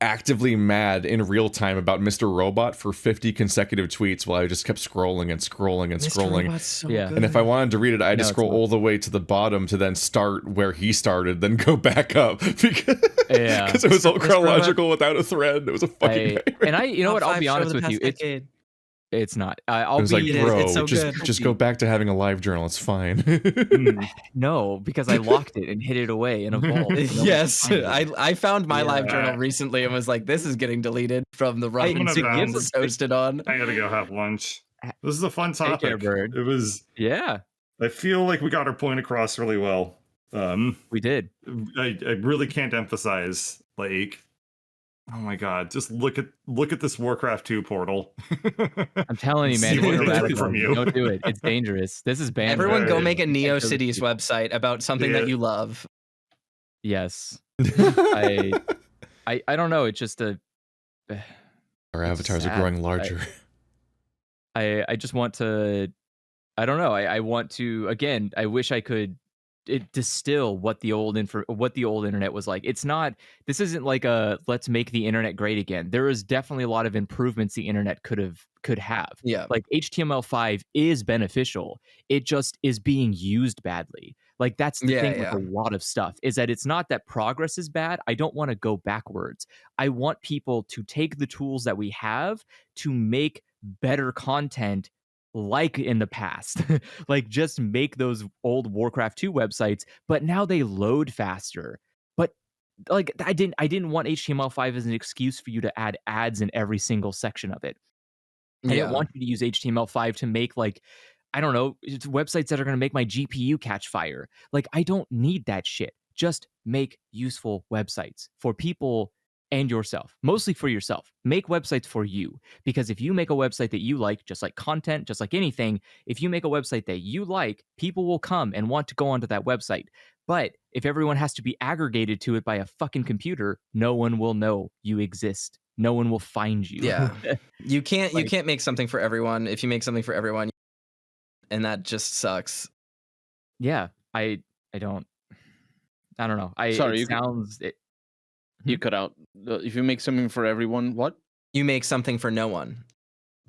Speaker 1: actively mad in real time about Mr. Robot for 50 consecutive tweets while I just kept scrolling and scrolling and scrolling.
Speaker 2: So good.
Speaker 1: And if I wanted to read it, I had to scroll all the way to the bottom to then start where he started, then go back up because it was all chronological without a thread. It was a fucking nightmare.
Speaker 5: And I'll be honest with you, it's not. I'll
Speaker 1: be like, bro, just go back to having a live journal. It's fine.
Speaker 5: No, because I locked it and hid it away in a vault.
Speaker 2: Yes, I found my live journal recently and was like, this is getting deleted from the right. It's posted on.
Speaker 4: I gotta go have lunch. This is a fun topic.
Speaker 5: Take care, Bird.
Speaker 4: It was.
Speaker 5: Yeah.
Speaker 4: I feel like we got our point across really well.
Speaker 5: We did.
Speaker 4: I really can't emphasize like Oh my god! Just look at this Warcraft 2 portal.
Speaker 5: I'm telling you, man, don't do it. It's dangerous. This is banned.
Speaker 2: Everyone, go make a NeoCities website about something that you love.
Speaker 5: Yes, I don't know. It's just
Speaker 1: our avatars are growing larger.
Speaker 5: I just want to. I don't know. I want to, again. I wish I could distill what the old internet was like. It's not. This isn't like a let's make the internet great again. There is definitely a lot of improvements the internet could have.
Speaker 2: Yeah.
Speaker 5: Like HTML5 is beneficial. It just is being used badly. Like that's the thing with a lot of stuff, is that it's not that progress is bad. I don't want to go backwards. I want people to take the tools that we have to make better content like in the past. Like just make those old Warcraft 2 websites, but now they load faster. But like I didn't want HTML5 as an excuse for you to add ads in every single section of it. I didn't want you to use HTML5 to make, like, I don't know, it's websites that are going to make my GPU catch fire. Like, I don't need that shit. Just make useful websites for people and yourself, mostly for yourself. Make websites for you, because if you make a website that you like, just like content, just like anything, if you make a website that you like, people will come and want to go onto that website. But if everyone has to be aggregated to it by a fucking computer, no one will know you exist. No one will find you.
Speaker 2: Yeah. You can't make something for everyone. If you make something for everyone, and that just sucks.
Speaker 5: Yeah. I don't know.
Speaker 6: You cut out. If you make something for everyone, what?
Speaker 2: You make something for no one.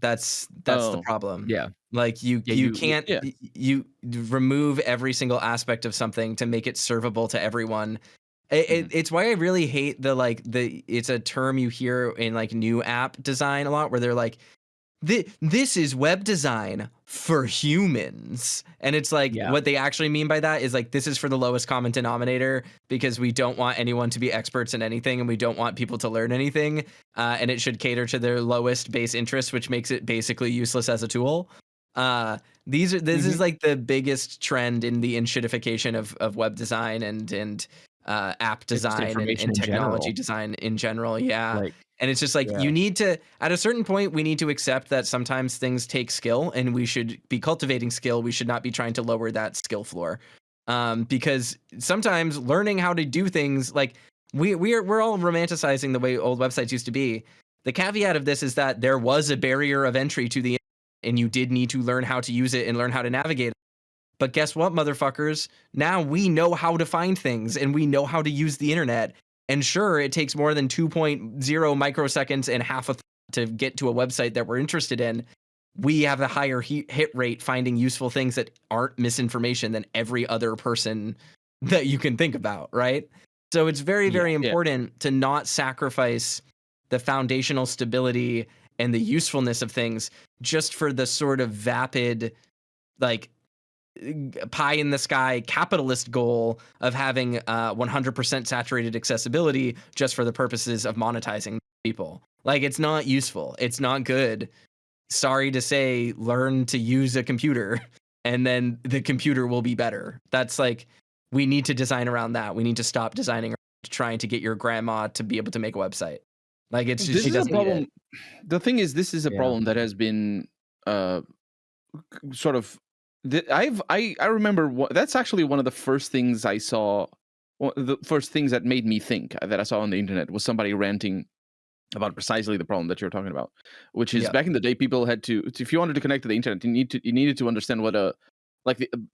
Speaker 2: That's the problem.
Speaker 5: Yeah.
Speaker 2: Like you can't you remove every single aspect of something to make it servable to everyone. It's why I really hate it's a term you hear in like new app design a lot, where they're like, this is web design for humans. And it's like, what they actually mean by that is like, this is for the lowest common denominator, because we don't want anyone to be experts in anything, and we don't want people to learn anything. And it should cater to their lowest base interest, which makes it basically useless as a tool. This is like the biggest trend in the inshitification of web design and app design and technology design in general. Yeah. And it's just like, you need to, at a certain point, we need to accept that sometimes things take skill, and we should be cultivating skill. We should not be trying to lower that skill floor. Because sometimes learning how to do things, like we're all romanticizing the way old websites used to be. The caveat of this is that there was a barrier of entry to the internet, and you did need to learn how to use it and learn how to navigate it. But guess what, motherfuckers? Now we know how to find things, and we know how to use the internet. And sure, it takes more than 2.0 microseconds and half a to get to a website that we're interested in. We have a higher hit rate finding useful things that aren't misinformation than every other person that you can think about, right? So it's very, very important to not sacrifice the foundational stability and the usefulness of things just for the sort of vapid, like, pie in the sky capitalist goal of having 100% saturated accessibility just for the purposes of monetizing people. Like, it's not useful. It's not good. Sorry to say, learn to use a computer, and then the computer will be better. That's like, we need to design around that. We need to stop designing around trying to get your grandma to be able to make a website. Like, it's just,
Speaker 6: this is a problem. The thing is, this is a problem that has been sort of, I remember that's actually one of the first things I saw. The first things that made me think that I saw on the internet was somebody ranting about precisely the problem that you're talking about, which is back in the day, people had to, if you wanted to connect to the internet, you needed to understand what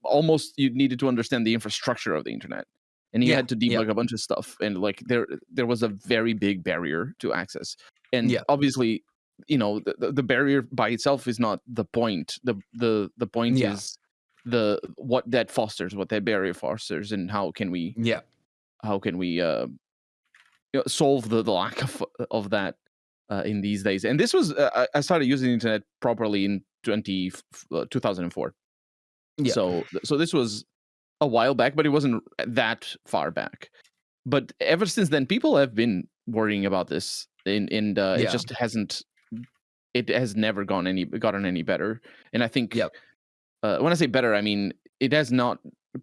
Speaker 6: almost you needed to understand the infrastructure of the internet, and you had to debug a bunch of stuff, and like there was a very big barrier to access, and obviously, you know, the barrier by itself is not the point. The point is what that barrier fosters, and how can we solve the lack of that in these days. And this was I started using the internet properly in 2004. So this was a while back, but it wasn't that far back. But ever since then, people have been worrying about this, and it just hasn't. It has never gotten any better. And I think when I say better, I mean it has not.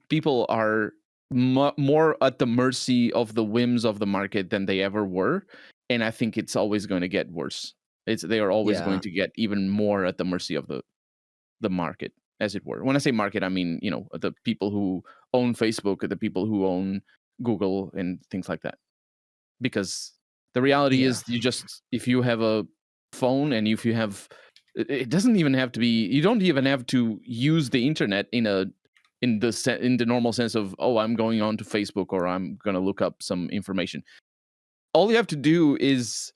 Speaker 6: People are more at the mercy of the whims of the market than they ever were, and I think it's always going to get worse. They are always going to get even more at the mercy of the market, as it were. When I say market, I mean, the people who own Facebook, or the people who own Google and things like that. Because the reality is, if you have a phone, and if you have, it doesn't even have to be, you don't even have to use the internet in the normal sense of, oh, I'm going on to Facebook, or I'm going to look up some information. All you have to do is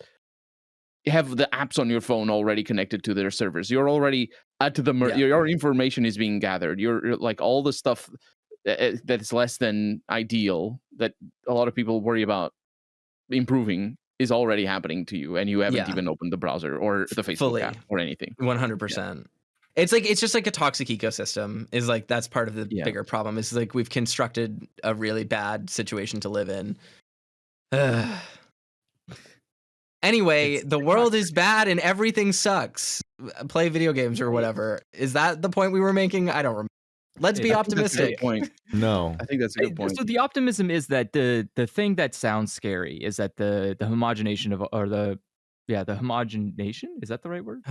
Speaker 6: have the apps on your phone already connected to their servers. You're already at your information is being gathered. You're like, all the stuff that's less than ideal that a lot of people worry about improving is already happening to you, and you haven't even opened the browser or the Facebook app or anything.
Speaker 2: 100%. It's just like a toxic ecosystem. Is like, that's part of the bigger problem. Is like, we've constructed a really bad situation to live in. Anyway, the world is bad and everything sucks. Play video games or whatever. Is that the point we were making? I don't remember. Let's be optimistic.
Speaker 1: No,
Speaker 6: I think that's a good point.
Speaker 5: So the optimism is that the thing that sounds scary is that the homogenation of, or the homogenation, is that the right word?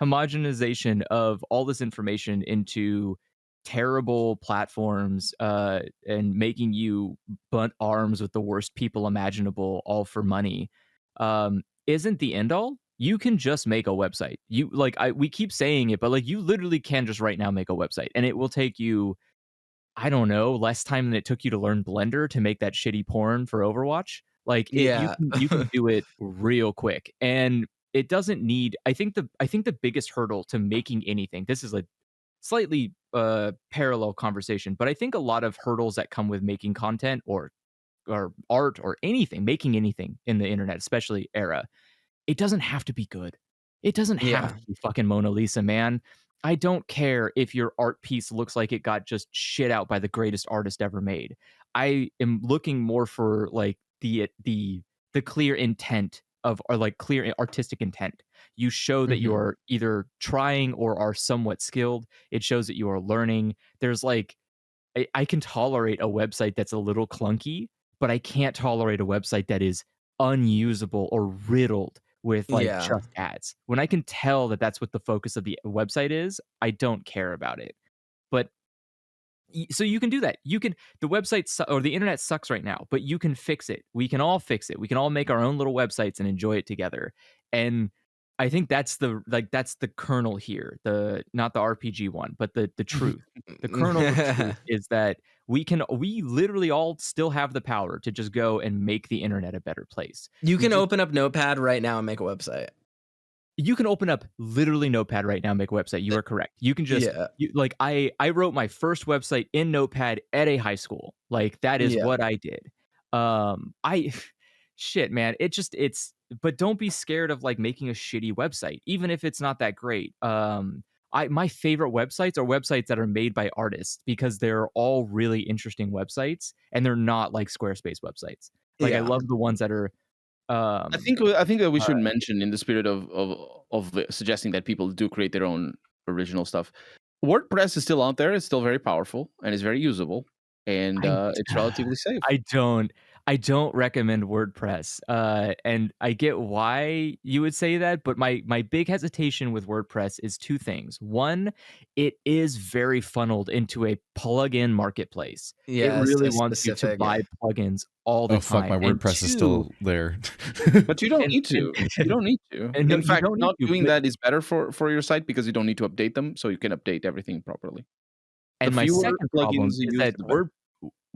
Speaker 5: Homogenization of all this information into terrible platforms, and making you bunt arms with the worst people imaginable, all for money, isn't the end all. You can just make a website. We keep saying it, but like, you literally can just right now make a website, and it will take you, I don't know, less time than it took you to learn Blender to make that shitty porn for Overwatch. Like, you can do it real quick, and it doesn't need. I think the biggest hurdle to making anything. This is a slightly parallel conversation, but I think a lot of hurdles that come with making content or art or anything, making anything in the internet, especially era, it doesn't have to be good. It doesn't have to be fucking Mona Lisa, man. I don't care if your art piece looks like it got just shit out by the greatest artist ever made. I am looking more for like the clear intent of, or like clear artistic intent. You show that you are either trying or are somewhat skilled. It shows that you are learning. There's like, I can tolerate a website that's a little clunky, but I can't tolerate a website that is unusable or riddled with like just ads. When I can tell that that's what the focus of the website is, I don't care about it. But so you can do that. The website or the internet sucks right now, but you can fix it. We can all fix it. We can all make our own little websites and enjoy it together. And I think that's the kernel here. Not the RPG one, but the truth. The kernel of truth is that we literally all still have the power to just go and make the internet a better place.
Speaker 2: You can open up Notepad right now and make a website.
Speaker 5: You can open up literally Notepad right now and make a website. You are correct. You can just I wrote my first website in Notepad at a high school. Like, that is what I did. Shit, man. But don't be scared of like making a shitty website, even if it's not that great. My favorite websites are websites that are made by artists, because they're all really interesting websites, and they're not like Squarespace websites. Like, I love the ones that are.
Speaker 6: I think that we should mention, in the spirit of suggesting that people do create their own original stuff, WordPress is still out there. It's still very powerful and it's very usable, and it's relatively safe.
Speaker 5: I don't recommend WordPress, and I get why you would say that, but my big hesitation with WordPress is two things. One, it is very funneled into a plugin marketplace. It really wants you to buy plugins all the time.
Speaker 1: Fuck, my WordPress is still there.
Speaker 6: But you don't need to. You don't need to. And in fact, not doing that is better for your site, because you don't need to update them, so you can update everything properly.
Speaker 5: And my second problem is that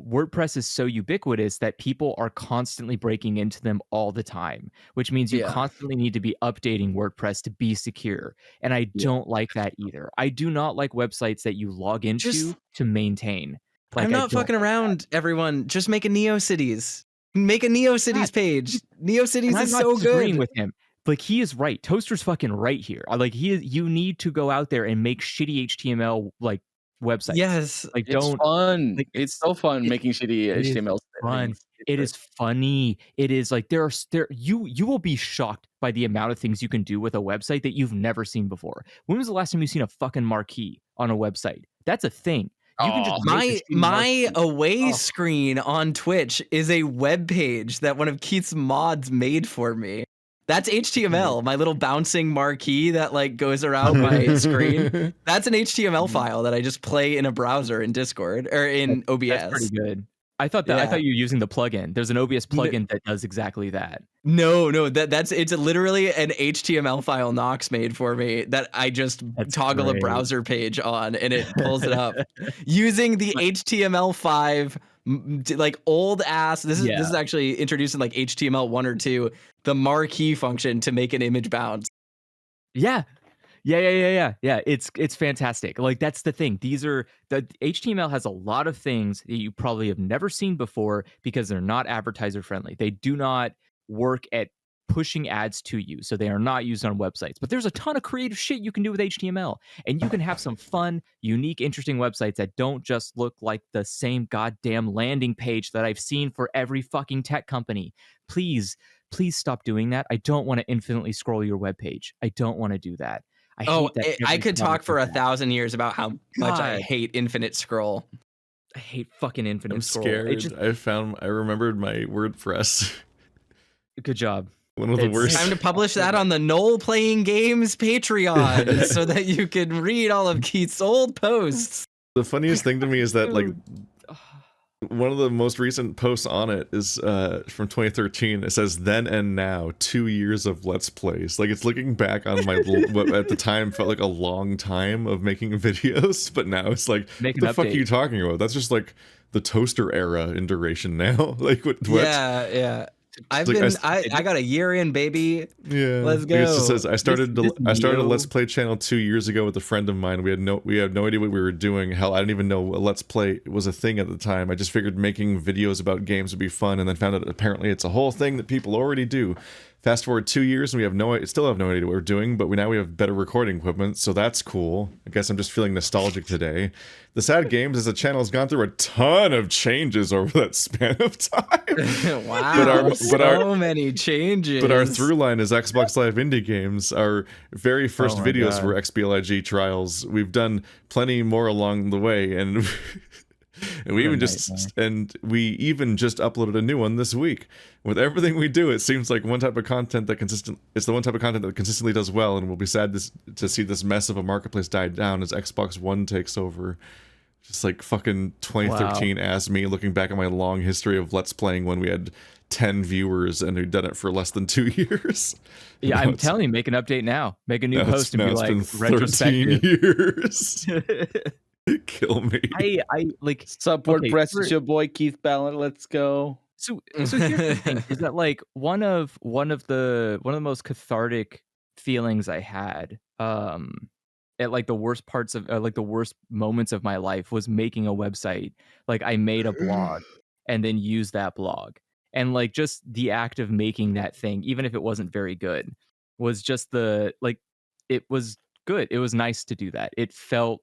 Speaker 5: WordPress is so ubiquitous that people are constantly breaking into them all the time, which means you constantly need to be updating WordPress to be secure. And I don't like that either. I do not like websites that you log into to maintain. Like,
Speaker 2: I'm not fucking around, everyone. Just make a NeoCities. Make a NeoCities page. NeoCities is so good.
Speaker 5: With him. Like, he is right. Toaster's fucking right here. Like, you need to go out there and make shitty HTML like websites.
Speaker 2: Yes,
Speaker 5: like,
Speaker 6: it's fun. Like, it's so fun making shitty HTML.
Speaker 5: Fun. It is funny. It is like you will be shocked by the amount of things you can do with a website that you've never seen before. When was the last time you've seen a fucking marquee on a website? That's a thing. You can just make
Speaker 2: my away screen on Twitch is a web page that one of Keith's mods made for me. That's HTML. My little bouncing marquee that like goes around my screen. That's an HTML file that I just play in a browser in Discord or in OBS.
Speaker 5: That's pretty good. I thought you were using the plugin. There's an OBS plugin that does exactly that.
Speaker 2: No, it's literally an HTML file Nox made for me that I just toggle a browser page on and it pulls it up using the HTML5 like old ass. This is actually introduced in like HTML 1 or 2, the marquee function to make an image bounce.
Speaker 5: Yeah. It's fantastic. Like that's the thing. The HTML has a lot of things that you probably have never seen before because they're not advertiser friendly. They do not work at pushing ads to you, so they are not used on websites. But there's a ton of creative shit you can do with HTML, and you can have some fun, unique, interesting websites that don't just look like the same goddamn landing page that I've seen for every fucking tech company. Please stop doing that. I don't want to infinitely scroll your webpage. I don't want to do that.
Speaker 2: I could talk for 1,000 years about how much I hate infinite scroll.
Speaker 5: I hate fucking infinite scroll.
Speaker 1: I'm scared. I remembered my WordPress.
Speaker 5: Good job.
Speaker 1: One of the worst.
Speaker 2: Time to publish that on the Knoll Playing Games Patreon so that you can read all of Keith's old posts.
Speaker 1: The funniest thing to me is that like one of the most recent posts on it is from 2013. It says then and now 2 years of Let's Plays. Like it's looking back on my what at the time felt like a long time of making videos, but now it's like what the fuck are you talking about? That's just like the toaster era in duration now. Like what?
Speaker 2: Yeah. I got a year in, baby.
Speaker 1: Yeah,
Speaker 2: let's go.
Speaker 1: It just says I started a Let's Play channel 2 years ago with a friend of mine. We had no idea what we were doing. Hell, I didn't even know a Let's Play was a thing at the time. I just figured making videos about games would be fun, and then found out apparently it's a whole thing that people already do. Fast forward 2 years, and we still have no idea what we're doing, but now we have better recording equipment, so that's cool. I guess I'm just feeling nostalgic today. The sad games is the channel has gone through a ton of changes over that span of time.
Speaker 2: Wow, so many changes.
Speaker 1: But our through line is Xbox Live Indie Games. Our very first videos were XBLIG trials. We've done plenty more along the way, and we even just uploaded a new one this week. With everything we do, it seems like one type of content it's the one type of content that consistently does well, and we'll be sad to see this mess of a marketplace die down as Xbox One takes over. Just like fucking 2013 ass me looking back at my long history of Let's Playing when we had 10 viewers and who'd done it for less than 2 years.
Speaker 5: Yeah, I'm telling you, make an update now. Make a new post and be like,
Speaker 1: been 13 years. Kill me.
Speaker 6: I like Sup WordPress. It's your boy Keith Ballard. Let's go.
Speaker 5: So here's the thing: is that like one of the most cathartic feelings I had at like the worst parts of like the worst moments of my life was making a website. Like I made a blog and then used that blog, and like just the act of making that thing, even if it wasn't very good, was just it was good. It was nice to do that. It felt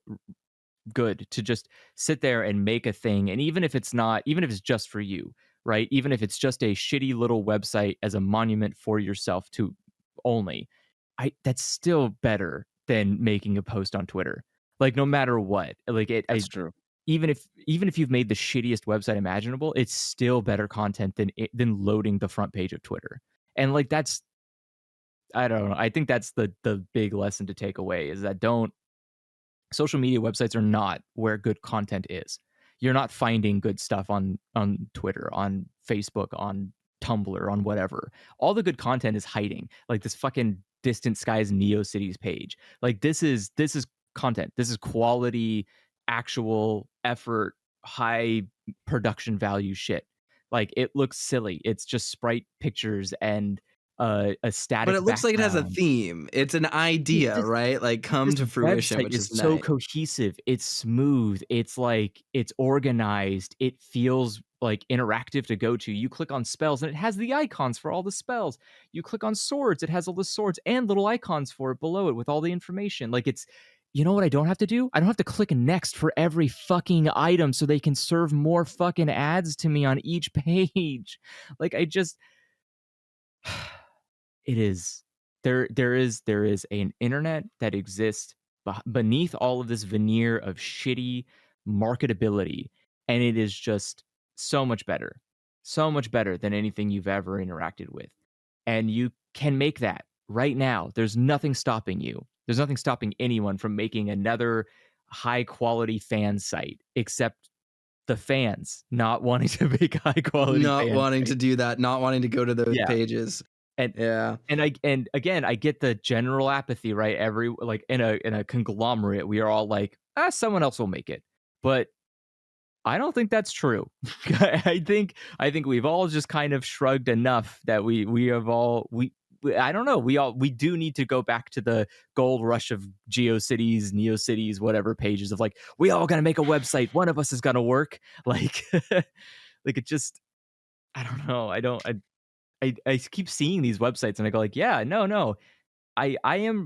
Speaker 5: good to just sit there and make a thing, and even if it's just for you, right? Even if it's just a shitty little website as a monument for yourself to only, that's still better than making a post on Twitter. Like no matter what, like that's
Speaker 6: true.
Speaker 5: Even if you've made the shittiest website imaginable, it's still better content than loading the front page of Twitter. And like that's, I don't know. I think that's the big lesson to take away is that social media websites are not where good content is. You're not finding good stuff on Twitter, on Facebook, on Tumblr, on whatever. All the good content is hiding. Like this fucking Distant Skies NeoCities page. Like this is content. This is quality, actual effort, high production value shit. Like it looks silly. It's just sprite pictures and a static.
Speaker 2: But it looks like it has a theme. It's an idea, right? Like come to fruition, which is
Speaker 5: so cohesive. It's smooth. It's like it's organized. It feels like interactive to go to. You click on spells and it has the icons for all the spells. You click on swords, it has all the swords and little icons for it below it with all the information. Like it's, you know what I don't have to do? I don't have to click next for every fucking item so they can serve more fucking ads to me on each page. Like I just it is there is an internet that exists beneath all of this veneer of shitty marketability, and it is just so much better than anything you've ever interacted with. And you can make that right now. There's nothing stopping you. There's nothing stopping anyone from making another high quality fan site, except the fans not wanting to make high quality,
Speaker 2: not wanting to do that, not wanting to go to those pages.
Speaker 5: And and again, I get the general apathy, right? Every like in a conglomerate, we are all like, someone else will make it. But I don't think that's true. I think we've all just kind of shrugged enough that we have all I don't know. We do need to go back to the gold rush of GeoCities, NeoCities, whatever pages of like, we all got to make a website. One of us is going to work. Like, like it just, I don't know. I keep seeing these websites and I go like, yeah, no.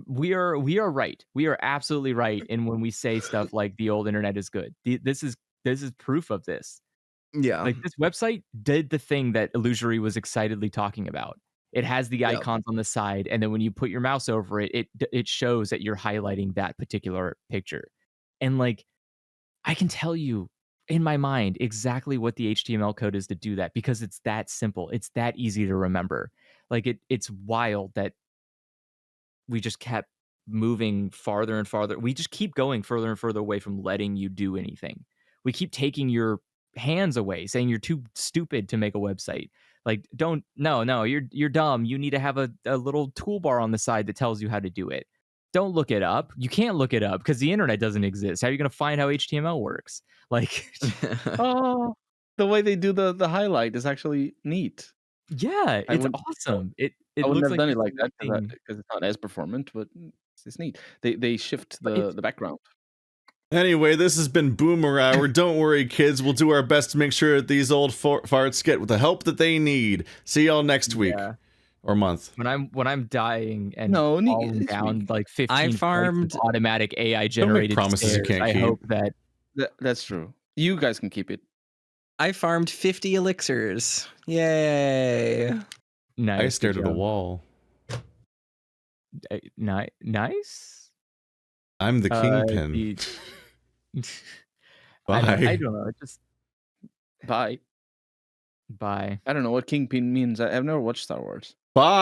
Speaker 5: We are right. We are absolutely right. And when we say stuff like the old internet is good, this is proof of this.
Speaker 2: Yeah.
Speaker 5: Like this website did the thing that Illusory was excitedly talking about. It has the icons on the side, and then when you put your mouse over it, it shows that you're highlighting that particular picture. And like, I can tell you in my mind exactly what the HTML code is to do that, because it's that simple. It's that easy to remember. Like it's wild that we just kept moving farther and farther. We just keep going further and further away from letting you do anything. We keep taking your hands away, saying you're too stupid to make a website. Like, no, you're dumb. You need to have a little toolbar on the side that tells you how to do it. Don't look it up. You can't look it up because the internet doesn't exist. How are you going to find how HTML works? Like,
Speaker 6: oh, the way they do the highlight is actually neat.
Speaker 5: Yeah, it's awesome. It
Speaker 6: I wouldn't
Speaker 5: looks
Speaker 6: have
Speaker 5: like
Speaker 6: done it like that because it's not as performant, but it's neat. They shift the background.
Speaker 1: Anyway, this has been Boomer Hour. Don't worry, kids. We'll do our best to make sure that these old farts get the help that they need. See y'all next week or month.
Speaker 5: When I'm dying and falling down like 15
Speaker 2: I farmed
Speaker 5: automatic AI generated
Speaker 1: promises
Speaker 5: stairs,
Speaker 1: you can't
Speaker 5: I
Speaker 1: keep.
Speaker 5: hope
Speaker 6: that's true. You guys can keep it.
Speaker 2: I farmed 50 elixirs. Yay!
Speaker 5: Nice.
Speaker 1: I stared at a wall.
Speaker 5: Nice.
Speaker 1: I'm the kingpin. Bye.
Speaker 5: I don't know. Just
Speaker 6: bye.
Speaker 5: Bye.
Speaker 6: I don't know what kingpin means. I've never watched Star Wars.
Speaker 1: Bye.